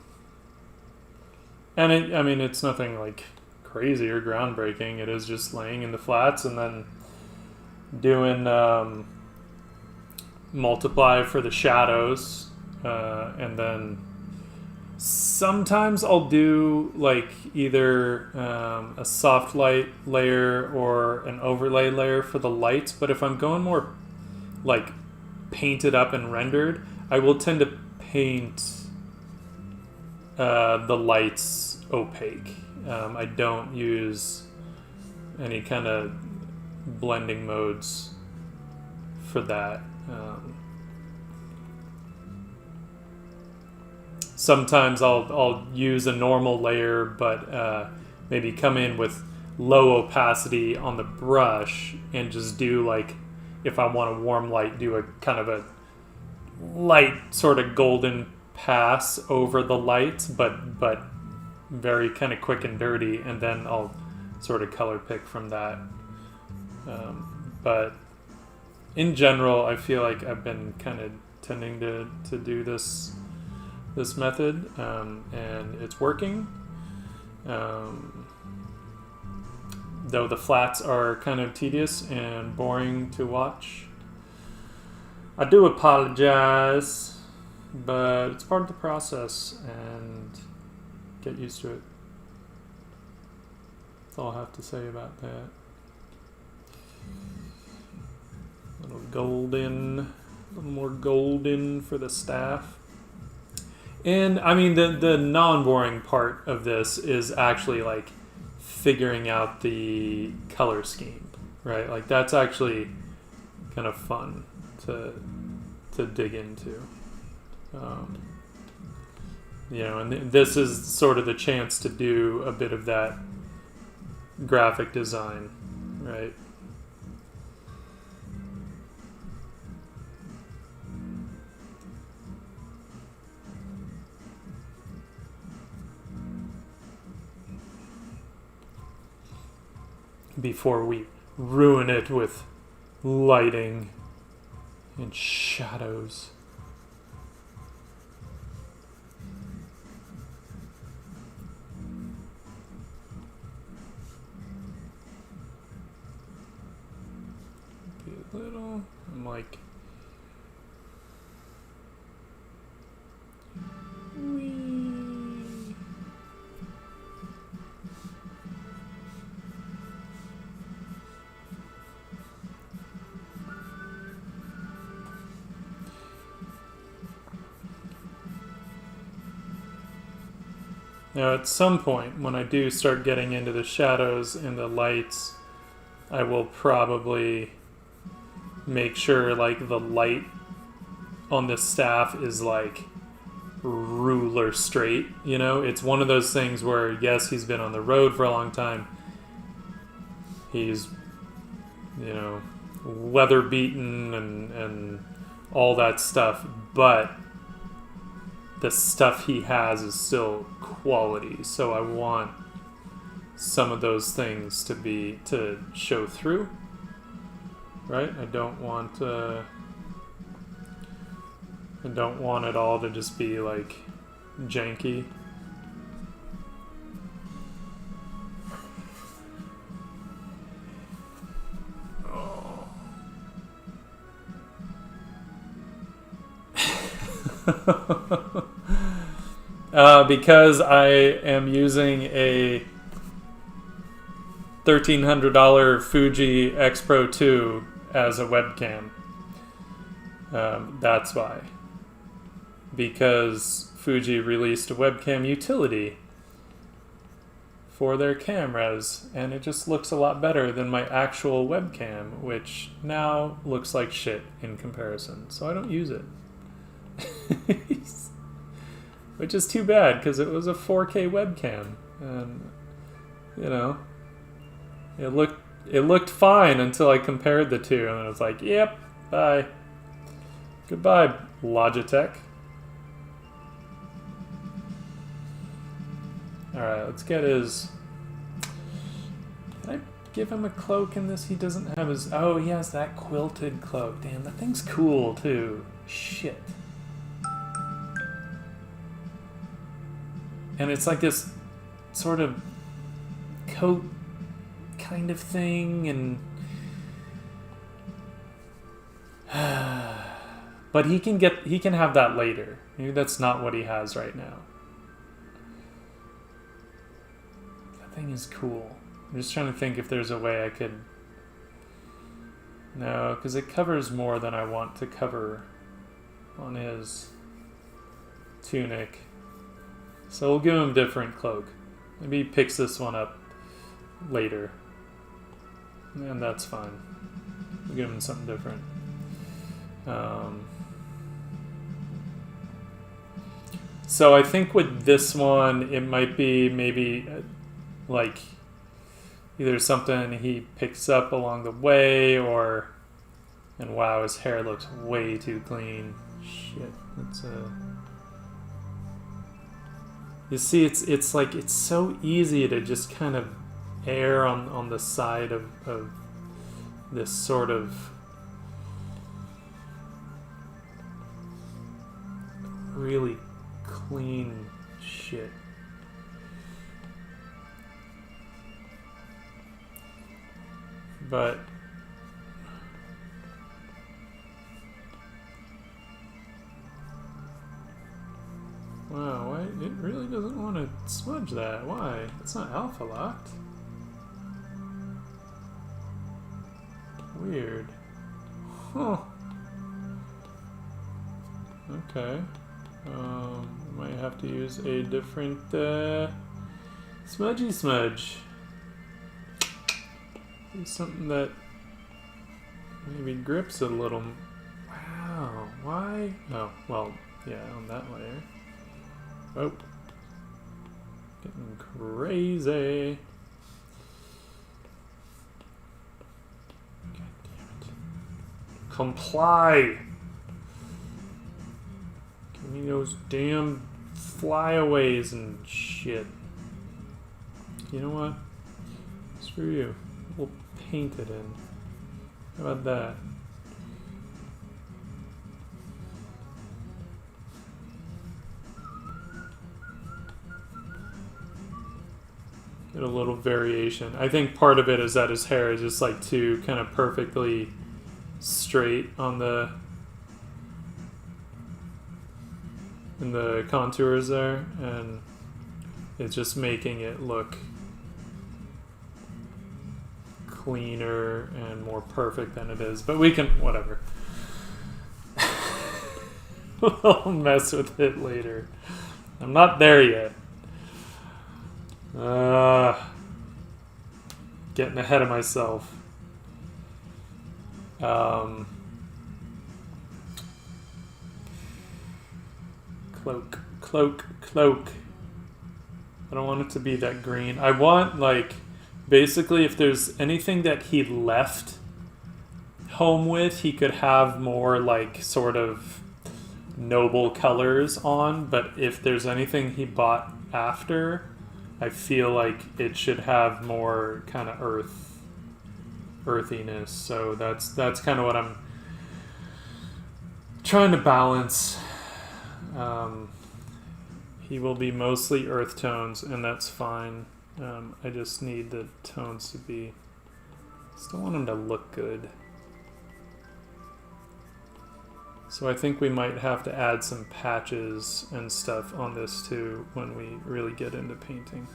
S1: I mean, it's nothing like crazy or groundbreaking. It is just laying in the flats and then doing multiply for the shadows, and then sometimes I'll do like either a soft light layer or an overlay layer for the lights, but if I'm going more like painted up and rendered, I will tend to paint the lights opaque. I don't use any kind of blending modes for that. Sometimes I'll use a normal layer, but maybe come in with low opacity on the brush and just do, like, if I want a warm light, do a kind of a light sort of golden pass over the lights, but very kind of quick and dirty, and then I'll sort of color pick from that. But in general, I feel like I've been kind of tending to do this method, and it's working. Though the flats are kind of tedious and boring to watch. I do apologize, but it's part of the process, and get used to it. That's all I have to say about that. A little more golden for the staff. And I mean, the non-boring part of this is actually like figuring out the color scheme, right? Like, that's actually kind of fun to dig into. You know, and this is sort of the chance to do a bit of that graphic design, right? Before we ruin it with lighting and shadows. Be a little, I'm like, wee. Now, at some point, when I do start getting into the shadows and the lights, I will probably make sure, like, the light on the staff is, like, ruler straight, you know? It's one of those things where, yes, he's been on the road for a long time. He's, you know, weather beaten and all that stuff, but the stuff he has is still quality, so I want some of those things to show through, right? I don't want it all to just be like janky. Because I am using a $1,300 Fuji X Pro 2 as a webcam. That's why. Because Fuji released a webcam utility for their cameras, and it just looks a lot better than my actual webcam, which now looks like shit in comparison, so I don't use it. Which is too bad, because it was a 4K webcam, and you know, it looked fine until I compared the two, and I was like, yep, bye, goodbye, Logitech. All right, let's get his. Can I give him a cloak in this? He doesn't have his. Oh, he has that quilted cloak. Damn, that thing's cool too. Shit. And it's like this sort of coat kind of thing, and but he can have that later. Maybe that's not what he has right now. That thing is cool. I'm just trying to think if there's a way I could. No, because it covers more than I want to cover on his tunic. So we'll give him a different cloak. Maybe he picks this one up later. And that's fine. We'll give him something different. So I think with this one, it might be maybe like either something he picks up along the way, or... And wow, his hair looks way too clean. Shit, that's You see, it's like, it's so easy to just kind of err on the side of this sort of really clean shit. But wow, why it really doesn't want to smudge that? Why? It's not alpha locked. Weird. Huh. Okay. Might have to use a different smudgy smudge. Something that maybe grips a little. Wow. Why? Oh, well, yeah, on that layer. Oh. Getting crazy. God damn it. Comply! Give me those damn flyaways and shit. You know what? Screw you. We'll paint it in. How about that? Get a little variation. I think part of it is that his hair is just like too kind of perfectly straight on the in the contours there, and it's just making it look cleaner and more perfect than it is. But we can, whatever. We'll mess with it later. I'm not there yet. Getting ahead of myself. Cloak, cloak, cloak. I don't want it to be that green. I want, like, basically if there's anything that he left home with, he could have more, like, sort of noble colors on. But if there's anything he bought after, I feel like it should have more kind of earthiness. So that's kind of what I'm trying to balance. He will be mostly earth tones, and that's fine. I just need the tones to be... Still want him to look good. So I think we might have to add some patches and stuff on this too when we really get into painting,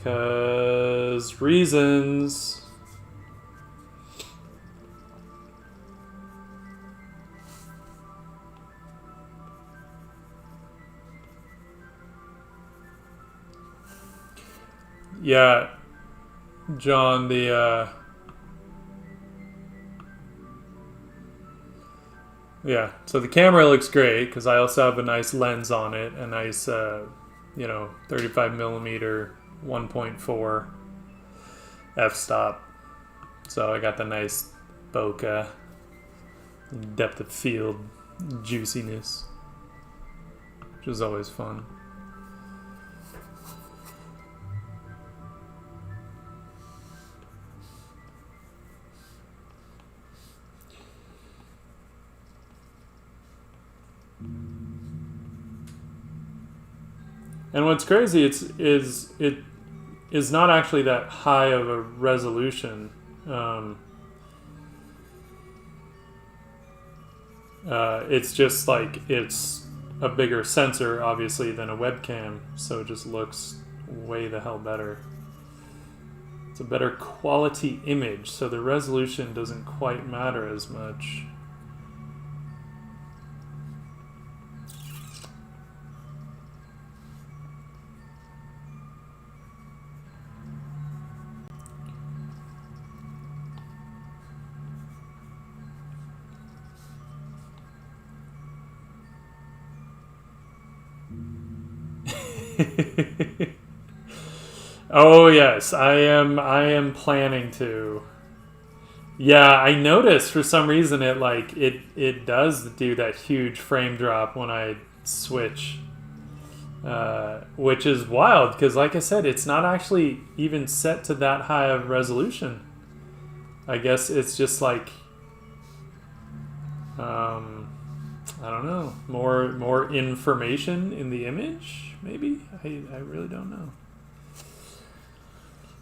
S1: because reasons. Yeah, John, yeah, so the camera looks great because I also have a nice lens on it, a nice, 35mm 1.4 f-stop. So I got the nice bokeh, depth of field juiciness, which is always fun. And what's crazy it is not actually that high of a resolution. It's just like it's a bigger sensor, obviously, than a webcam, so it just looks way the hell better. It's a better quality image, so the resolution doesn't quite matter as much. Oh yes, I am planning to. Yeah, I noticed for some reason it does do that huge frame drop when I switch, which is wild because, like I said, it's not actually even set to that high of resolution. I guess it's just like, I don't know, more information in the image, maybe. I really don't know.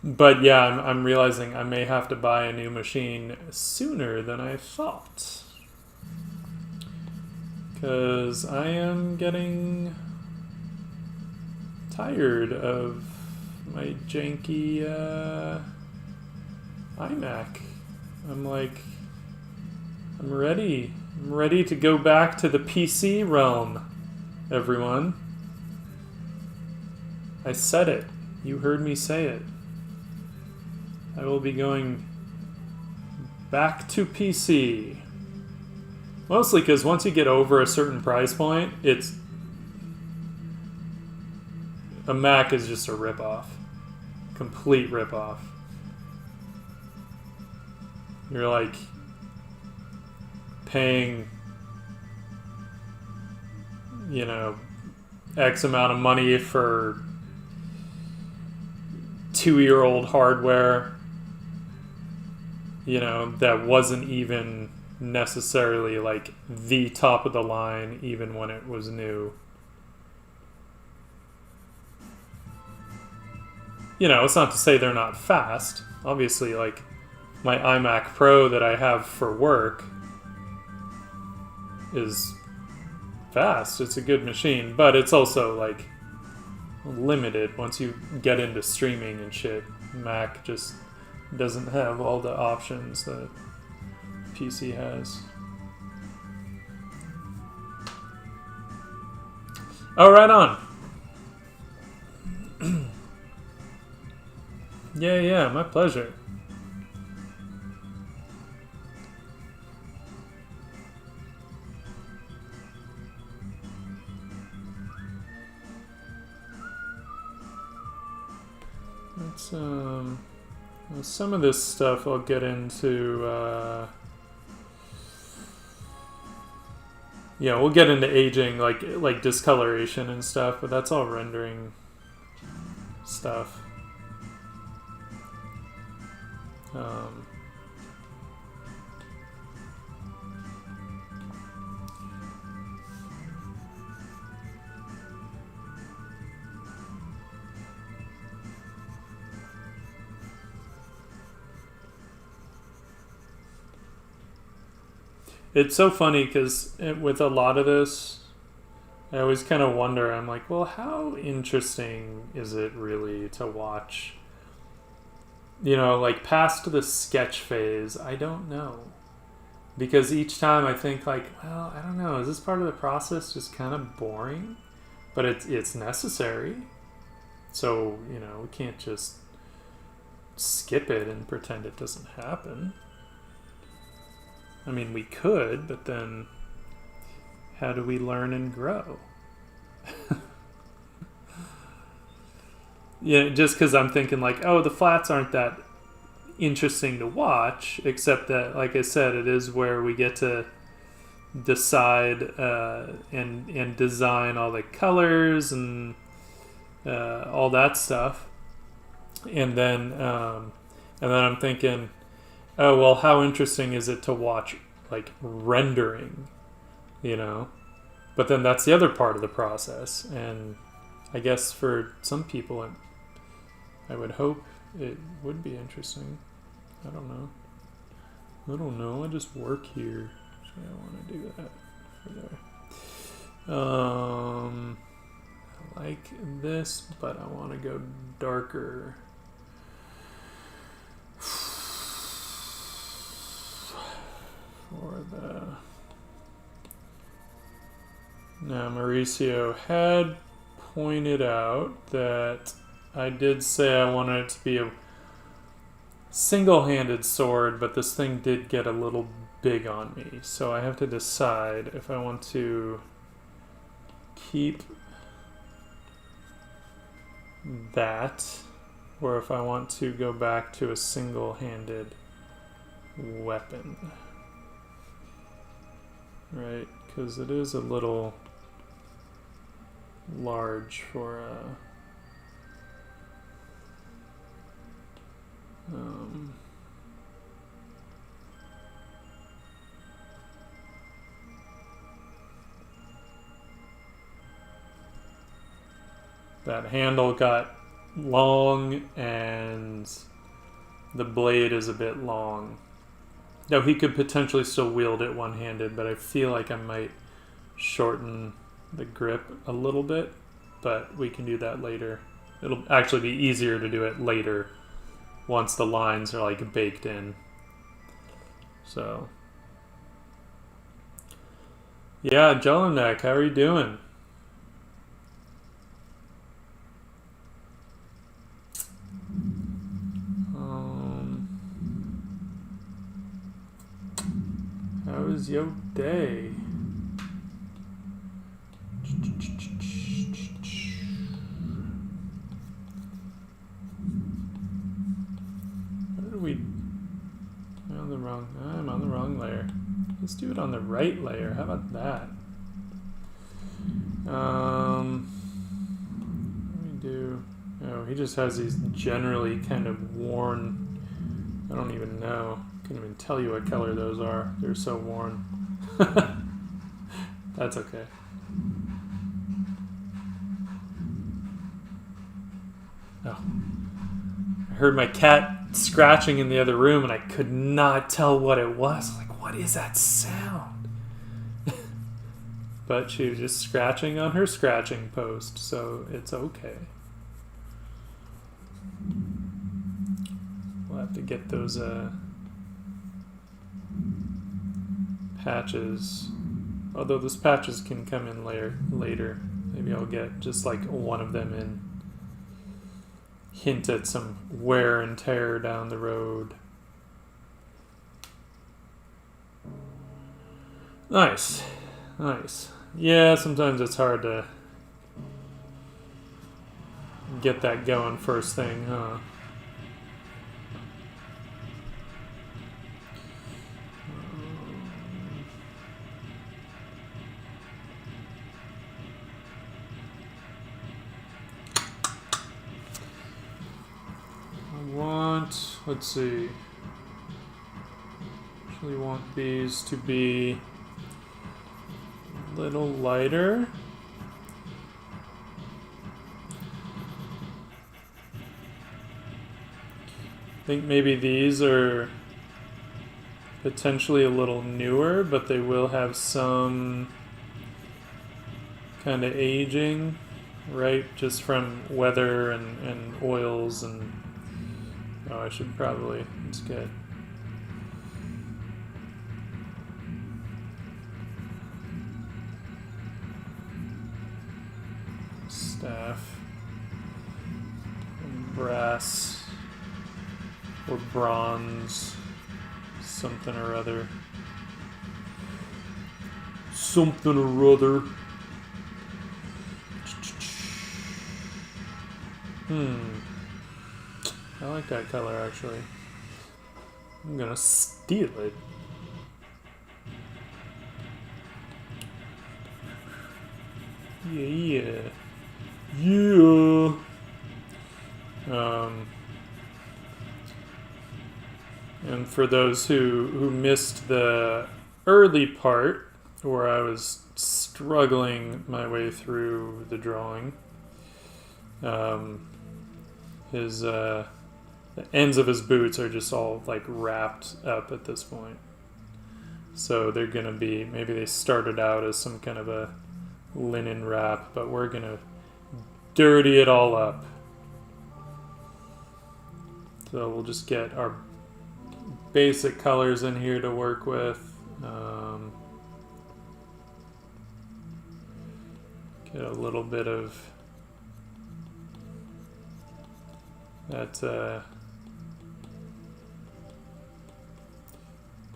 S1: But yeah, I'm realizing I may have to buy a new machine sooner than I thought, because I am getting tired of my janky iMac. I'm ready to go back to the PC realm, everyone. I said it. You heard me say it. I will be going back to PC. Mostly because once you get over a certain price point, it's a Mac is just a ripoff, complete ripoff. You're like paying, you know, X amount of money for 2-year-old hardware, you know, that wasn't even necessarily like the top of the line even when it was new. You know, it's not to say they're not fast. Obviously, like my iMac Pro that I have for work is fast. It's a good machine, but it's also like limited once you get into streaming and shit. Mac just doesn't have all the options that PC has. Oh, right on. Yeah, my pleasure. Let's some of this stuff I'll get into. Yeah, we'll get into aging, like discoloration and stuff, but that's all rendering stuff. It's so funny because with a lot of this, I always kind of wonder, I'm like, well, how interesting is it really to watch? You know, like past the sketch phase, I don't know. Because each time I think like, well, I don't know, is this part of the process just kind of boring? But it's necessary. So, you know, we can't just skip it and pretend it doesn't happen. I mean, we could, but then how do we learn and grow? Yeah, just because I'm thinking like, oh, the flats aren't that interesting to watch, except that, like I said, it is where we get to decide and design all the colors and all that stuff. And then I'm thinking, oh, well, how interesting is it to watch, like, rendering, you know? But then that's the other part of the process. And I guess for some people, I would hope it would be interesting. I don't know. I just work here. So I want to do that for there. I like this, but I want to go darker. Now, Mauricio had pointed out that I did say I wanted it to be a single-handed sword, but this thing did get a little big on me. So I have to decide if I want to keep that or if I want to go back to a single-handed weapon. Right, because it is a little large for that handle got long and the blade is a bit long. Now he could potentially still wield it one-handed, but I feel like I might shorten the grip a little bit, but we can do that later. It'll actually be easier to do it later once the lines are like baked in. So yeah, Jelinek, how are you doing? How was your day? What did we... I'm on the wrong layer. Let's do it on the right layer. How about that? What do we do? Oh, he just has these generally kind of worn... I don't even know. Couldn't even tell you what color those are. They're so worn. That's okay. Oh. I heard my cat scratching in the other room and I could not tell what it was. I was like, what is that sound? But she was just scratching on her scratching post, so it's okay. We'll have to get those patches. Although those patches can come in later. Maybe I'll get just like one of them in. Hint at some wear and tear down the road. Nice. Nice. Yeah, sometimes it's hard to get that going first thing, huh? Let's see. Actually want these to be a little lighter. I think maybe these are potentially a little newer, but they will have some kind of aging, right? Just from weather and oils and... Oh, I should probably... Let's get... staff. And brass. Or bronze. Something or other. Something or other. I like that color, actually. I'm gonna steal it. Yeah. And for those who missed the early part, where I was struggling my way through the drawing, the ends of his boots are just all like wrapped up at this point. So they're gonna be, maybe they started out as some kind of a linen wrap, but we're gonna dirty it all up. So we'll just get our basic colors in here to work with. Get a little bit of that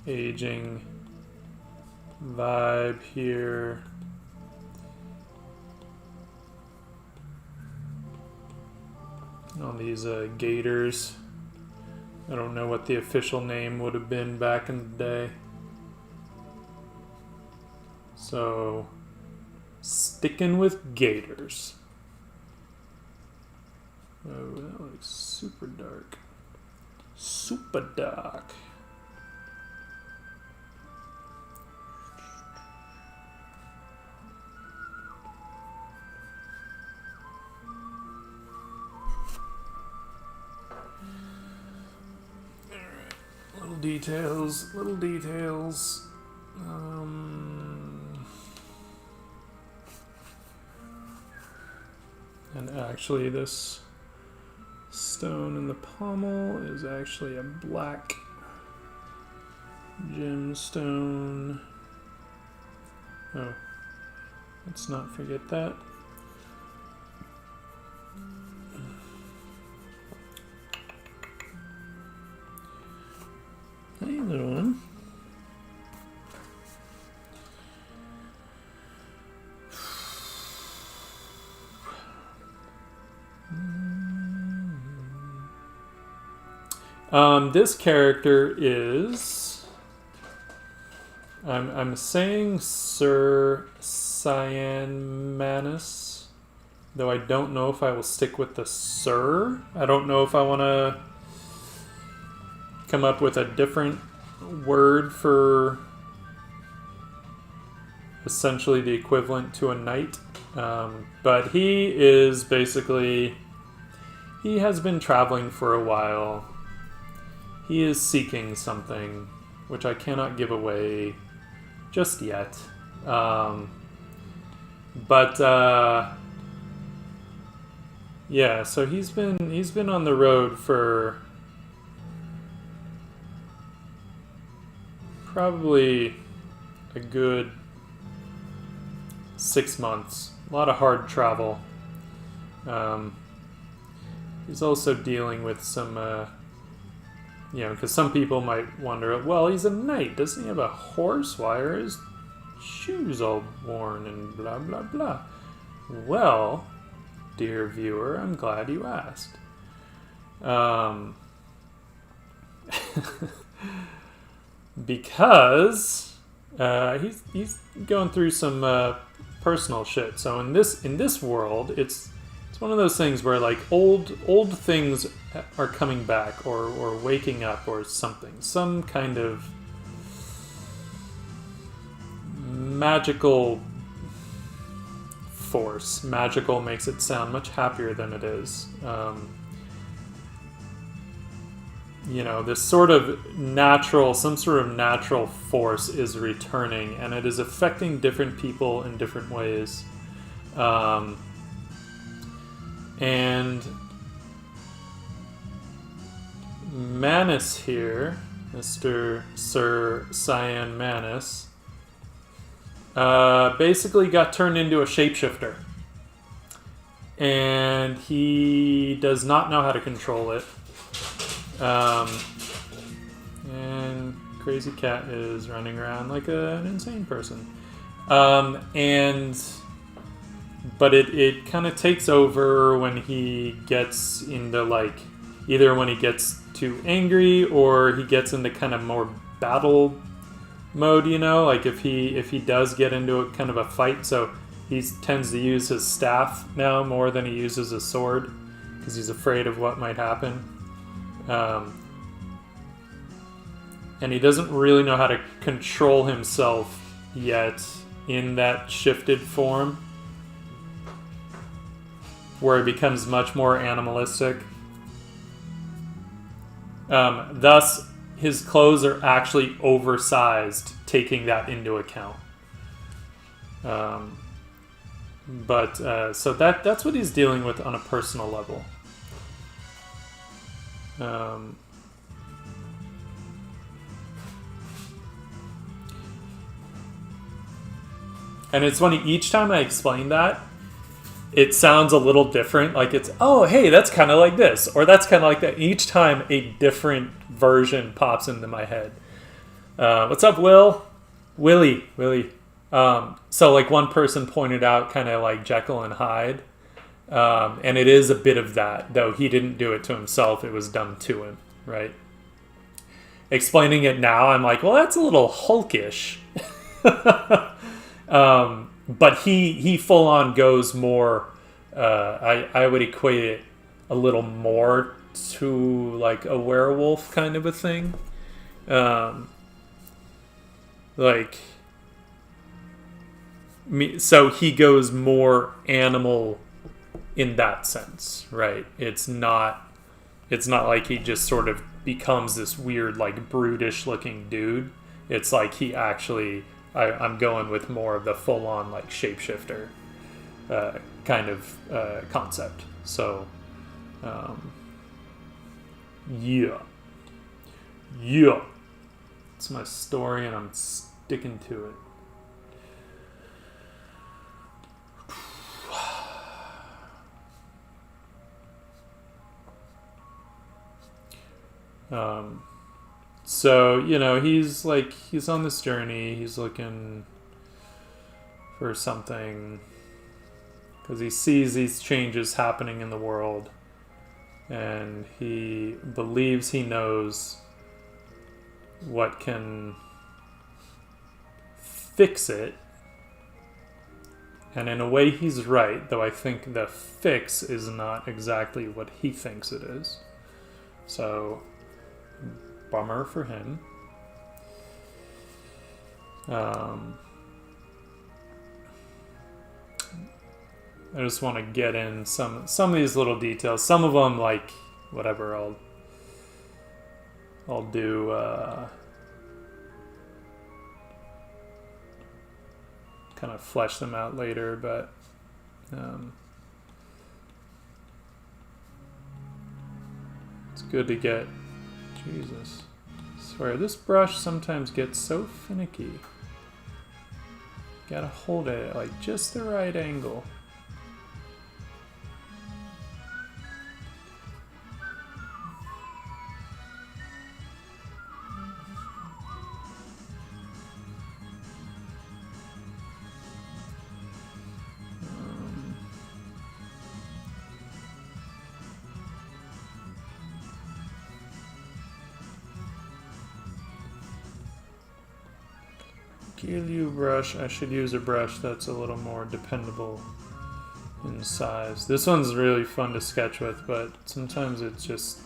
S1: aging vibe here. On these gators. I don't know what the official name would have been back in the day. So, sticking with gators. Oh, that looks super dark. Super dark. Little details. And actually this stone in the pommel is actually a black gemstone. Oh, let's not forget that. Hey, little one. This character is... I'm saying Sir Cian Manus, though I don't know if I will stick with the Sir. I don't know if I want to come up with a different word for essentially the equivalent to a knight. But he is basically... He has been traveling for a while. He is seeking something, which I cannot give away just yet. Yeah, so he's been on the road for probably a good 6 months. A lot of hard travel. He's also dealing with some, you know, because some people might wonder, well, he's a knight. Doesn't he have a horse? Why are his shoes all worn and blah, blah, blah? Well, dear viewer, I'm glad you asked. Because he's going through some personal shit. So in this world, it's one of those things where like old things are coming back or waking up or something. Some kind of magical force. Magical makes it sound much happier than it is. You know, this sort of natural, some sort of natural force is returning, and it is affecting different people in different ways. And Manus here, Mr. Sir Cian Manus, basically got turned into a shapeshifter. And he does not know how to control it. And Crazy Cat is running around like an insane person. But it kind of takes over when he gets into like, either when he gets too angry or he gets into kind of more battle mode, you know, like if he does get into a kind of a fight. So he tends to use his staff now more than he uses a sword because he's afraid of what might happen. And he doesn't really know how to control himself yet in that shifted form, where it becomes much more animalistic. Thus, his clothes are actually oversized, taking that into account. So that's what he's dealing with on a personal level. And it's funny, each time I explain that, it sounds a little different. Like it's, oh, hey, that's kind of like this, or that's kind of like that. Each time a different version pops into my head. What's up, Will? Willie. So like one person pointed out kind of like Jekyll and Hyde. And it is a bit of that, though he didn't do it to himself. It was done to him, right? Explaining it now, I'm like, well, that's a little hulkish. But he full on goes more, I would equate it a little more to like a werewolf kind of a thing. So he goes more animal in that sense, right? It's not like he just sort of becomes this weird, like brutish looking dude. It's like he actually, I'm going with more of the full on like shapeshifter kind of concept. So yeah, it's my story and I'm sticking to it. So, you know, he's on this journey, he's looking for something because he sees these changes happening in the world, and he believes he knows what can fix it. And in a way he's right, though I think the fix is not exactly what he thinks it is. So, bummer for him. I just want to get in some of these little details. Some of them, like, whatever, I'll do kind of flesh them out later, but it's good to get. Jesus, I swear this brush sometimes gets so finicky. Gotta hold it at like just the right angle. Gilyu brush. I should use a brush that's a little more dependable in size. This one's really fun to sketch with, but sometimes it's just...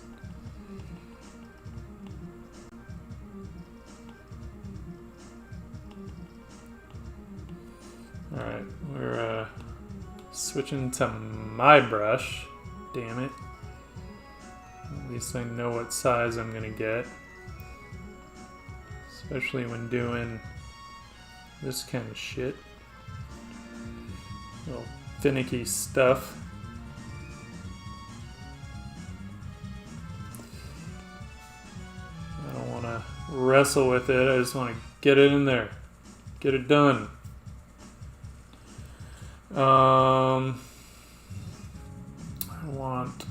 S1: Alright, we're switching to my brush. Damn it. At least I know what size I'm gonna get. Especially when doing this kind of shit. Little finicky stuff. I don't want to wrestle with it. I just want to get it in there. Get it done. I want...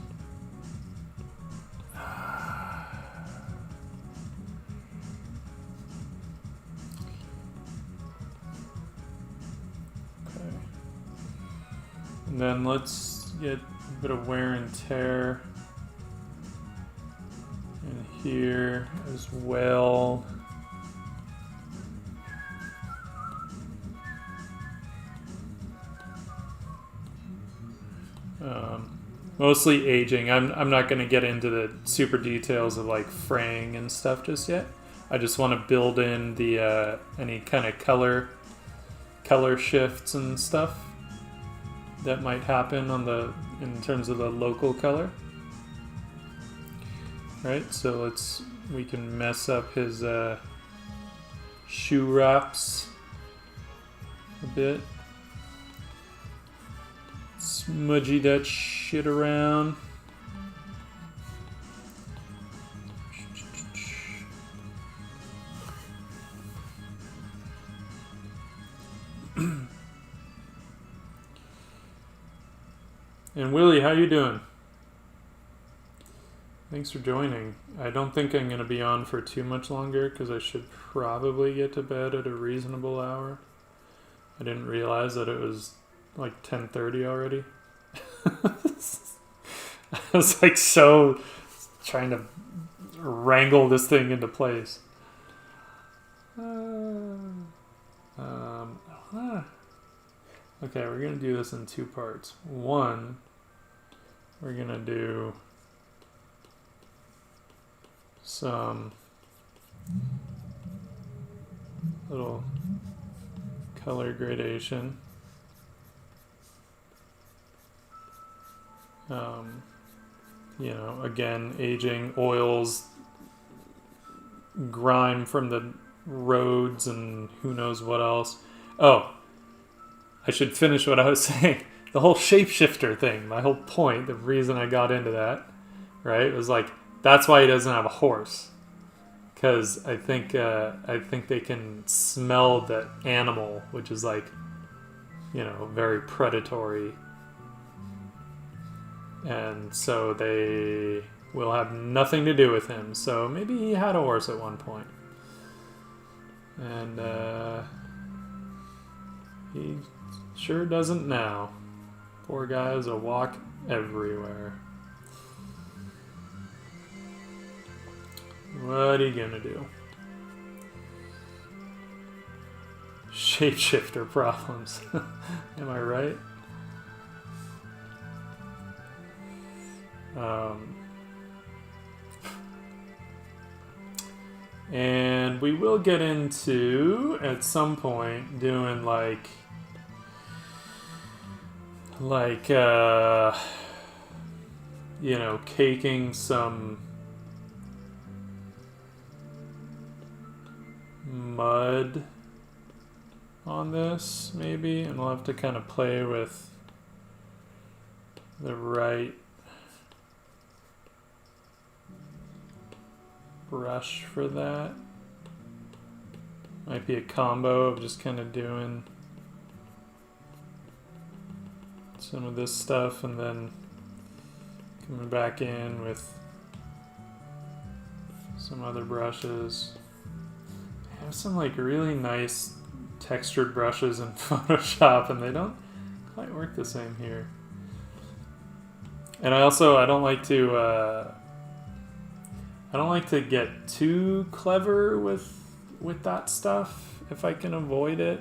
S1: And then let's get a bit of wear and tear in here as well. Mostly aging. I'm not going to get into the super details of like fraying and stuff just yet. I just want to build in the any kind of color shifts and stuff that might happen on in terms of the local color. Right, so we can mess up his shoe wraps a bit. Smudgy that shit around. And Willie, how you doing? Thanks for joining. I don't think I'm going to be on for too much longer because I should probably get to bed at a reasonable hour. I didn't realize that it was like 10:30 already. I was like so trying to wrangle this thing into place. Okay, we're going to do this in two parts. One, we're going to do some little color gradation. You know, again, aging, oils, grime from the roads, and who knows what else. Oh, I should finish what I was saying. The whole shapeshifter thing, my whole point, the reason I got into that, right, was like, that's why he doesn't have a horse. Because I think they can smell the animal, which is like, you know, very predatory. And so they will have nothing to do with him. So maybe he had a horse at one point. And he sure doesn't now. Poor guy has a walk everywhere. What are you gonna do? Shapeshifter problems. Am I right? And we will get into, at some point, doing like you know, caking some mud on this, maybe, and we'll have to kind of play with the right brush for that. Might be a combo of just kind of doing some of this stuff and then coming back in with some other brushes. I have some like really nice textured brushes in Photoshop and they don't quite work the same here. And I don't like to get too clever with that stuff if I can avoid it.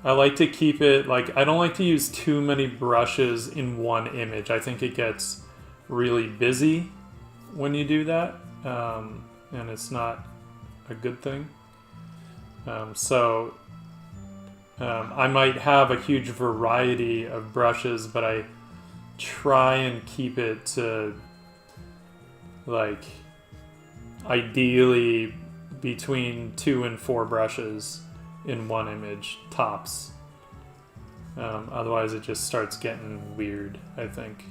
S1: I like to keep it like, I don't like to use too many brushes in one image. I think it gets really busy when you do that, and it's not a good thing. I might have a huge variety of brushes, but I try and keep it to like ideally between 2 and 4 brushes in one image, tops. Otherwise it just starts getting weird, I think.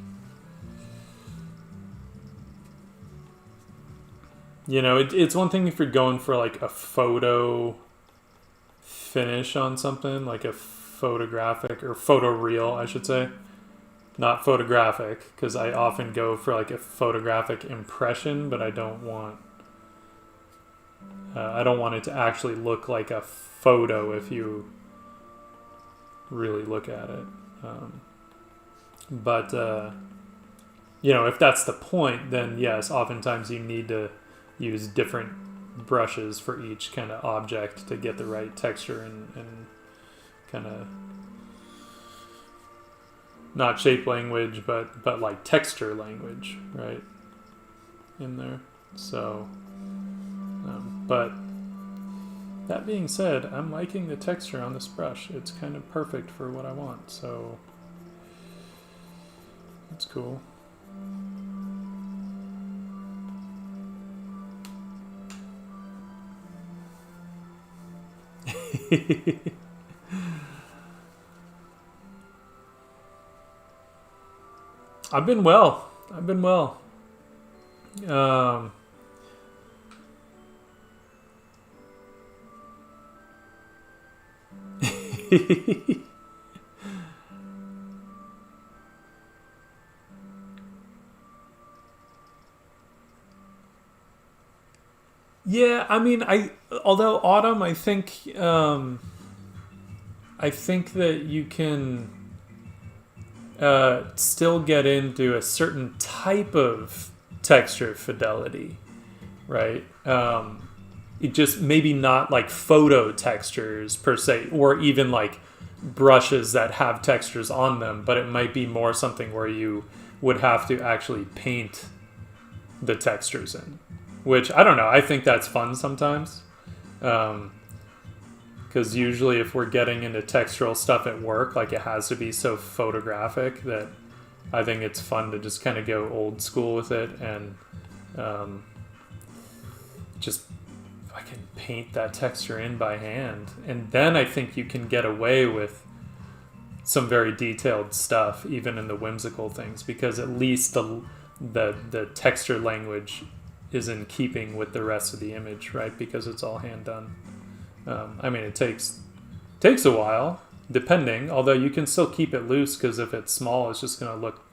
S1: You know, it's one thing if you're going for like a photo finish on something, like a photographic or photoreal, I should say. Not photographic, because I often go for like a photographic impression, but I don't want it to actually look like a photo if you really look at it. You know, if that's the point, then yes, oftentimes you need to use different brushes for each kind of object to get the right texture and kind of not shape language, but like texture language, right, in there. So, but that being said, I'm liking the texture on this brush. It's kind of perfect for what I want, so that's cool. I've been well. Yeah, I mean, although autumn, I think that you can still get into a certain type of texture fidelity, right? It just maybe not like photo textures per se, or even like brushes that have textures on them, but it might be more something where you would have to actually paint the textures in. Which, I don't know, I think that's fun sometimes. Because usually if we're getting into textural stuff at work, like it has to be so photographic that I think it's fun to just kind of go old school with it and just fucking paint that texture in by hand. And then I think you can get away with some very detailed stuff, even in the whimsical things, because at least the texture language is in keeping with the rest of the image, right? Because it's all hand done. I mean, it takes a while, depending. Although you can still keep it loose, because if it's small, it's just going to look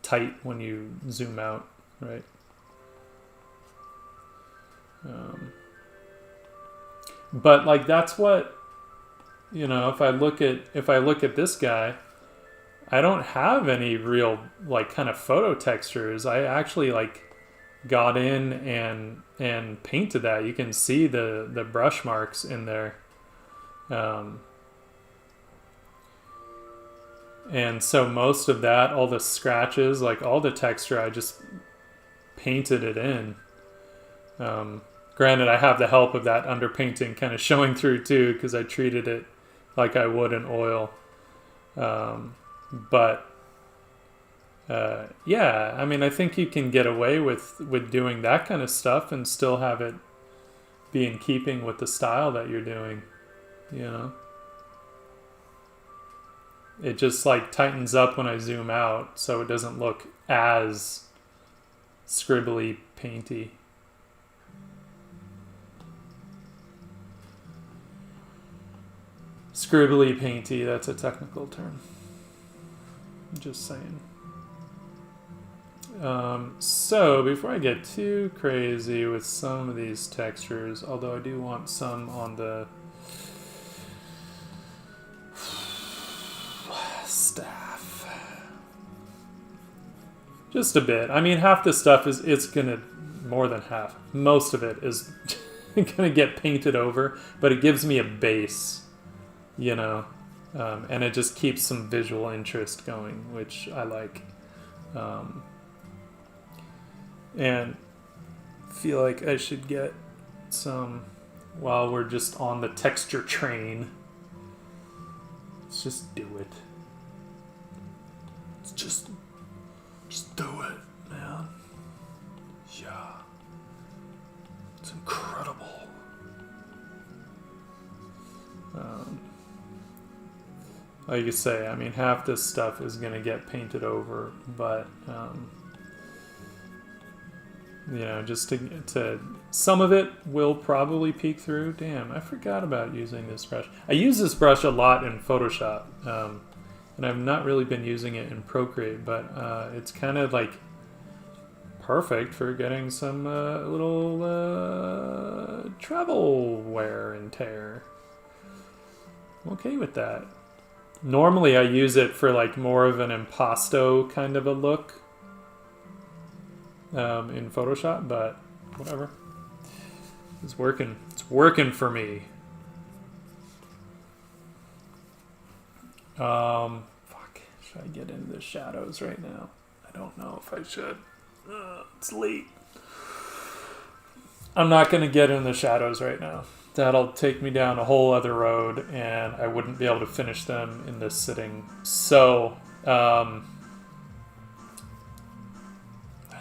S1: tight when you zoom out, right? But like that's what, you know, if I look at this guy, I don't have any real like kind of photo textures. I actually like got in and painted that. You can see the brush marks in there. And so most of that, all the scratches, like all the texture, I just painted it in. Granted, I have the help of that underpainting kind of showing through too, because I treated it like I would in oil. But yeah, I mean, I think you can get away with doing that kind of stuff and still have it be in keeping with the style that you're doing, you know? It just like tightens up when I zoom out, so it doesn't look as scribbly painty. Scribbly painty, that's a technical term. Just saying. So before I get too crazy with some of these textures, although I do want some on the staff, just a bit. I mean, half the stuff it's gonna, more than half, most of it is gonna get painted over, but it gives me a base, you know, and it just keeps some visual interest going, which I like. And feel like I should get some, while we're just on the texture train, let's just do it. Let's just do it, man. Yeah. It's incredible. Like you say, I mean, half this stuff is going to get painted over, but you know, just to some of it will probably peek through. Damn, I forgot about using this brush. I use this brush a lot in Photoshop, and I've not really been using it in Procreate, but it's kind of like perfect for getting some little travel wear and tear. I'm okay with that. Normally I use it for like more of an impasto kind of a look in Photoshop, but whatever. It's working. It's working for me. Fuck. Should I get into the shadows right now? I don't know if I should. It's late. I'm not going to get in the shadows right now. That'll take me down a whole other road, and I wouldn't be able to finish them in this sitting. So, I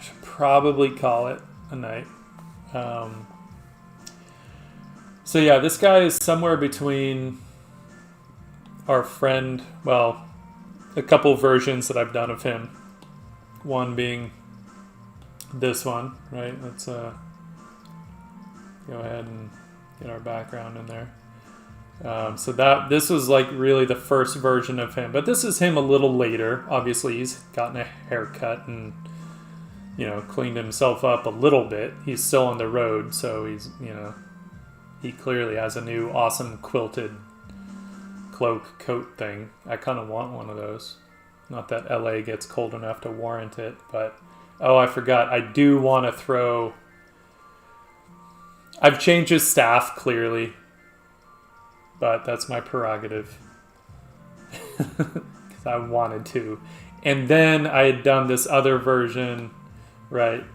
S1: should probably call it a night. So yeah, this guy is somewhere between our friend, well, a couple versions that I've done of him. One being this one, right? Let's go ahead and get our background in there. So this was like really the first version of him, but this is him a little later. Obviously, he's gotten a haircut and, you know, cleaned himself up a little bit. He's still on the road, so he's, you know, he clearly has a new awesome quilted cloak coat thing. I kind of want one of those. Not that LA gets cold enough to warrant it, but oh, I forgot. I do want to throw. I've changed his staff clearly, but that's my prerogative because I wanted to. And then I had done this other version, right?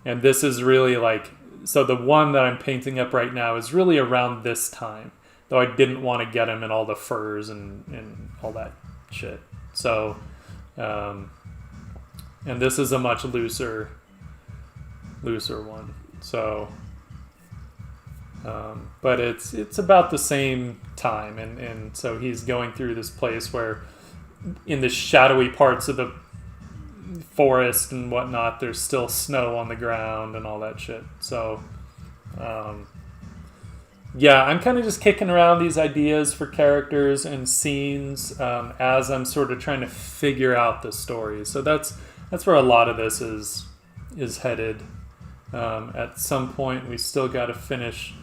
S1: And this is really like, so the one that I'm painting up right now is really around this time, though I didn't want to get him in all the furs and all that shit. So, and this is a much looser one. So, but it's about the same time, and so he's going through this place where, in the shadowy parts of the forest and whatnot, there's still snow on the ground and all that shit. So, yeah, I'm kind of just kicking around these ideas for characters and scenes as I'm sort of trying to figure out the story. So that's where a lot of this is headed. At some point, we still got to finish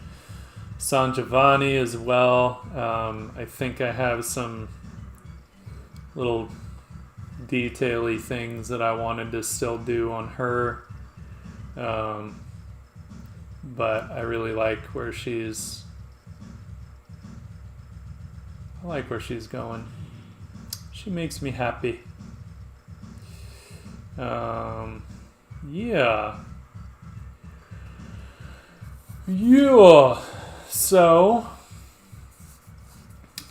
S1: San Giovanni as well. I think I have some little detail-y things that I wanted to still do on her. But I really like where she's... I like where she's going. She makes me happy. Yeah. Yeah. So,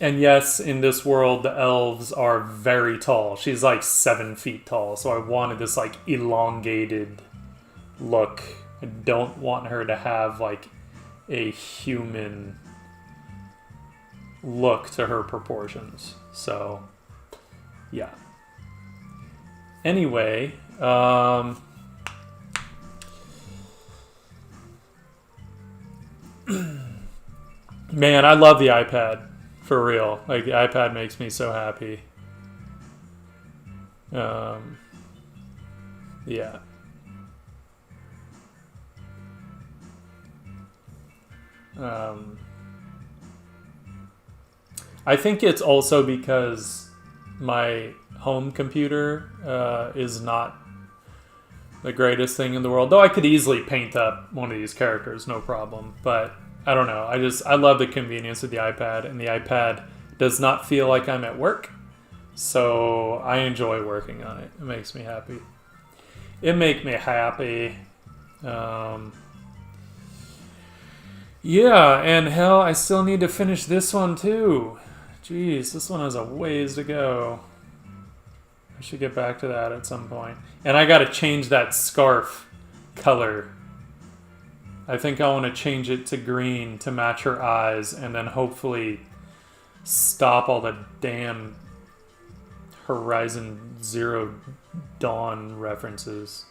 S1: and yes, in this world, the elves are very tall. She's like 7 feet tall. So I wanted this like elongated look. I don't want her to have like a human look to her proportions. So, yeah. Anyway, man, I love the iPad, for real. Like, the iPad makes me so happy. Yeah. I think it's also because my home computer is not the greatest thing in the world. Though I could easily paint up one of these characters, no problem. But I don't know. I love the convenience of the iPad, and the iPad does not feel like I'm at work. So I enjoy working on it. It makes me happy. It makes me happy. Yeah, and hell, I still need to finish this one too. Jeez, this one has a ways to go. I should get back to that at some point. And I gotta change that scarf color. I think I want to change it to green to match her eyes, and then hopefully stop all the damn Horizon Zero Dawn references.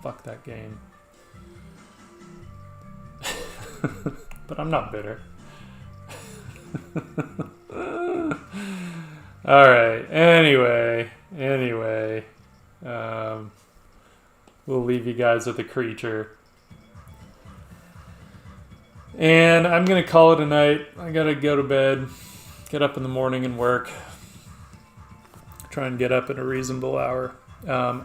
S1: Fuck that game. But I'm not bitter. Alright, anyway. We'll leave you guys with a creature. And I'm going to call it a night. I got to go to bed. Get up in the morning and work. Try and get up at a reasonable hour.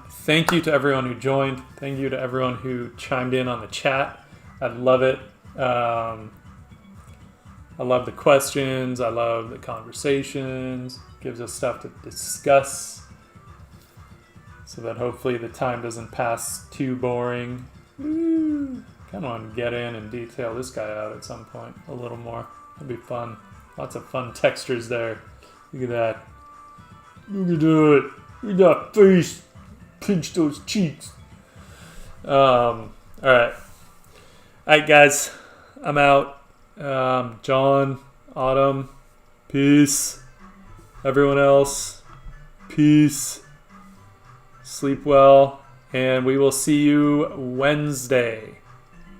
S1: Thank you to everyone who joined. Thank you to everyone who chimed in on the chat. I love it. I love the questions. I love the conversations. Gives us stuff to discuss so that hopefully the time doesn't pass too boring. Kind of want to get in and detail this guy out at some point a little more. It'd be fun. Lots of fun textures there. Look at that. Look at that. Look at that face. Pinch those cheeks. Alright. Alright, guys. I'm out. John, Autumn, peace. Everyone else, peace. Sleep well. And we will see you Wednesday,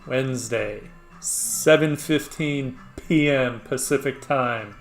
S1: 7:15 p.m. Pacific time.